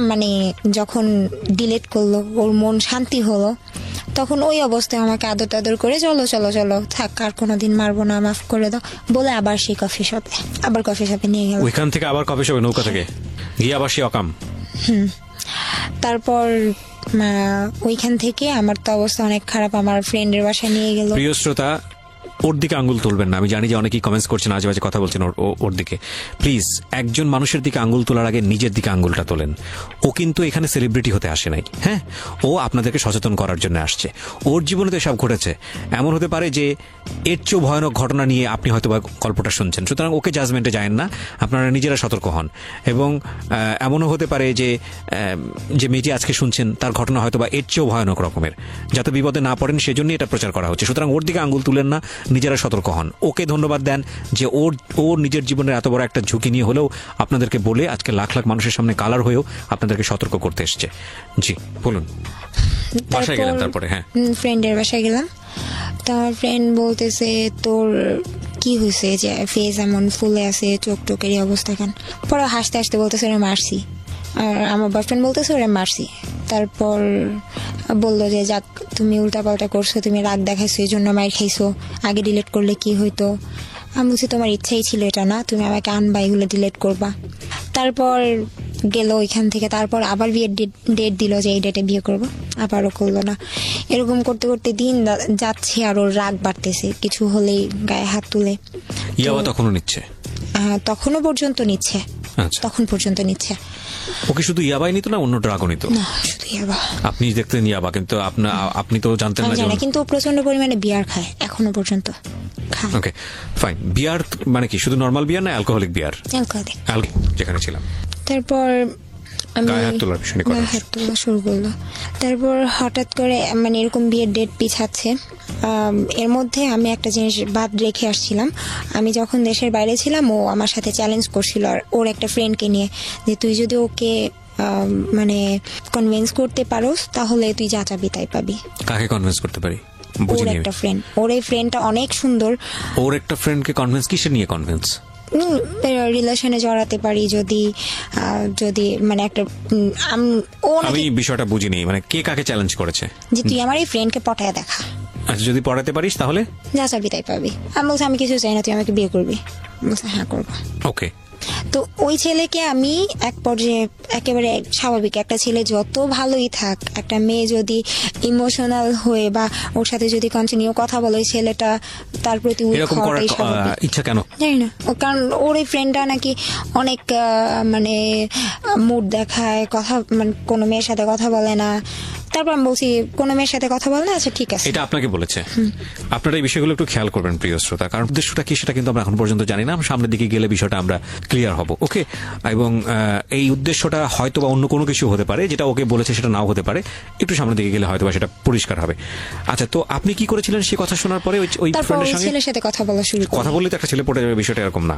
মানে যখন ডিলিট করলো ওর মন শান্তি হলো, তখন ওই অবস্থায় আমাকে আদর টাদর করে চলো চলো চলো থাক, আর কোনোদিন মারবো না, মাফ করে দাও বলে আবার সেই কফি শপে নিয়ে গেল। ওইখান থেকে আবার কবে শোবে নৌকা থেকে গিয়ে আবার সে অকাম। তারপর ওইখান থেকে আমার তো অবস্থা অনেক খারাপ, আমার ফ্রেন্ডের বাসায় নিয়ে গেল। প্রিয় শ্রোতা, ওর দিকে আঙ্গুল তুলবেন না। আমি জানি যে অনেকেই কমেন্টস করছেন, আজে বাজে কথা বলছেন ওর দিকে। প্লিজ, একজন মানুষের দিকে আঙ্গুল তোলার আগে নিজের দিকে আঙ্গুলটা তোলেন। ও কিন্তু এখানে সেলিব্রিটি হতে আসে নাই। হ্যাঁ, ও আপনাদেরকে সচেতন করার জন্য আসছে। ওর জীবনে তো এসব ঘটেছে। এমন হতে পারে যে এর চেয়েও ভয়ানক ঘটনা নিয়ে আপনি হয়তো বা গল্পটা শুনছেন। সুতরাং ওকে জাজমেন্টে যায়েন না, আপনারা নিজেরা সতর্ক হন। এবং এমনও হতে পারে যে মেয়েটি আজকে শুনছেন তার ঘটনা হয়তো বা এর চেয়েও ভয়ানক রকমের। যাতে বিপদে না পড়েন সেজন্যই এটা প্রচার করা হচ্ছে। সুতরাং ওর দিকে আঙ্গুল তুলেন না, নিজেরা সতর্ক হন। ওকে ধন্যবাদ দেন যে ওর নিজের জীবনের এত বড় একটা ঝুঁকি নিয়ে হলেও আপনাদেরকে বলে আজকে লাখ লাখ মানুষের সামনে কালার হয়েও আপনাদেরকে সতর্ক করতে এসছে। জি বলুন। বাসায় গেলেন তারপরে? হ্যাঁ, ফ্রেন্ডের বাসায় গেলাম। তো আমার ফ্রেন্ড বলতেছে তোর কি হয়েছে যে ফেস এমন ফুলে আছে, চোখ টোকের অবস্থা কেন? পরে হাসতে হাসতে বলতেছে ওরা মারছি, আর আমার বয়ফ্রেন্ড বলতেছে ওরা মারছি। তারপর বললো যে যাক তুমি উল্টাপাল্টা করছো, তুমি রাগ দেখাইছো এই জন্য মার খাইছো, আগে ডিলিট করলে কি হইতো? আমি বলছি তোমার ইচ্ছাই ছিল এটা না, তুমি আমাকে আনবা এগুলো ডিলিট করবা। তারপর গেল ওইখান থেকে। তারপর আবার বিয়ের ডেট দিল যে এই ডেটে বিয়ে করবো, আবারও করলো না। এরকম করতে করতে দিন যাচ্ছে আর ওর রাগ বাড়তেছে, কিছু হলেই গায়ে হাত তুলে। ইয়াবা তখনও নিচ্ছে? তখনও পর্যন্ত নিচ্ছে। আচ্ছা, তখন পর্যন্ত নিচ্ছে। ওকে শুধু ইয়াবাই নিত না অন্য ড্রাগও নিত? না, শুধু ইয়াবা। আপনি দেখতেন ইয়াবা, কিন্তু আপনি তো জানতেন আমি না। জানি, কিন্তু ও প্রচন্ড পরিমাণে বিয়ার খায়, এখনো পর্যন্ত খায়। Okay fine. বিয়ার মানে কি শুধু নর্মাল বিয়ার না অ্যালকোহলিক বিয়ার? অ্যালকোহলিক। যেখানে ছিলাম। তারপর আমি গায়ে হাত তোলার বিষয় নিয়ে কথা গায়ে হাত তোলা শুরু করলো। তারপর হঠাৎ করে মানে এরকম বিয়ের ডেট পিছাচ্ছে। এর মধ্যে আমি একটা জিনিস বাদ রেখে আসছিলাম। আমি যখন দেশের বাইরে ছিলাম ও আমার সাথে চ্যালেঞ্জ করছিল আর ওর একটা ফ্রেন্ডকে নিয়ে, যে তুই যদি ওকে মানে কনভিন্স করতে পারোস তাহলে তুই যা চাবি তাই পাবি। কাকে কনভিন্স করতে পারি? ওর একটা ফ্রেন্ড, ওর এই ফ্রেন্ডটা অনেক সুন্দর। ওর একটা ফ্রেন্ডকে কনভিন্স কিসের নিয়ে কনভিন্স? রিলেশনে জড়াতে পারি যদি মানে একটা আমি বিষয়টা বুঝিনি, মানে কে কাকে চ্যালেঞ্জ করেছে? যে তুই আমার এই ফ্রেন্ডকে পটায় দেখা। আচ্ছা, যদি পড়াতে পারিস তাহলে যা চাবি তাই পাবি। আমি বলছি আমি কিছু চাই না, তুই আমাকে বিয়ে করবি। বলছে হ্যাঁ করবো। ওকে। তো ওই ছেলেকে আমি এক পর্যায়ে একেবারে স্বাভাবিক, একটা ছেলে যত ভালোই থাক, একটা মেয়ে যদি ইমোশনাল হয়ে বা ওর সাথে যদি কন্টিনিউ কথা বলে, ছেলেটা তার প্রতি এরকম করার ইচ্ছা কেন জানি না। কারণ ওর এই ফ্রেন্ডটা নাকি অনেক মানে মুড দেখায়, কথা মানে কোনো মেয়ের সাথে কথা বলে না। তারপর আমি বলছি কোনো মেয়ের সাথে কথা বল না। আচ্ছা ঠিক আছে। এটা আপনাকে বলেছে? আপনারা এই বিষয়গুলো একটু খেয়াল করবেন প্রিয় শ্রোতা, কারণ উদ্দেশ্যটা কি সেটা কিন্তু আমরা এখন পর্যন্ত জানি না। সামনের দিকে গেলে বিষয়টা আমরা ক্লিয়ার হব। ওকে, এবং এই উদ্দেশ্যটা হয়তো বা অন্য কোনো কিছু হতে পারে, যেটা ওকে বলেছে সেটা নাও হতে পারে। একটু সামনের দিকে গেলে হয়তো বা সেটা পরিষ্কার হবে। আচ্ছা, তো আপনি কি করেছিলেন সেই কথা শোনার পরে? ওই ফ্রেন্ডের সঙ্গে ছেলের সাথে কথা বলা শুরু। কথা বললে তো একটা ছেলে পড়ে যাবে, বিষয়টা এরকম না।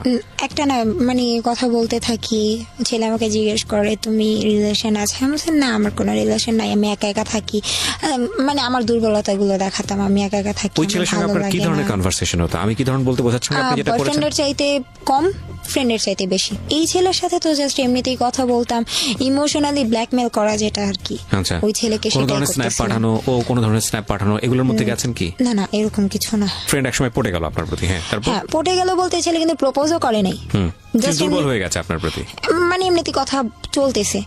একটা না মানে কথা বলতে থাকি, ছেলে আমাকে জিজ্ঞেস করে তুমি রিলেশন আছে? আমি বলছি না আমার কোনো রিলেশন নাই, আমি একা একা থাকি। মানে আমার দুর্বলতাগুলো দেখাতাম, আমি একা একা থাকি। ওই ছেলের সঙ্গে আপনার কি ধরনের কনভারসেশন হতো? আমি কি ধরনের বলতে বোঝাচ্ছেন আপনি যেটা করেছেন? বয়ফ্রেন্ডের চাইতে কম, ফ্রেন্ডের চাইতে বেশি। এই ছেলের সাথে তো জাস্ট এমনিতেই কথা বলতাম, ইমোশনালি ব্ল্যাকমেল করা যেটা আর কি। আচ্ছা, ওই ছেলেকে কোন ধরনের স্ন্যাপ পাঠানো, ও কোন ধরনের স্ন্যাপ পাঠানো, এগুলোর মধ্যে গেছেন কি? না না, এরকম কিছু না। ফ্রেন্ড একসময় পড়ে গেল আপনার প্রতি? হ্যাঁ, তারপর? হ্যাঁ, পড়ে গেল বলতে ছেলে কিন্তু প্রপোজও করে নাই, দুর্বল হয়ে গেছে আপনার প্রতি। মানে এমনিতে কথা চলতেছে,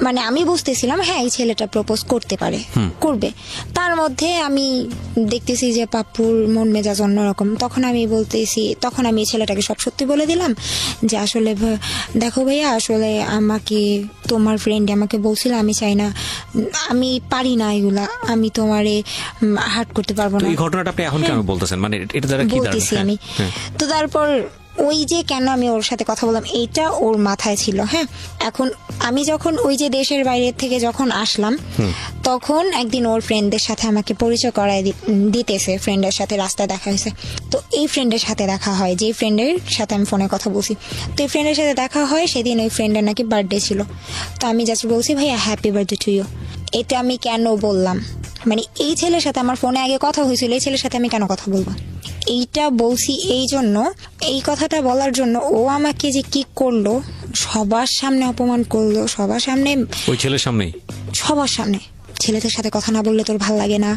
মানে আমি বুঝতেছিলাম হ্যাঁ এই ছেলেটা প্রপোজ করতে পারে, করবে। তার মধ্যে আমি দেখতেছি যে পাপ্পুর মন মেজাজ অন্যরকম। তখন আমি এই ছেলেটাকে সব সত্যি বলে দিলাম যে আসলে দেখো ভাইয়া, আসলে আমাকে তোমার ফ্রেন্ড আমাকে বলছিল আমি চাই না, আমি পারি না এগুলা, আমি তোমারে হার্ট করতে পারবো না। এই ঘটনাটা আপনি এখন কেন বলতেছেন? মানে এটা দ্বারা কি বলতেছি আমি। তো তারপর ওই যে কেন আমি ওর সাথে কথা বললাম এইটা ওর মাথায় ছিল। হ্যাঁ, এখন আমি যখন ওই যে দেশের বাইরে থেকে যখন আসলাম তখন একদিন ওর ফ্রেন্ডদের সাথে আমাকে পরিচয় করায় দিতেছে, ফ্রেন্ডের সাথে রাস্তায় দেখা হয়েছে। তো এই ফ্রেন্ডের সাথে দেখা হয়, যে ফ্রেন্ডের সাথে আমি ফোনে কথা বলছি, তো এই ফ্রেন্ডের সাথে দেখা হয়। সেদিন ওই ফ্রেন্ডের নাকি বার্থডে ছিল। তো আমি জাস্ট বলছি ভাইয়া হ্যাপি বার্থডে টু ইউ। এটা আমি কেন বললাম, মানে এই ছেলের সাথে আমার ফোনে আগে কথা হয়েছিল, এই ছেলের সাথে আমি কেন কথা বলবো, এইটা বলছি এই জন্য, এই কথাটা বলার জন্য ও আমাকে যে কি করলো, সবার সামনে অপমান করলো, সবার সামনে, ওই ছেলের সামনেই, সবার সামনে। ছেলেদের সাথে কথা না বললে তোর ভাল লাগে না,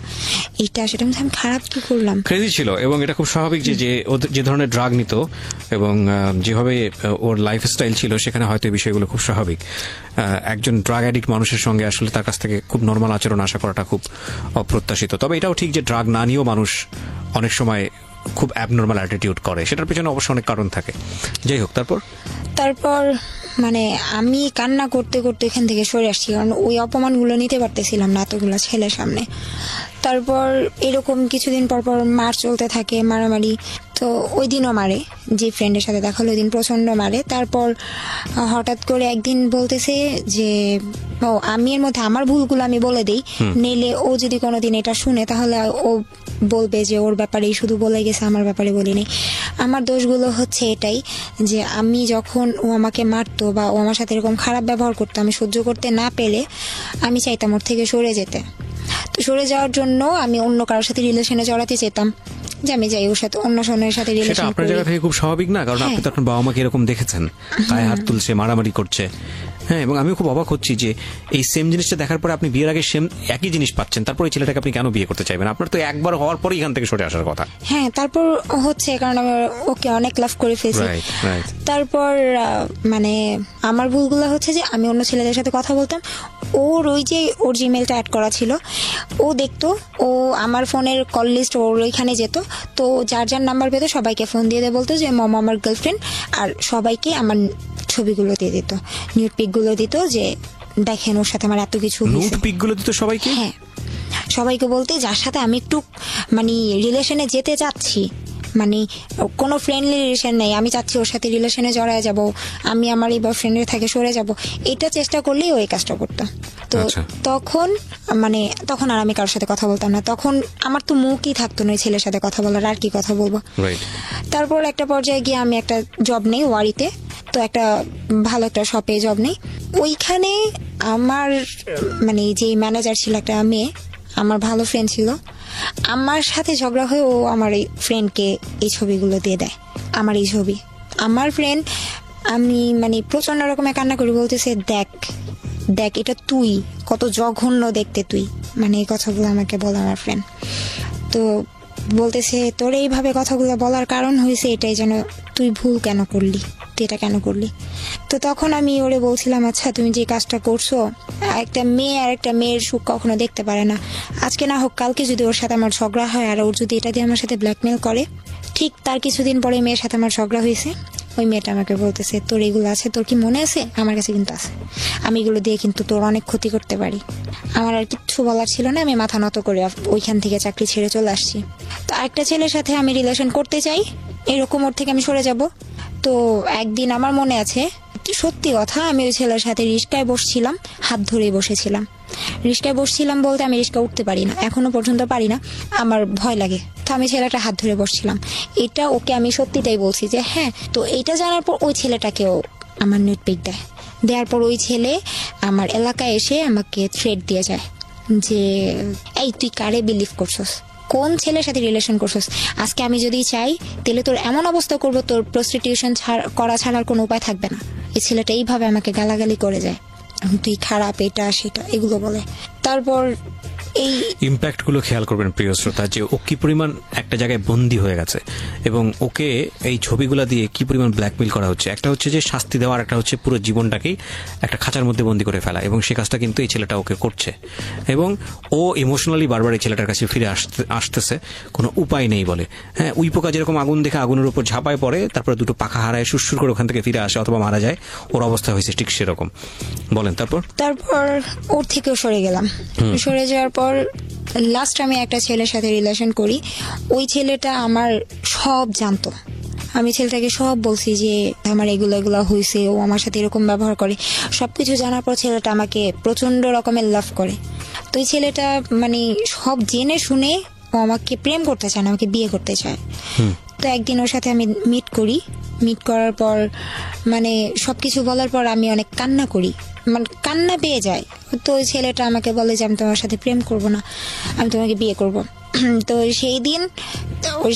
এইটা সেটা। আমি খারাপ কি করলাম? ক্রেজি ছিল। এবং এটা খুব স্বাভাবিক যে ওদের যে ধরনের ড্রাগ নিত এবং যেভাবে ওর লাইফস্টাইল ছিল, সেখানে হয়তো এই বিষয়গুলো খুব স্বাভাবিক। একজন ড্রাগ অ্যাডিক্ট মানুষের সঙ্গে আসলে তার কাছ থেকে খুব নর্মাল আচরণ আশা করাটা খুব অপ্রত্যাশিত। তবে এটাও ঠিক যে ড্রাগ না নিয়েও মানুষ অনেক সময় খুব অ্যাবনর্মাল অ্যাটিটিউড করে, সেটার পেছনে অবশ্য অনেক কারণ থাকে। যাই হোক, তারপর মানে আমি কান্না করতে করতে এখান থেকে সরে আসছি, কারণ ওই অপমানগুলো নিতে পারতেছিলাম না এতগুলো ছেলের সামনে। তারপর এরকম কিছুদিন পর পর মার চলতে থাকে, মারামারি। তো ওই দিনও মারে, যে ফ্রেন্ডের সাথে দেখা হলো ওই দিন প্রচন্ড মারে। তারপর হঠাৎ করে একদিন বলতেছে যে ও আমি এর মধ্যে আমার ভুলগুলো আমি বলে দিই, নেলে ও যদি কোনোদিন এটা শুনে তাহলে ও বলবে যে ওর ব্যাপারেই শুধু বলে গেছে, আমার ব্যাপারে বলিনি। আমার দোষগুলো হচ্ছে এটাই যে আমি যখন ও আমাকে মারতো বা ও আমার সাথে এরকম খারাপ ব্যবহার করতো, আমি সহ্য করতে না পেরে আমি চাইতাম ওর থেকে সরে যেতে। তো সরে যাওয়ার জন্য আমি অন্য কারোর সাথে রিলেশনে জড়াতে চেতাম, যে আমি যাই ওর সাথে, অন্য সন্ন্যের সাথে সেটা রিলেশন আপনার জায়গা থেকে খুব স্বাভাবিক না, কারণ আপনি তো আপনার বাবা মাকে এরকম দেখেছেন, গায়ে হাত তুলছে, মারামারি করছে। হ্যাঁ, এবং আমি খুব অবাক হচ্ছি যে এই সেম জিনিসটা দেখার পরে আপনি বিয়ের আগে সেম একই জিনিস পাচ্ছেন, তারপর এই ছেলেটাকে আপনি কেন বিয়ে করতে চাইবেন? আপনার তো একবার হওয়ার পরই এখান থেকে সরে আসার কথা। হ্যাঁ, তারপর হচ্ছে কারণ আমি ওকে অনেক লাভ করে ফেলছি। তারপর মানে আমার ভুলগুলো হচ্ছে যে আমি অন্য ছেলেদের সাথে কথা বলতাম, ওর ওই যে ওর জিমেলটা অ্যাড করা ছিল, ও দেখতো, ও আমার ফোনের কল লিস্ট ওর ওইখানে যেত। তো যার যার নাম্বার পেতো সবাইকে ফোন দিয়ে বলতো যে মম আমার গার্লফ্রেন্ড, আর সবাইকে আমার ছবিগুলো দিয়ে দিত, নিউড পিকগুলো দিত, যে দেখেন ওর সাথে আমার এত কিছু হয়েছে। নিউড পিকগুলো দিত সবাইকে? হ্যাঁ, সবাইকে বলতে যার সাথে আমি একটু মানে রিলেশনে যেতে চাচ্ছি, মানে কোনো ফ্রেন্ডলি রিলেশন নেই, আমি চাচ্ছি ওর সাথে রিলেশনে জড়ায় যাব, আমি আমার এই বয়ফ্রেন্ডের থেকে সরে যাব, এটা চেষ্টা করলেই ওই কাজটা করতো। তো তখন মানে তখন আর আমি কারোর সাথে কথা বলতাম না, তখন আমার তো মুখই থাকতো না ওই ছেলের সাথে কথা বলার, আর কি কথা বলবো। তারপর একটা পর্যায়ে গিয়ে আমি একটা জব নেই ওয়ারিতে, তো একটা ভালো একটা শপে জব নেই। ওইখানে আমার মানে যে ম্যানেজার ছিল একটা মেয়ে, আমার ভালো ফ্রেন্ড ছিল, আমার সাথে ঝগড়া হয়ে ও আমার এই ফ্রেন্ডকে এই ছবিগুলো দিয়ে দেয়, আমার এই ছবি। আমার ফ্রেন্ড, আমি মানে প্রচন্ড রকমের কান্না করি, বলতেছে দেখ দেখ এটা তুই, কত জঘন্য দেখতে তুই, মানে এই কথাগুলো আমাকে বলে আমার ফ্রেন্ড। তো বলতেছে তোর এইভাবে কথাগুলো বলার কারণ হয়েছে এটাই, যেন তুই ভুল কেন করলি, তুই এটা কেন করলি। তো তখন আমি ওরে বলছিলাম, আচ্ছা তুমি যে কাজটা করছো, একটা মেয়ে আর একটা মেয়ের সুখ কখনো দেখতে পারে না, আজকে না হোক কালকে যদি ওর সাথে আমার ঝগড়া হয় আর ওর যদি এটা দিয়ে আমার সাথে ব্ল্যাকমেল করে, ঠিক তার কিছুদিন পরে মেয়ের সাথে আমার ঝগড়া হয়েছে, ওই মেয়েটা আমাকে বলতেছে তোর এগুলো আছে, তোর কি মনে আছে? আমার কাছে কিন্তু আছে, আমি এগুলো দিয়ে কিন্তু তোর অনেক ক্ষতি করতে পারি। আমার আর কিচ্ছু বলার ছিল না, আমি মাথা নত করে ওইখান থেকে চাকরি ছেড়ে চলে আসছি। তো একটা ছেলের সাথে আমি রিলেশন করতে চাই, এরকম ওর থেকে আমি সরে যাব। তো একদিন আমার মনে আছে, সত্যি কথা, আমি ওই ছেলের সাথে রিস্কায় বসছিলাম, হাত ধরেই বসেছিলাম। রিস্কায় বসছিলাম বলতে আমি রিস্কা উঠতে পারি না, এখনো পর্যন্ত পারি না, আমার ভয় লাগে। তো আমি ছেলেটা হাত ধরে বসছিলাম, এটা ওকে আমি সত্যিটাই বলছি যে হ্যাঁ। তো এইটা জানার পর ওই ছেলেটাকেও আমার নিউড পিক দেয়, দেওয়ার পর ওই ছেলে আমার এলাকায় এসে আমাকে থ্রেট দিয়ে যায় যে এই তুই কারে বিলিভ করছস, কোন ছেলের সাথে রিলেশন করছস, আজকে আমি যদি চাই তাহলে তোর এমন অবস্থা করবো, তোর প্রস্টিটিউশন করা ছাড়ার কোনো উপায় থাকবে না। এই ছেলেটা এইভাবে আমাকে গালাগালি করে যায়, তুই খারাপ, এটা সেটা এগুলো বলে। তারপর এই ইম্প্যাক্ট গুলো খেয়াল করবেন প্রিয় শ্রোতা, যে ও কি পরিমাণ একটা জায়গায় বন্দী হয়ে গেছে এবং ওকে এই ছবিগুলা দিয়ে কি পরিমাণ ব্ল্যাকমেইল করা হচ্ছে। একটা হচ্ছে যে শাস্তি দেওয়ার, একটা হচ্ছে পুরো জীবনটাকেই একটা খাঁচার মধ্যে বন্দী করে ফেলা, এবং সে কাজটা কিন্তু এই ছেলেটা ওকে করছে। এবং ও ইমোশনালি বারবার এই ছেলেটার কাছে ফিরে আসতেছে, কোনো উপায় নেই বলে। হ্যাঁ, উই পোকা যেরকম আগুন দেখে আগুনের উপর ঝাঁপায় পড়ে, তারপরে দুটো পাখা হারায় সুরসুর করে ওখান থেকে ফিরে আসে অথবা মারা যায়, ওর অবস্থা হয়েছে ঠিক সেরকম। বলেন তারপর ওর থেকেও সরে গেলাম। সরে যাওয়ার পর লাস্ট আমি একটা ছেলের সাথে রিলেশন করি, ওই ছেলেটা আমার সব জানতো, আমি ছেলেটাকে সব বলছি যে আমার এগুলো হয়েছে, ও আমার সাথে এরকম ব্যবহার করে। সবকিছু জানার পর ছেলেটা আমাকে প্রচন্ড রকমের লাভ করে। তো এই ছেলেটা মানে সব জেনে শুনে ও আমাকে প্রেম করতে চায় না, আমাকে বিয়ে করতে চায়। তো একদিন ওর সাথে আমি মিট করার পর মানে সবকিছু বলার পর আমি অনেক কান্না করি, মানে কান্না পেয়ে যায়। তো ওই ছেলেটা আমাকে বলে যে আমি তোমার সাথে প্রেম করব না, আমি তোমাকে বিয়ে করব। তো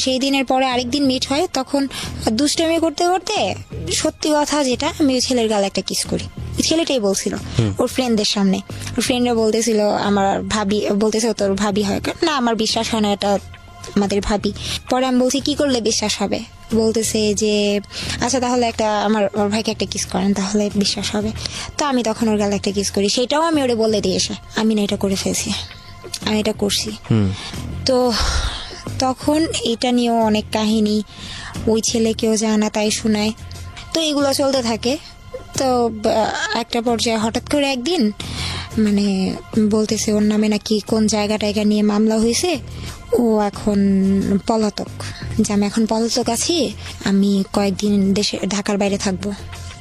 সেই দিনের পরে আরেকদিন মিট হয়, তখন দুষ্টামি করতে করতে সত্যি কথা যেটা, আমি ওই ছেলের গালে একটা কিস করি। ছেলেটাই বলছিল ওর ফ্রেন্ডদের সামনে, ওর ফ্রেন্ডরা বলতেছিল আমার ভাবি, বলতেছে তোর ভাবি হয় না, আমার বিশ্বাস হয় না এটা আমাদের ভাবি। পরে আমি বলছি কি করলে বিশ্বাস হবে, বলতেছে যে আচ্ছা তাহলে ওর ভাইকে একটা কিস করেন তাহলে বিশ্বাস হবে। তো আমি তখন ওর গালে একটা কিস করি, সেটাও আমি ওরে বলে দিয়েছে আমি না এটা করে ফেলছি, আমি এটা করছি। তো তখন এটা নিয়েও অনেক কাহিনী, ওই ছেলেকেও জানা তাই শোনায়। তো এগুলো চলতে থাকে। তো একটা পর্যায়ে হঠাৎ করে একদিন মানে বলতেছে ওর নামে নাকি কোন জায়গা নিয়ে মামলা হয়েছে, ও এখন পলাতক, যে আমি এখন পলাতক আছি, আমি কয়েকদিন ঢাকার বাইরে থাকবো,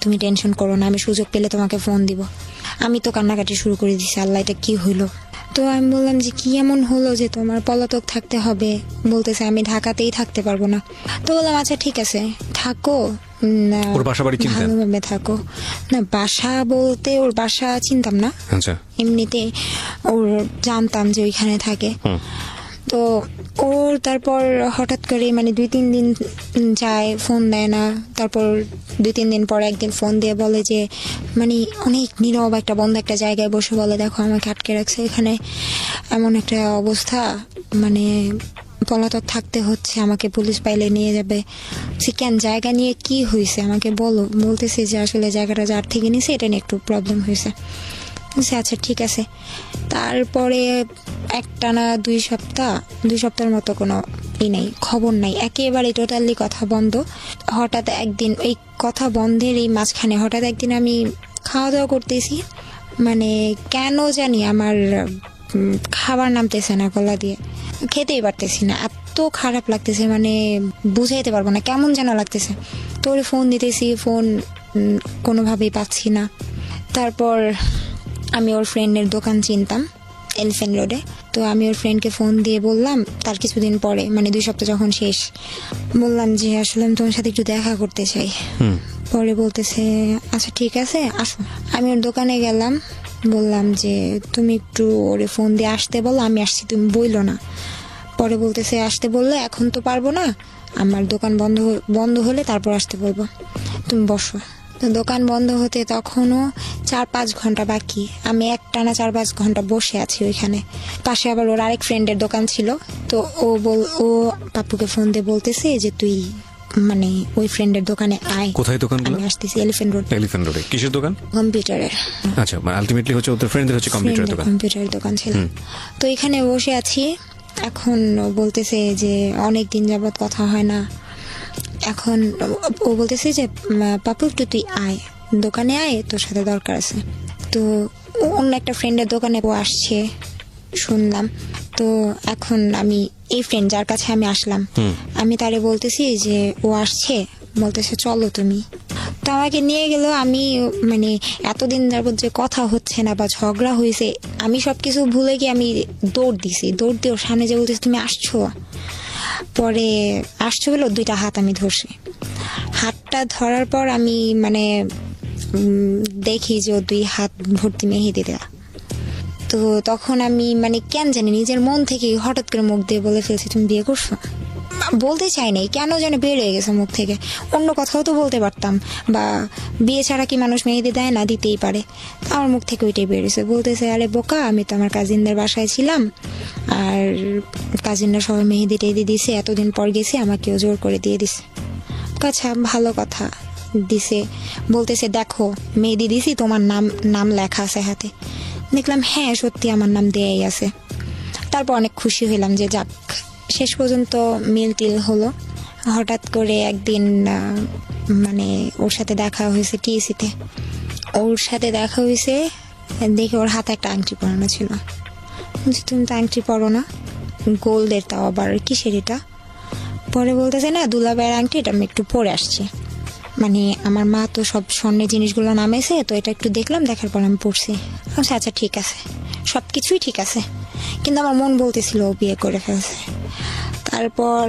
তুমি টেনশন করো না, আমি সুযোগ পেলে তোমাকে ফোন দিব। আমি তো কান্নাকাটি শুরু করে দিছি, আল্লাহ এটা কি হইলো। তো আমি বললাম যে কি এমন হলো যে তোমার পলাতক থাকতে হবে, বলতেছে আমি ঢাকাতেই থাকতে পারবো না। তো বললাম আচ্ছা ঠিক আছে থাকো, ভালোভাবে থাকো। না বাসা বলতে ওর বাসা চিনতাম না, এমনিতে ওর জানতাম যে ওইখানে থাকে। তো ওর তারপর হঠাৎ করে মানে 2-3 দিন যায়, ফোন দেয় না। তারপর 2-3 দিন পর একদিন ফোন দিয়ে বলে যে মানে অনেক নীরব একটা বন্ধ একটা জায়গায় বসে বলে দেখো আমাকে আটকে রাখছে এখানে, এমন একটা অবস্থা, মানে পলাতক থাকতে হচ্ছে, আমাকে পুলিশ পাইলে নিয়ে যাবে। কেন জায়গা নিয়ে কি হয়েছে আমাকে বলো। বলতেছে যে আসলে জায়গাটা যার থেকে নিয়েছে এটা নিয়ে একটু প্রবলেম হয়েছে। আচ্ছা ঠিক আছে। তারপরে একটানা 2 সপ্তাহের মতো কোনো নেই, খবর নাই, একেবারে টোটালি কথা বন্ধ। হঠাৎ একদিন এই কথা বন্ধের এই মাঝখানে হঠাৎ একদিন আমি খাওয়া দাওয়া করতেছি, মানে কেন জানি আমার খাবার নামতেছে না গলা দিয়ে, খেতেই পারতেছি না, এত খারাপ লাগতেছে মানে বুঝাইতে পারবো না, কেমন যেন লাগতেছে। তো ওরে ফোন দিতেছি, ফোন কোনোভাবেই পাচ্ছি না। তারপর আমি ওর ফ্রেন্ডের দোকান চিনতাম এলিফ্যান্ট রোডে, তো আমি ওর ফ্রেন্ডকে ফোন দিয়ে বললাম তার কিছুদিন পরে, মানে 2 সপ্তাহ যখন শেষ, বললাম যে আসলে আমি তোমার সাথে একটু দেখা করতে চাই। পরে বলতেছে আচ্ছা ঠিক আছে আসো। আমি ওর দোকানে গেলাম, বললাম যে তুমি একটু ওরে ফোন দিয়ে আসতে বলো, আমি আসছি, তুমি বইলো না। পরে বলতেছে আসতে বললে এখন তো পারবো না, আমার দোকান বন্ধ হলে তারপর আসতে বলবো, তুমি বসো। তো দোকান বন্ধ হতে তখনও 4-5 ঘন্টা বাকি, আমি একটানা 4-5 ঘন্টা বসে আছি ওইখানে। পাশে আবার ওর আরেক ফ্রেন্ডের দোকান ছিল, তো ও পাপ্পুকে ফোন দিয়ে বলতেছে যে তুই মানে ওই ফ্রেন্ডের দোকানে আয়। কোথায় দোকান? আমি আসতেছি এলিফ্যান্ট রোডে। কিসের দোকান? কম্পিউটারের। আচ্ছা, মানে আলটিমেটলি হচ্ছে ওদের ফ্রেন্ডদের হচ্ছে কম্পিউটারের দোকান ছিল। তো এখানে বসে আছি, এখন বলতেছে যে অনেক দিন যাবত কথা হয় না, এখন ও বলতেছে যে পাপু একটু তুই আয়, দোকানে আয়, তোর সাথে দরকার আছে। তো অন্য একটা ফ্রেন্ডের দোকানে ও আসছে শুনলাম। তো এখন আমি এই ফ্রেন্ড যার কাছে আমি আসলাম, আমি তারে বলতেছি যে ও আসছে, বলতেছে চলো তুমি। তো আমাকে নিয়ে গেল। আমি মানে এতদিন যাবত যে কথা হচ্ছে না বা ঝগড়া হয়েছে, আমি সবকিছু ভুলে গিয়ে আমি দৌড় দিয়ে ওর সামনে যে বলতেছি তুমি আসছো। পরে আসছো বলে 2টা হাত আমি ধরছি, হাতটা ধরার পর আমি মানে দেখি যে ও 2 হাত ভর্তি মেহেদি দেয়া। তো তখন আমি মানে কেন জানি নিজের মন থেকে হঠাৎ করে মুখ দিয়ে বলে ফেলছি তুমি বিয়ে করছো। বলতে চাই নাই, কেন যেন বেরিয়ে গেছে মুখ থেকে। অন্য কথাও তো বলতে পারতাম, বা বিয়ে ছাড়া কি মানুষ মেহেদি দেয় না, দিতেই পারে। আমার মুখ থেকে ওইটাই বেরিয়েছে। বলতেছে আরে বোকা, আমি তো আমার কাজিনদের বাসায় ছিলাম, আর কাজিনরা সবাই মেহেদি টেহেদি দিছে, এতদিন পর গেছি, আমাকেও জোর করে দিয়ে দিছে। আচ্ছা ভালো কথা দিছে। বলতেছে দেখো মেহেদি দিছি, তোমার নাম লেখা আছে হাতে। দেখলাম হ্যাঁ সত্যি আমার নাম দেয়াই আছে। তারপর অনেক খুশি হইলাম যে যাক শেষ পর্যন্ত মিল টিল হলো। হঠাৎ করে একদিন মানে ওর সাথে দেখা হয়েছে টিএসিতে। দেখে ওর হাতে একটা আংটি পরানো ছিল। তুমি তো আংটি পরো না, গোল্ডের, তাও আবার কিসের এটা? পরে বলতেছে না দুলাভাইয়ের আংটি এটা আমি একটু পরে আসছি, মানে আমার মা তো সব স্বর্ণের জিনিসগুলো নামেছে, তো এটা একটু দেখলাম, দেখার পর আমি পড়ছি। আচ্ছা আচ্ছা ঠিক আছে, সব কিছুই ঠিক আছে, কিন্তু আমার মন বলতেছিল ও বিয়ে করে ফেলছে। তারপর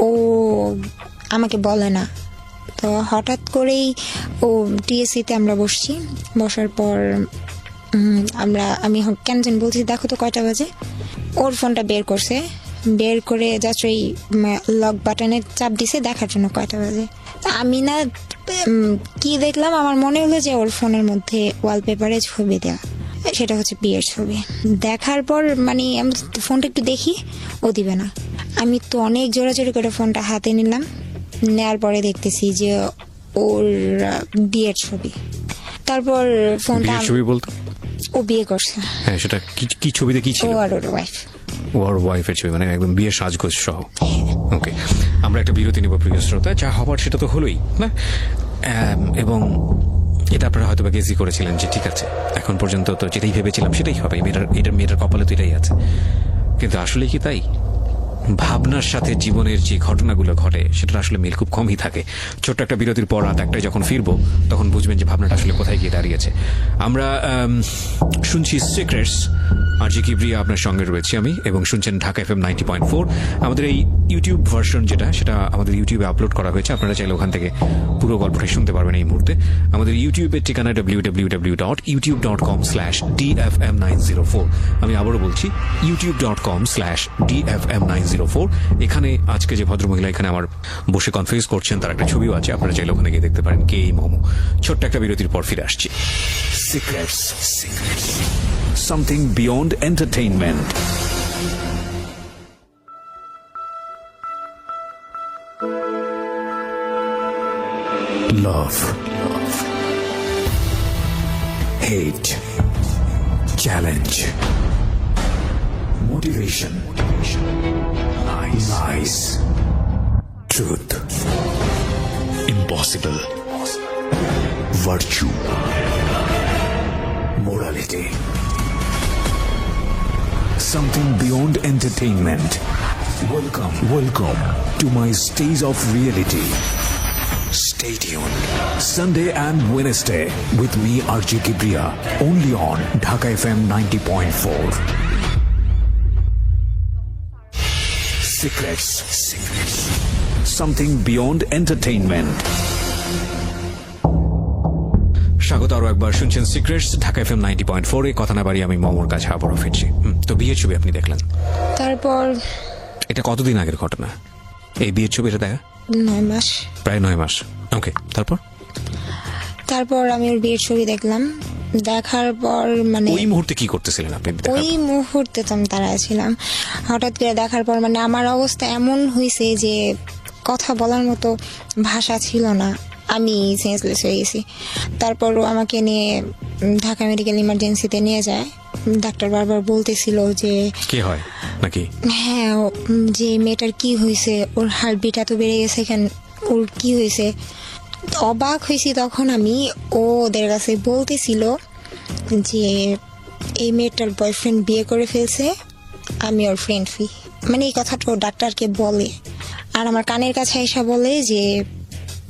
ও আমাকে বলে না, তো হঠাৎ করেই ও টিএসসিতে আমরা বসছি, বসার পর আমি কেন যেন বলছি দেখো তো কয়টা বাজে, ওর ফোনটা বের করছে, বের করে জাস্ট ওই লক বাটনে চাপ দিছে দেখার জন্য কয়টা বাজে। তা আমি না কি দেখলাম, আমার মনে হলো যে ওর ফোনের মধ্যে ওয়ালপেপারে ছবি দেওয়া, সেটা হচ্ছে বিয়ের ছবি। দেখার পর মানে আমি ফোনটা একটু দেখি, ও দিবে না। আমি তো অনেক জোরাজোরি করে ফোনটা হাতে নিলাম, নেওয়ার পরে দেখতেছি যে ওর বিয়ের ছবি। তারপর ফোনটা, বিয়ের ছবি বলতে ও বিয়ে করছে। হ্যাঁ, সেটা কি ছবিতে কি ছিল? ও আর ওর ওয়াইফ। ওর ওয়াইফের ছবি, মানে একদম বিয়ের সাজগোজ সহ। ওকে, আমরা একটা বিরতি নেব প্রিয় শ্রোতা, যা হবার সেটা তো হলোই না। এবং এটা আপনারা হয়তো বা গেসই করেছিলেন যে ঠিক আছে, এখন পর্যন্ত তো যেটাই ভেবেছিলাম সেটাই হবে, মেয়েটার কপালে তো এটাই আছে। কিন্তু আসলে কি তাই? ভাবনার সাথে জীবনের যে ঘটনাগুলো ঘটে সেটা আসলে মিল খুব কমই থাকে। ছোট্ট একটা বিরতির পর রাত একটায় যখন ফিরবো তখন বুঝবেন যে ভাবনাটা আসলে কোথায় গিয়ে দাঁড়িয়েছে। আমরা শুনছি সিক্রেটস, আরজি কিবরিয়া আপনার সঙ্গে রয়েছে আমি, এবং শুনছেন ঢাকা FM 90.4। আমাদের এই ইউটিউব ভার্সন যেটা আমাদের ইউটিউবে আপলোড করা হয়েছে, আপনারা চাইলে ওখান থেকে পুরো গল্পটা শুনতে পারবেন এই মুহূর্তে। আমাদের ইউটিউবের ঠিকানা www.youtube.com/dfm904। আমি আবারও বলছি youtube.com/dfm904। এখানে আজকে যে ভদ্রমহিলা এখানে আমার বসে কনফারেন্স করছেন তার একটা ছবিও আছে, আপনারা চাইলে ওখানে গিয়ে দেখতে পারেন কে এই মোমো। ছোট্ট একটা বিরতির পর ফিরে আসছি। Secrets. Something beyond entertainment. Love. Hate. Challenge. Motivation. Lies. Truth. Impossible. Virtue. Morality. Something beyond entertainment. Welcome to my stage of reality. Stay tuned. Sunday and Wednesday with me RJ Kibriya, only on Dhaka FM 90.4. Secrets. Something beyond entertainment. স্বাগত আরো একবার, শুনছেন সিক্রেটস ঢাকা FM 90.4 এ। কথা না বাড়ি আমি মোমোর কাছে আবারও ফিরছি। তো বিয়ের ছবি আপনি দেখলেন, তারপর এটা কতদিন আগের ঘটনা এই বিয়ের ছবিটা দেখা? 9 মাস। প্রায় 9 মাস। ওকে, তারপর আমি ওর বিয়ের ছবি দেখলাম, দেখার পর মানে ওই মুহূর্তে কি করতেছিলেন আপনি? ওই মুহূর্তে তো আমি দাঁড়ায় ছিলাম, হঠাৎ করে দেখার পর মানে আমার অবস্থা এমন হয়েছে যে কথা বলার মতো ভাষা ছিল না, আমি সেন্সলেস হয়ে গেছি। তারপরও আমাকে নিয়ে ঢাকা মেডিকেল ইমার্জেন্সিতে নিয়ে যায়। ডাক্তার বারবার বলতেছিল যে কি হয় নাকি, হ্যাঁ যে মেয়েটার কি হয়েছে, ওর হার্টবিট এত বেড়ে গেছে, ওর কি হয়েছে। অবাক হয়েছি তখন আমি, ওদের কাছে বলতেছিল যে এই মেয়েটার বয়ফ্রেন্ড বিয়ে করে ফেলছে, আমি ওর ফ্রেন্ড ফি, মানে এই কথাটা ও ডাক্তারকে বলে। আর আমার কানের কাছে এসে বলে যে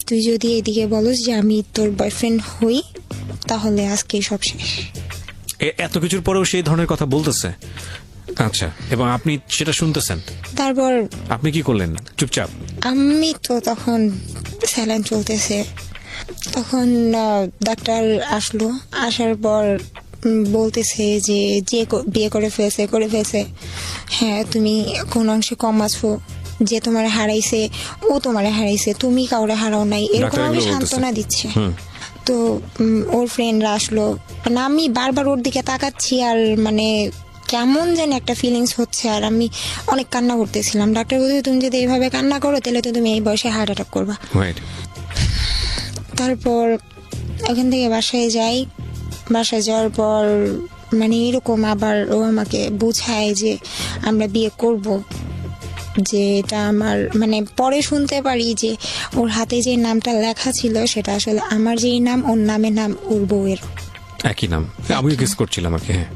তুই যদি এদিকে বলস যে আমি তোর বয়ফ্রেন্ড হই তাহলে আজকে সব শেষ। এত কিছুর পরেও সেই ধরনের কথা বলতেছে? আচ্ছা, এবং আপনি সেটা শুনতেছেন, তারপর আপনি কি করলেন? চুপচাপ? আমি তো তখন স্যালাইন চলতেছে, তখন ডাক্তার আসলো, আসার পর বলতেছে যে বিয়ে করে ফেলছে, হ্যাঁ তুমি কোন অংশে কম আছো, যে তোমার হারাইছে ও তোমার হারাইছে, তুমি কাউরে হারাও নাই, এরকম আমি সান্ত্বনা দিচ্ছে। তো ওর ফ্রেন্ডরা আসলো, মানে আমি বারবার ওর দিকে তাকাচ্ছি আর মানে কেমন যেন একটা ফিলিংস হচ্ছে, আর আমি অনেক কান্না করতেছিলাম। ডাক্তার বলছে তুমি যদি এইভাবে কান্না করো তাহলে তো তুমি এই বয়সে হার্ট অ্যাটাক করবা। তারপর ওখান থেকে বাসায় যাই, বাসায় যাওয়ার পর মানে এরকম আবার ও আমাকে বোঝায় যে আমরা বিয়ে করব, যে এটা আমার মানে পরে শুনতে পারি যে ওর হাতে যে নামটা লেখা ছিল সেটা আসলে আমার যেই নাম, ওর নামের নাম ওর বউয়ের একই নাম। আমিও গেস করছিলাম আর কি। হ্যাঁ,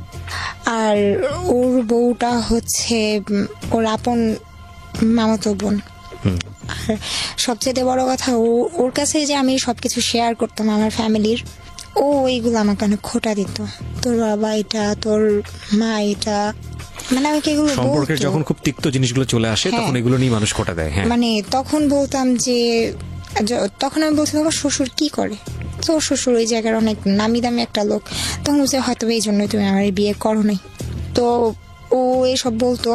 আর ওর বউটা হচ্ছে ওর আপন মামাতো বোন। আর সবচেয়ে বড় কথা, ওর কাছে যে আমি সবকিছু শেয়ার করতাম আমার ফ্যামিলির, ও এইগুলো আমাকে অনেক খোটা দিত। তোর বাবা এটা, তোর মা এটা, মানে আমাকে এগুলো সম্পর্কের বলতো। যখন খুব তিক্ত জিনিসগুলো চলে আসে হ্যাঁ। তখন এগুলো নিয়ে মানুষ খোটা দেয়। হ্যাঁ, মানে তখন বলতাম যে তখন আমি বলছিলাম আমার শ্বশুর কি করে, তো ওর শ্বশুর ওই জায়গার অনেক নামি দামি একটা লোক। তখন বলছে হয়তো এই জন্যই তুমি আমার বিয়ে করো নাই। তো ও এসব বলতো।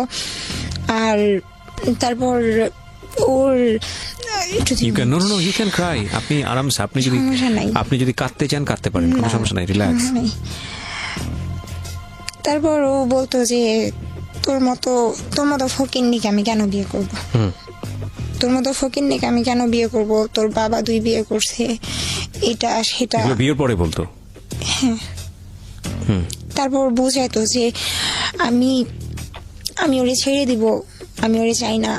আর তারপর ওর একটু you can no you can cry, আপনি আরামসে, সমস্যা নাই। আপনি যদি কাঁদতে চান কাঁদতে পারেন, কোনো না, সমস্যা নাই, রিল্যাক্স। নাই। তারপর ও বলতো যে তোর মতো ফকিন্নিকে আমি কেন বিয়ে করবো, তোর মতো ফকিন্নিকে আমি কেন বিয়ে করব, তোর বাবা 2 বিয়ে করছে, এটা সেটা। এগুলো বিয়ের পরে বলতো? তারপর বুঝাইতো যে আমি ওরে ছেড়ে দিব, আমি ওরে চাই না,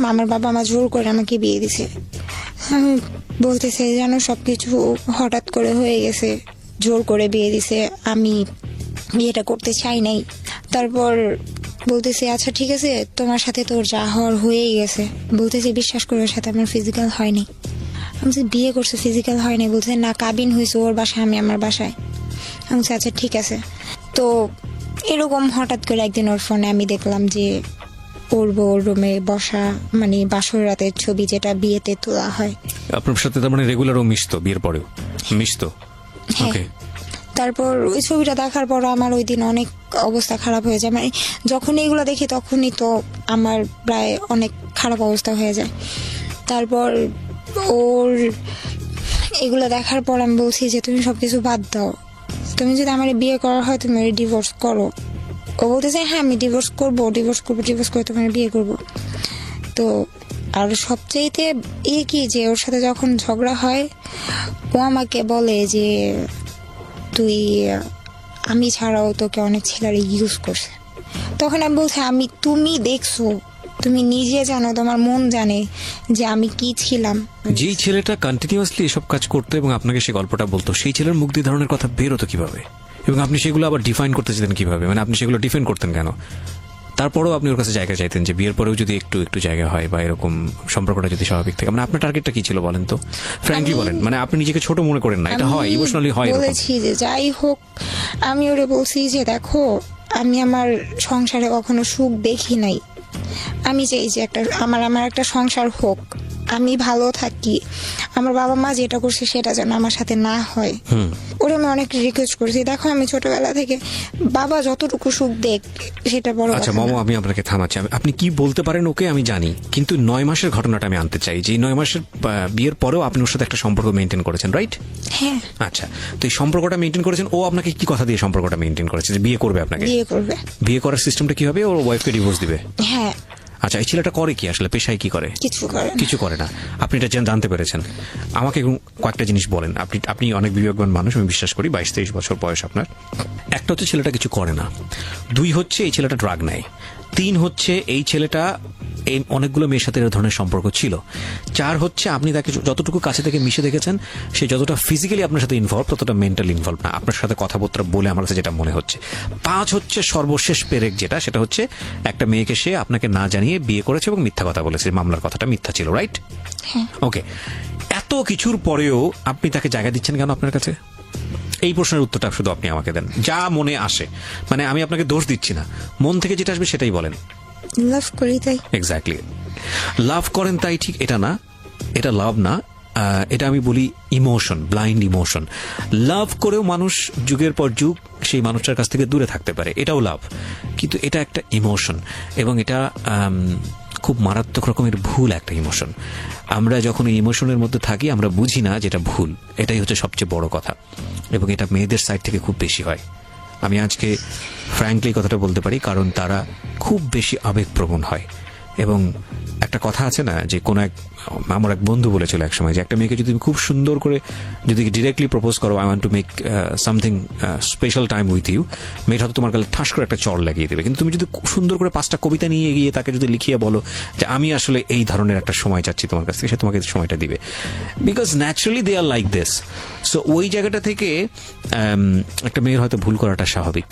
আমার বাবা মা জোর করে আমাকে বিয়ে দিছে। আমি বলতেছে যেন সবকিছু হঠাৎ করে হয়ে গেছে, জোর করে বিয়ে দিছে, আমি বিয়েটা করতে চাই নাই। তারপর বলতেছে আচ্ছা ঠিক আছে, তোমার সাথে তোর যা হওয়ার হয়েই গেছে। বলতেছে বিশ্বাস করে ওর সাথে আমার ফিজিক্যাল হয়নি। আমি বলছি বিয়ে করছে ফিজিক্যাল হয়নি। বলছে না, কাবিন হয়েছে ওর বাসায়, আমি আমার বাসায়। আমি বলছি আচ্ছা ঠিক আছে। তো এরকম হঠাৎ করে একদিন ওর ফোনে আমি দেখলাম যে ওর রুমে বসা, মানে বাসর রাতের ছবি যেটা বিয়েতে তোলা হয়। আপনার সাথে তার মানে রেগুলারও মিশতো, বিয়ের পরেও মিশতো? হ্যাঁ। ওকে। তারপর ওই ছবিটা দেখার পর আমার ওই দিন অনেক অবস্থা খারাপ হয়ে যায়। মানে যখন এগুলো দেখি তখনই তো আমার প্রায় অনেক খারাপ অবস্থা হয়ে যায়। তারপর ওর এগুলো দেখার পর আমি বলছি যে তুমি সবকিছু বাদ দাও, তুমি যদি আমার বিয়ে করা হয় তুমি ডিভোর্স করো। ও বলতেছে হ্যাঁ আমি ডিভোর্স করে তোমার বিয়ে করব। তো আর সবচেয়েতে কি যে ওর সাথে যখন ঝগড়া হয় ও আমাকে বলে যে তুই, আমি ছাড়াও তোকে অনেক ছেলেরা ইউজ করছে। তখন আমি বলছি তুমি দেখছো, তুমি নিজে জানো, তোমার মন জানে যে আমি কি ছিলাম। যেই ছেলেটা কন্টিনিউয়াসলি এসব কাজ করতো এবং আপনাকে সেই গল্পটা বলতো, সেই ছেলের মুখ দিয়ে ধরনের কথা বেরোতো কিভাবে, এবং আপনি সেগুলো আবার ডিফাইন করতে চেতেন কিভাবে? মানে আপনি সেগুলো ডিফেন্ড করতেন কেন? তারপরেও আপনি ওর কাছে জায়গা চাইতেন যে বিয়ের পরেও যদি একটু জায়গা হয় বা এরকম সম্পর্কটা যদি স্বাভাবিক থাকে। মানে আপনার টার্গেটটা কি ছিল বলেন তো, ফ্র্যাঙ্কলি বলেন। মানে আপনি নিজেকে ছোট মনে করেন না, এটা হয়, ইমোশনালি হয় এরকম। বলেছি যে যাই হোক, আমি ওরে বলছি যে দেখো আমি আমার সংসারে কখনো সুখ দেখি নাই, আমি চাই যে আমার একটা সংসার হোক, আমি ভালো থাকি, আমার বাবা মা যেটা করছে সেটা যেন আমার সাথে না হয়। ওরে আমি অনেক রিকোয়েস্ট করেছি, দেখো আমি ছোটবেলা থেকে বাবা যতটুকু সুখ দেখ সেটা বড় আচ্ছা কথা না। মামা, আমি আপনাকে থামাচ্ছি। আপনি কি বলতে পারেন ওকে আমি জানি, কিন্তু 9 মাসের ঘটনাটা আমি আনতে চাই। যে 9 মাসের বিয়ের পরেও আপনি ওর সাথে একটা সম্পর্ক মেনটেন করেছেন, রাইট? হ্যাঁ, আচ্ছা, তো এই সম্পর্কটা মেনটেন করেছেন, ও আপনাকে কি কথা দিয়ে সম্পর্কটা মেনটেন করেছে যে বিয়ে করবে আপনাকে? বিয়ে করবে। বিয়ে করার সিস্টেমটা কি হবে? ওর ওয়াইফকে ডিভোর্স দিবে? হ্যাঁ, আচ্ছা, এই ছেলেটা করে কি আসলে, পেশায় কি করে? কিছু করে না। আপনি এটা জানতে পেরেছেন। আমাকে কয়েকটা জিনিস বলেন। আপনি অনেক বিবেকবান মানুষ, আমি বিশ্বাস করি। 22-23 বছর বয়স আপনার। একটা হচ্ছে ছেলেটা কিছু করে না, 2 হচ্ছে এই ছেলেটা ড্রাগ নেয়, 3 হচ্ছে এই ছেলেটা এই অনেকগুলো মেয়ের সাথে এর ধরনের সম্পর্ক ছিল, 4 হচ্ছে আপনি তাকে যতটুকু কাছে থেকে মিশে দেখেছেন সে যতটা ফিজিক্যালি আপনার সাথে ইনভলভ ততটা মেন্টালি ইনভলভ না, আপনার সাথে কথাবার্তা বলে আমার কাছে যেটা মনে হচ্ছে। 5 হচ্ছে সর্বশেষ পেরেক যেটা, সেটা হচ্ছে একটা মেয়েকে সে আপনাকে না জানিয়ে বিয়ে করেছে এবং মিথ্যা কথা বলেছে, মামলার কথাটা মিথ্যা ছিল, রাইট? ওকে, এত কিছুর পরেও আপনি তাকে জায়গা দিচ্ছেন কেন আপনার কাছে? এই প্রশ্নের উত্তরটা শুধু আপনি আমাকে দেন, যা মনে আসে। মানে আমি আপনাকে দোষ দিচ্ছি না, মন থেকে যেটা আসবে সেটাই বলেন। লাভ করি তাই। এক্স্যাক্টলি, লাভ করেন তাই ঠিক এটা না, এটা লাভ না, এটা আমি বলি ইমোশন, ব্লাইন্ড ইমোশন। লাভ করেও মানুষ যুগের পর যুগ সেই মানুষটার কাছ থেকে দূরে থাকতে পারে, এটাও লাভ, কিন্তু এটা একটা ইমোশন এবং এটা খুব মারাত্মক রকমের ভুল একটা ইমোশন। আমরা যখন এই ইমোশনের মধ্যে থাকি আমরা বুঝি না যেটা ভুল, এটাই হচ্ছে সবচেয়ে বড় কথা, এবং এটা মেয়েদের সাইড থেকে খুব বেশি হয়। আমি আজকে ফ্র্যাঙ্কলি কথাটা বলতে পারি, কারণ তারা খুব বেশি আবেগপ্রবণ হয়। এবং একটা কথা আছে না যে আমার এক বন্ধু বলেছিল এক সময় যে একটা মেয়েকে যদি তুমি খুব সুন্দর করে যদি ডিরেক্টলি প্রপোজ করো, I want to make something special time with you, মেয়েটা হয়তো তোমার গালে ঠাস করে একটা চড় লাগিয়ে দেবে। কিন্তু তুমি যদি খুব সুন্দর করে 5টা কবিতা নিয়ে গিয়ে তাকে যদি লিখিয়ে বলো যে আমি আসলে এই ধরনের একটা সময় চাচ্ছি তোমার কাছ থেকে, সে তোমাকে সময়টা দিবে, because naturally they are like this. So ওই জায়গাটা থেকে একটা মেয়ের হয়তো ভুল করাটা স্বাভাবিক,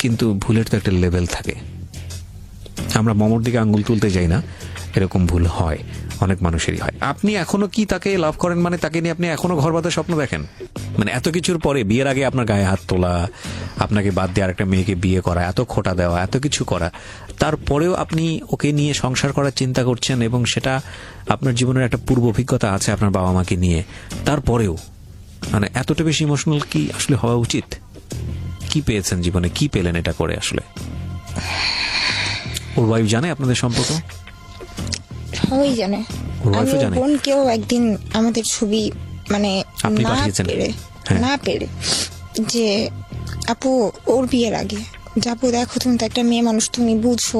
কিন্তু ভুলের তো একটা লেভেল থাকে। আমরা মমর দিকে আঙ্গুল তুলতে যাই না, এরকম ভুল হয়, অনেক মানুষেরই হয়। আপনি এখনো কি তাকে লাভ করেন? মানে তাকে নিয়ে আপনি এখনো ঘর বাঁধার স্বপ্ন দেখেন? মানে এত কিছুর পরে, বিয়ের আগে আপনার গায়ে হাত তোলা, আপনাকে বাদ দিয়ে আরেকটা মেয়েকে বিয়ে করা, এত খোটা দেওয়া, এত কিছু করা, তারপরেও আপনি ওকে নিয়ে সংসার করার চিন্তা করছেন এবং সেটা আপনার জীবনের একটা পূর্ব অভিজ্ঞতা আছে আপনার বাবা মাকে নিয়ে, তারপরেও মানে এতটা বেশি ইমোশনাল কি আসলে হওয়া উচিত? কি পেয়েছেন জীবনে, কি পেলেন এটা করে আসলে? ওর ওয়াইফ জানে আপনাদের সম্পর্ক? সবাই জানে। ওর আমি wife ও ওর জানে? বোনকেও একদিন আমাদের ছবি মানে আপনি না পাঠিয়েছেন? পেরে হ্যাঁ। না পেরে যে আপু ওর বিয়ের আগে যে আপু দেখো তুমি তো একটা মেয়ে মানুষ, তুমি বুঝছো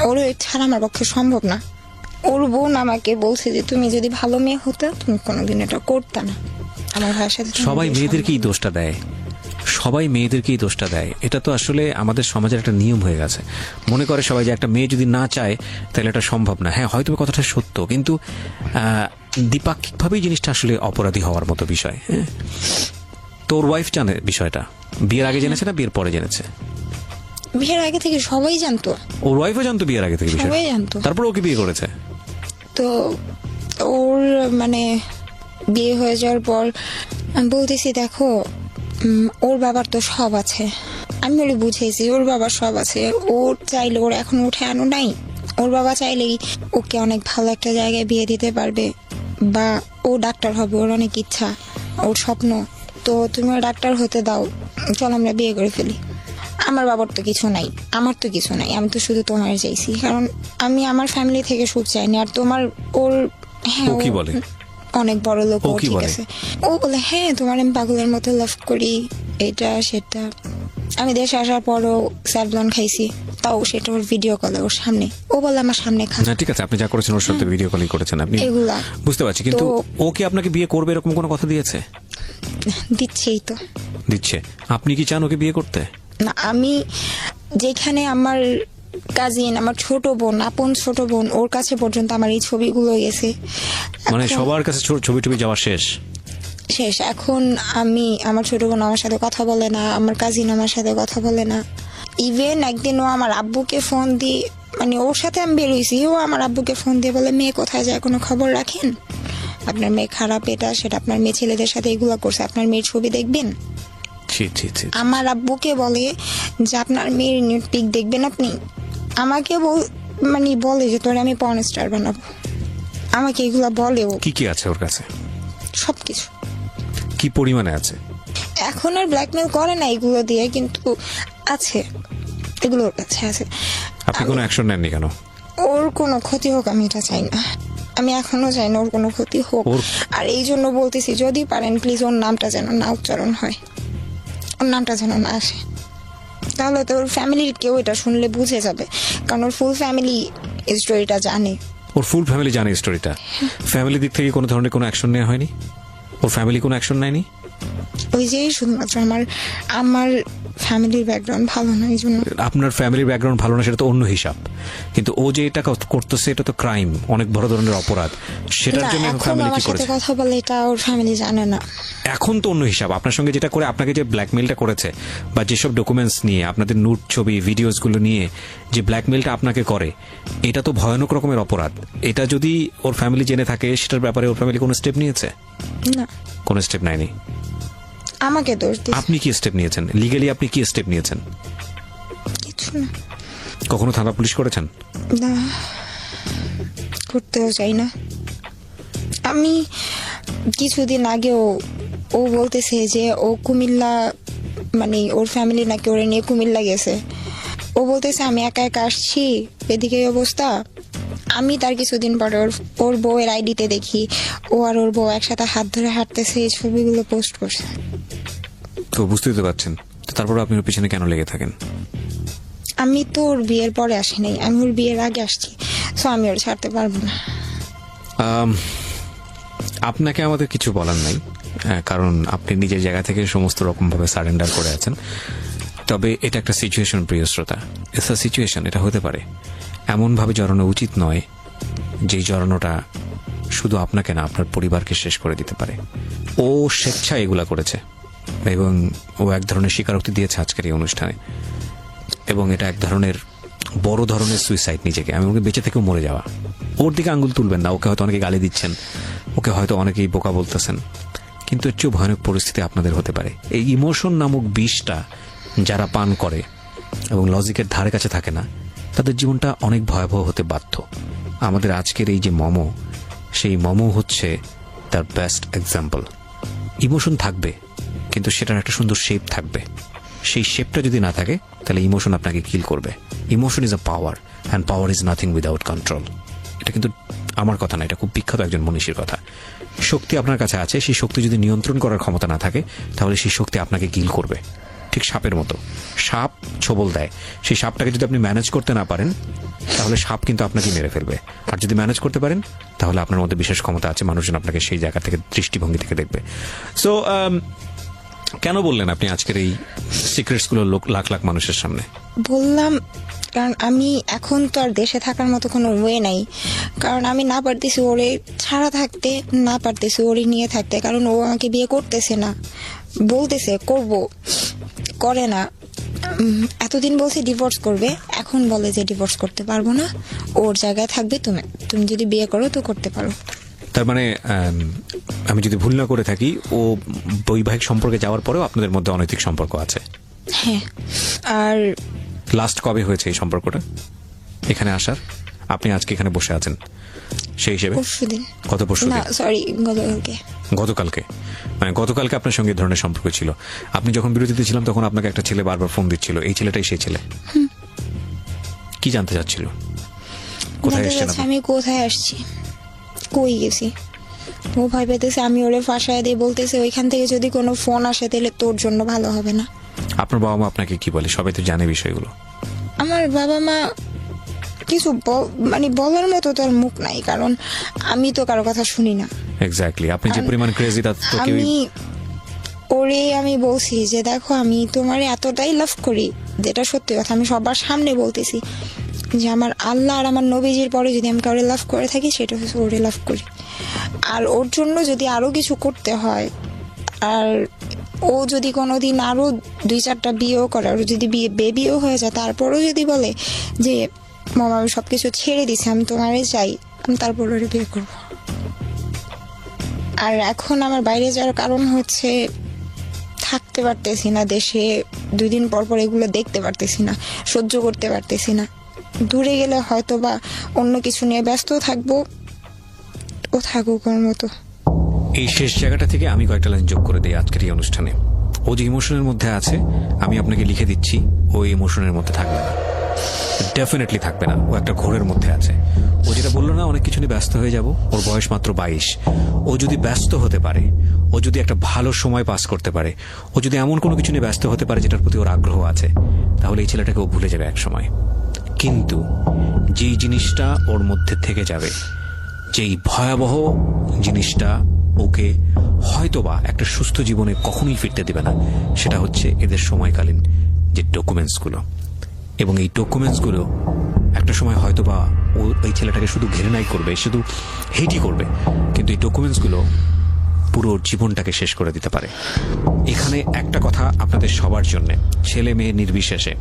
ওর ছাড়া আমার পক্ষে সম্ভব না। ওর বোন আমাকে বলছে যে তুমি যদি ভালো মেয়ে হতে তুমি কোনোদিন এটা করতে না, আমার ভাইয়ের সাথে তোমার সবাই বিয়ে মেয়েদেরকেই সম্ভব দোষটা দেয়, সবাই মেয়েদেরকেই দোষটা দেয়। এটা তো আসলে আমাদের সমাজের একটা নিয়ম হয়ে গেছে। মনে করে সবাই যে একটা মেয়ে যদি না চায় তাহলে এটা সম্ভব না। হ্যাঁ, হয়তো কথাটা সত্য, কিন্তু দ্বিপাক্ষিকভাবেই জিনিসটা আসলে অপরাধী হওয়ার মতো বিষয়। হ্যাঁ, তোর ওয়াইফ জানে বিষয়টা? বিয়ের আগে জেনেছে না বিয়ের পরে জেনেছে? না। বিয়ের আগে থেকে সবাই জানতো, ওর ওয়াইফও জানতো বিয়ের আগে থেকে বিষয়টা? সবাই জানতো। তারপর ওকে বিয়ে করেছে? তো ওর মানে বিয়ে হয়ে যাওয়ার পর আমি বলতেছি দেখো ওর বাবার তো সব আছে, আমি ওরে বুঝেছি ওর বাবার সব আছে, ওর চাইলে ওর এখন উঠে আনো নাই, ওর বাবা চাইলেই ওকে অনেক ভালো একটা জায়গায় বিয়ে দিতে পারবে, বা ও ডাক্তার হবে, ওর অনেক ইচ্ছা, ওর স্বপ্ন, তো তুমি ওর ডাক্তার হতে দাও, চল আমরা বিয়ে করে ফেলি। আমার বাবার তো কিছু নাই, আমার তো কিছু নাই, আমি তো শুধু তোমার চাইছি, কারণ আমি আমার ফ্যামিলি থেকে সুখ চাইনি। আর তোমার ওর হ্যাঁ ও কি বলে? অনেক বড় লোক, ও ও কি ঠিক বলে? আছে। ও বলে হ্যাঁ তোমার আমি পাগলের মতো লাভ করি, এটা সেটা। আমি দেশে আসার পরও স্যাভলন খাইছি, তাও সেটা ওর ভিডিও কলে ওর সামনে, ও বলে আমার সামনে খা। না ঠিক আছে, আপনি যা করেছেন ওর সাথে ভিডিও কলিং করেছেন আপনি, এগুলা বুঝতে পারছি, কিন্তু তো- ও কি আপনাকে বিয়ে করবে এরকম কোনো কথা দিয়েছে? দিচ্ছেই তো দিচ্ছে। আপনি কি চান ওকে বিয়ে করতে? না। আমি যেখানে আমার কাজিন, আমার ছোট বোন, আপন ছোট বোন, ওর কাছে পর্যন্ত আমার এই ছবিগুলো গেছে। মানে এখন সবার কাছে ছবি টবি যাওয়া শেষ? শেষ। এখন আমি, আমার ছোট বোন আমার সাথে কথা বলে না, আমার কাজিন আমার সাথে কথা বলে না। ইভেন একদিন ও আমার আব্বুকে ফোন দিয়ে, মানে ওর সাথে আমি বেরোইছি, ও আমার আব্বুকে ফোন দিয়ে বলে মেয়ে কোথায় যায় কোনো খবর রাখেন, আপনার মেয়ে খারাপ, এটা সেটা, আপনার মেয়ে ছেলেদের সাথে এগুলো করছে, আপনার মেয়ের ছবি দেখবেন। ছি ছি ছি। আমার আব্বুকে বলে যে আপনার মেয়ের নিউড পিক দেখবেন আপনি। আমাকে মানে বলে যে তোরে আমি পর্ন স্টার বানাবো, আমাকে এগুলা বলে ও কি কি আছে ওর কাছে? সবকিছু। কি পরিমাণে আছে? এখন আর ব্ল্যাকমেল করে না এগুলো দিয়ে, কিন্তু আছে, এগুলো ওর কাছে আছে। আপনি কোনো অ্যাকশন নেননি কেন? ওর কোনো ক্ষতি হোক আমি এটা চাই না, আমি এখনো চাই না ওর কোনো ক্ষতি হোক। আর এই জন্য বলতেছি যদি পারেন প্লিজ ওর নামটা যেন না উচ্চারণ হয়, ওর নামটা যেন না আসে, তাহলে তো ওর ফ্যামিলির কেউ এটা শুনলে বুঝে যাবে, কারণ ওর ফুল ফ্যামিলি স্টোরিটা জানে। ওর ফুল ফ্যামিলি জানে স্টোরিটা? ফ্যামিলি দিক থেকে কোনো ধরনের কোনো অ্যাকশন নেওয়া হয়নি? ওর ফ্যামিলি কোনো অ্যাকশন নেয়নি? ওই যে শুধুমাত্র আমার ফ্যামিলির ব্যাকগ্রাউন্ড ভালো না, এই জন্য। আপনার ফ্যামিলির ব্যাকগ্রাউন্ড ভালো না সেটা তো অন্য হিসাব, কিন্তু ও যে এটা করতেছে এটা তো ক্রাইম, অনেক বড় ধরনের অপরাধ। সেটার না, জন্য এখন ফ্যামিলি আমার কি সাথে করেছে? কথা বলে এটা ওর ফ্যামিলি জানে না। এখন তো অন্য হিসাব। আপনার সঙ্গে যেটা করে, আপনাকে যে ব্ল্যাকমেলটা করেছে বা যেসব ডকুমেন্টস নিয়ে, আপনাদের নুট ছবি ভিডিওস গুলো নিয়ে যে ব্ল্যাকমেলটা আপনাকে করে, এটা তো ভয়ানক রকমের অপরাধ। এটা যদি ওর ফ্যামিলি জেনে থাকে, সেটার ব্যাপারে ওর ফ্যামিলি কোনো স্টেপ নিয়েছে? না, কোনো স্টেপ নেয়নি। আমাকে দোষ দিচ্ছে আপনি কি স্টেপ নিয়েছেন? লিগালি আপনি কি স্টেপ নিয়েছেন? কিছু না। কখনো থানা পুলিশ করেছেন? না, করতেও চাই না। আমি কিছুদিন আগেও ও বলতেছে যে ও কুমিল্লা, মানে ওর ফ্যামিলি নাকি ওরে নিয়ে কুমিল্লা গেছে। ও বলতেছে আমি একা একা আসছি, এদিকে এই অবস্থা। আমি তার কিছুদিন পরে ওর বউয়ের আইডিতে দেখি ও আর ওর বউ একসাথে হাত ধরে হাঁটতেছে, এই ছবিগুলো পোস্ট করছে। তো বুঝতেই তো পারছেন, তো তারপর আপনি ওর পিছনে কেন লেগে থাকেন? আমি তো ওর বিয়ের পরে আসি নাই, আমি ওর বিয়ের আগে আসছি, সো আমি ওর ছাড়তে পারবো না। আপনাকে আমাদের কিছু বলার নাই, কারণ আপনি নিজের জায়গা থেকে সমস্ত রকম ভাবে সারেন্ডার করে আছেন। তবে এটা একটা সিচুয়েশন, প্রিয় শ্রোতা, ইটস আ সিচুয়েশন। এটা হতে পারে, এমন ভাবে জড়ানো উচিত নয় যেই জড়ানোটা শুধু আপনাকে না, আপনার পরিবারকে শেষ করে দিতে পারে। ও স্বেচ্ছায় এগুলা করেছে এবং ও এক ধরনের স্বীকারোক্তি দিয়েছে আজকের এই অনুষ্ঠানে, এবং এটা এক ধরনের বড় ধরনের সুইসাইড নিজেকে, আমি ওকে বেঁচে থেকেও মরে যাওয়া। ওর দিকে আঙ্গুল তুলবেন না, ওকে হয়তো অনেকে গালি দিচ্ছেন, ওকে হয়তো অনেকেই বোকা বলতেছেন, কিন্তু এর চেয়েও ভয়ানক পরিস্থিতি আপনাদের হতে পারে। এই ইমোশন নামক বিষটা যারা পান করে এবং লজিকের ধারে কাছে থাকে না, তাদের জীবনটা অনেক ভয়াবহ হতে বাধ্য। আমাদের আজকের এই যে মমো, সেই মমো হচ্ছে তার বেস্ট এক্সাম্পল। ইমোশন থাকবে, কিন্তু সেটার একটা সুন্দর শেপ থাকবে। সেই শেপটা যদি না থাকে, তাহলে ইমোশন আপনাকে কিল করবে। Emotion is a power, and power is nothing without control. এটা কিন্তু আমার কথা না, এটা খুব বিখ্যাত একজন মনীষীর কথা। শক্তি আপনার কাছে আছে, সেই শক্তি যদি নিয়ন্ত্রণ করার ক্ষমতা না থাকে, তাহলে সেই শক্তি আপনাকে কিল করবে। ঠিক সাপের মতো, সাপ ছোবল দেয়, সেই সাপটাকে যদি আপনি ম্যানেজ করতে না পারেন, তাহলে সাপ কিন্তু আপনাকে মেরে ফেলবে। আর যদি ম্যানেজ করতে পারেন, তাহলে আপনার মধ্যে বিশেষ ক্ষমতা আছে, মানুষজন আপনাকে সেই জায়গা থেকে, দৃষ্টিভঙ্গি থেকে দেখবে। সো কেন বললেন আপনি আজকের এই সিক্রেটসগুলো লাখ লাখ মানুষের সামনে? বললাম কারণ আমি এখন তো আর দেশে থাকার মতো কোনো ওয়ে নাই, কারণ আমি না পারতেছি ওরে ছাড়া থাকতে, না পারতেছি ওরে নিয়ে থাকতে, কারণ ও আমাকে বিয়ে করতেছে না, বলতেছে করব, করে না। এতদিন বলছে ডিভোর্স করবে, এখন বলে যে ডিভোর্স করতে পারবো না, ওর জায়গায় থাকবে তুমি, তুমি যদি বিয়ে করো তো করতে পারো। তার মানে আমি যদি ভুল না করে থাকি, ও বৈবাহিক সম্পর্কে যাওয়ার পরেও আপনাদের মধ্যে অনৈতিক সম্পর্ক আছে? হ্যাঁ। আর লাস্ট কবে হয়েছে এই সম্পর্কটা এখানে আসার? আপনি আজকে এখানে বসে আছেন সেই হিসেবে? পরশুদিন। কত পরশু? না সরি, গতকালকে। গতকালকে, মানে গতকালকে আপনার সঙ্গে ধরনের সম্পর্ক ছিল। আপনি যখন বিরতিতে ছিলাম তখন আপনাকে একটা ছেলে বারবার ফোন দিচ্ছিল, এই ছেলেটাই সেই ছেলে? কি জানতে চাচ্ছিল? কোথায় এসেছেন আপনি? আমি কোথায় আসছি, কই গেছি, ও ভয় পেতেছে আমি ওরে ফাঁসায় দিয়ে, বলতেছে ওইখান থেকে যদি কোনো ফোন আসে তাহলে তোর জন্য ভালো হবে না। আপনার বাবা মা আপনাকে কি বলে? সবাই তো জানে বিষয়গুলো। আমার বাবা মা কিছু মানে বলার মতো তার মুখ নাই, কারণ আমি তো কারো কথা শুনি না। এক্স্যাক্টলি, আপনি যে পরিমাণ ক্রেজি তা তো কেউ। ওরে আমি বলছি যে দেখো আমি তোমারে এতটাই লাভ করি, যেটা সত্যি কথা, আমি সবার সামনে বলতেছি যে আমার আল্লাহ আর আমার নবীজির পরে যদি আমি কাউরে লাভ করে থাকি, সেটা হচ্ছে ওরে লাভ করি। আর ওর জন্য যদি আরো কিছু করতে হয়, আর ও যদি কোনোদিন আরো 2-4টা বিয়েও করে, আর যদি বেবিও হয়ে যায়, তারপরেও যদি বলে যে মামা আমি সবকিছু ছেড়ে দিছি, আমি তোমারে চাই, আমি তারপর ওরে বিয়ে করবো। আর এখন আমার বাইরে যাওয়ার কারণ হচ্ছে থাকতে পারতেছি না দেশে, 2 দিন পর পর এগুলো দেখতে পারতেছি না, সহ্য করতে পারতেছি না। দূরে গেলে হয়তো বা অন্য কিছু নিয়ে ব্যস্ত থাকবো, ও থাকুক ওর মতো। এই শেষ জায়গাটা থেকে আমি কয়েকটা লাইন যোগ করে দিই আজকের এই অনুষ্ঠানে। ও যে ইমোশনের মধ্যে আছে, আমি আপনাকে লিখে দিচ্ছি, ও ইমোশনের মধ্যে থাকবে না, ডেফিনেটলি থাকবে না। ও একটা ঘোরের মধ্যে আছে। ও যেটা বললো না, অনেক কিছু নিয়ে ব্যস্ত হয়ে যাব, ওর বয়স মাত্র 22। ও যদি ব্যস্ত হতে পারে, ও যদি একটা ভালো সময় পাস করতে পারে, ও যদি এমন কোনো কিছু নিয়ে ব্যস্ত হতে পারে যেটার প্রতি ওর আগ্রহ আছে, তাহলে এই ছেলেটাকে ও ভুলে যাবে এক সময়। কিন্তু যেই জিনিসটা ওর মধ্যে থেকে যাবে, যেই ভয়াবহ জিনিসটা ওকে হয়তোবা একটা সুস্থ জীবনে কখনোই ফিরতে দেবে না, সেটা হচ্ছে এদের সময়কালীন যে ডকুমেন্টসগুলো। এবং এই ডকুমেন্টসগুলো একটা সময় হয়তোবা ও এই ছেলেটাকে শুধু ঘৃণাই করবে, শুধু হেটই করবে, কিন্তু এই ডকুমেন্টসগুলো পুরো জীবনটাকে শেষ করে দিতে পারে। এখানে একটা কথা আপনাদের সবার জন্য, ছেলে মেয়ে নির্বিশেষে,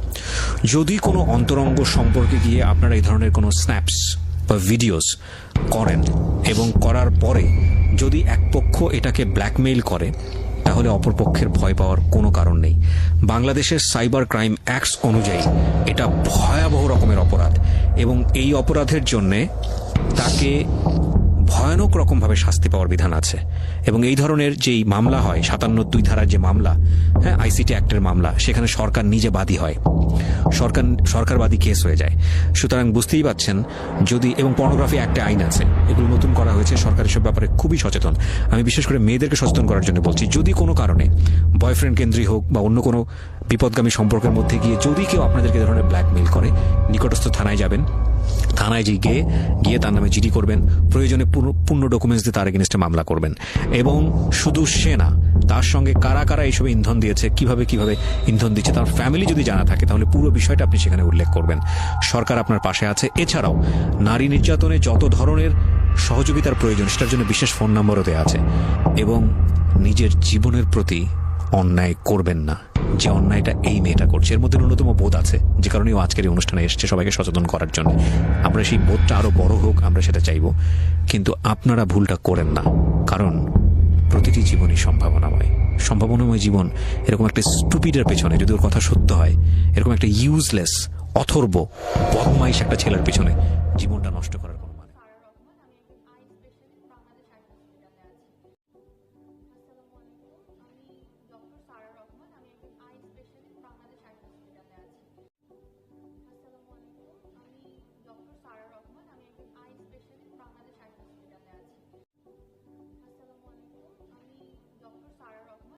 যদি কোনো অন্তরঙ্গ সম্পর্কে গিয়ে আপনারা এই ধরনের কোনো স্ন্যাপস বা ভিডিওস করেন এবং করার পরে যদি এক পক্ষ এটাকে ব্ল্যাকমেইল করে, তাহলে অপর পক্ষের ভয় পাওয়ার কোনো কারণ নেই। বাংলাদেশের সাইবার ক্রাইম অ্যাক্টস অনুযায়ী এটা ভয়াবহ রকমের অপরাধ, এবং এই অপরাধের জন্যে তাকে ভয়ানক রকমভাবে শাস্তি পাওয়ার বিধান আছে। এবং এই ধরনের যেই মামলা হয়, 57(2) ধারার যে মামলা, হ্যাঁ, আইসিটি অ্যাক্টের মামলা, সেখানে সরকার নিজে বাদী হয়, সরকারবাদী কেস হয়ে যায়। সুতরাং বুঝতেই পাচ্ছেন, যদি, এবং পর্নোগ্রাফি অ্যাক্টে আইন আছে, এগুলো নতুন করা হয়েছে, সরকার এসব ব্যাপারে খুবই সচেতন। আমি বিশেষ করে মেয়েদেরকে সচেতন করার জন্য বলছি, যদি কোনো কারণে বয়ফ্রেন্ড কেন্দ্রিক হোক বা অন্য কোনো বিপদগামী সম্পর্কের মধ্যে গিয়ে যদি কেউ আপনাদেরকে এই ধরনের ব্ল্যাকমেইল করে, নিকটস্থ থানায় যাবেন, থানায় গিয়ে তার নামে জিডি করবেন, প্রয়োজনে পূর্ণ ডকুমেন্টস দিয়ে তার এগেনস্টে মামলা করবেন। এবং শুধু সে না, তার সঙ্গে কারা কারা এইসবে ইন্ধন দিয়েছে, কিভাবে ইন্ধন দিচ্ছে, তার ফ্যামিলি যদি জানা থাকে, তাহলে পুরো বিষয়টা আপনি সেখানে উল্লেখ করবেন। সরকার আপনার পাশে আছে। এছাড়াও নারী নির্যাতনে যত ধরনের সহযোগিতার প্রয়োজন, সেটার জন্য বিশেষ ফোন নম্বরও দেওয়া আছে। এবং নিজের জীবনের প্রতি অন্যায় করবেন না, যে অন্যায়টা এই মেয়েটা করছে। এর মধ্যে ন্যূনতম বোধ আছে, যে কারণে ও আজকের এই অনুষ্ঠানে এসছে সবাইকে সচেতন করার জন্য। আমরা সেই বোধটা আরো বড় হোক, আমরা সেটা চাইবো, কিন্তু আপনারা ভুলটা করেন না, কারণ প্রতিটি জীবনই সম্ভাবনাময় জীবন। এরকম একটা স্টুপিডের পেছনে, যদি ওর কথা সত্য হয়, এরকম একটা ইউজলেস অথর্ব বদমাইশ একটা ছেলের পেছনে জীবনটা নষ্ট করার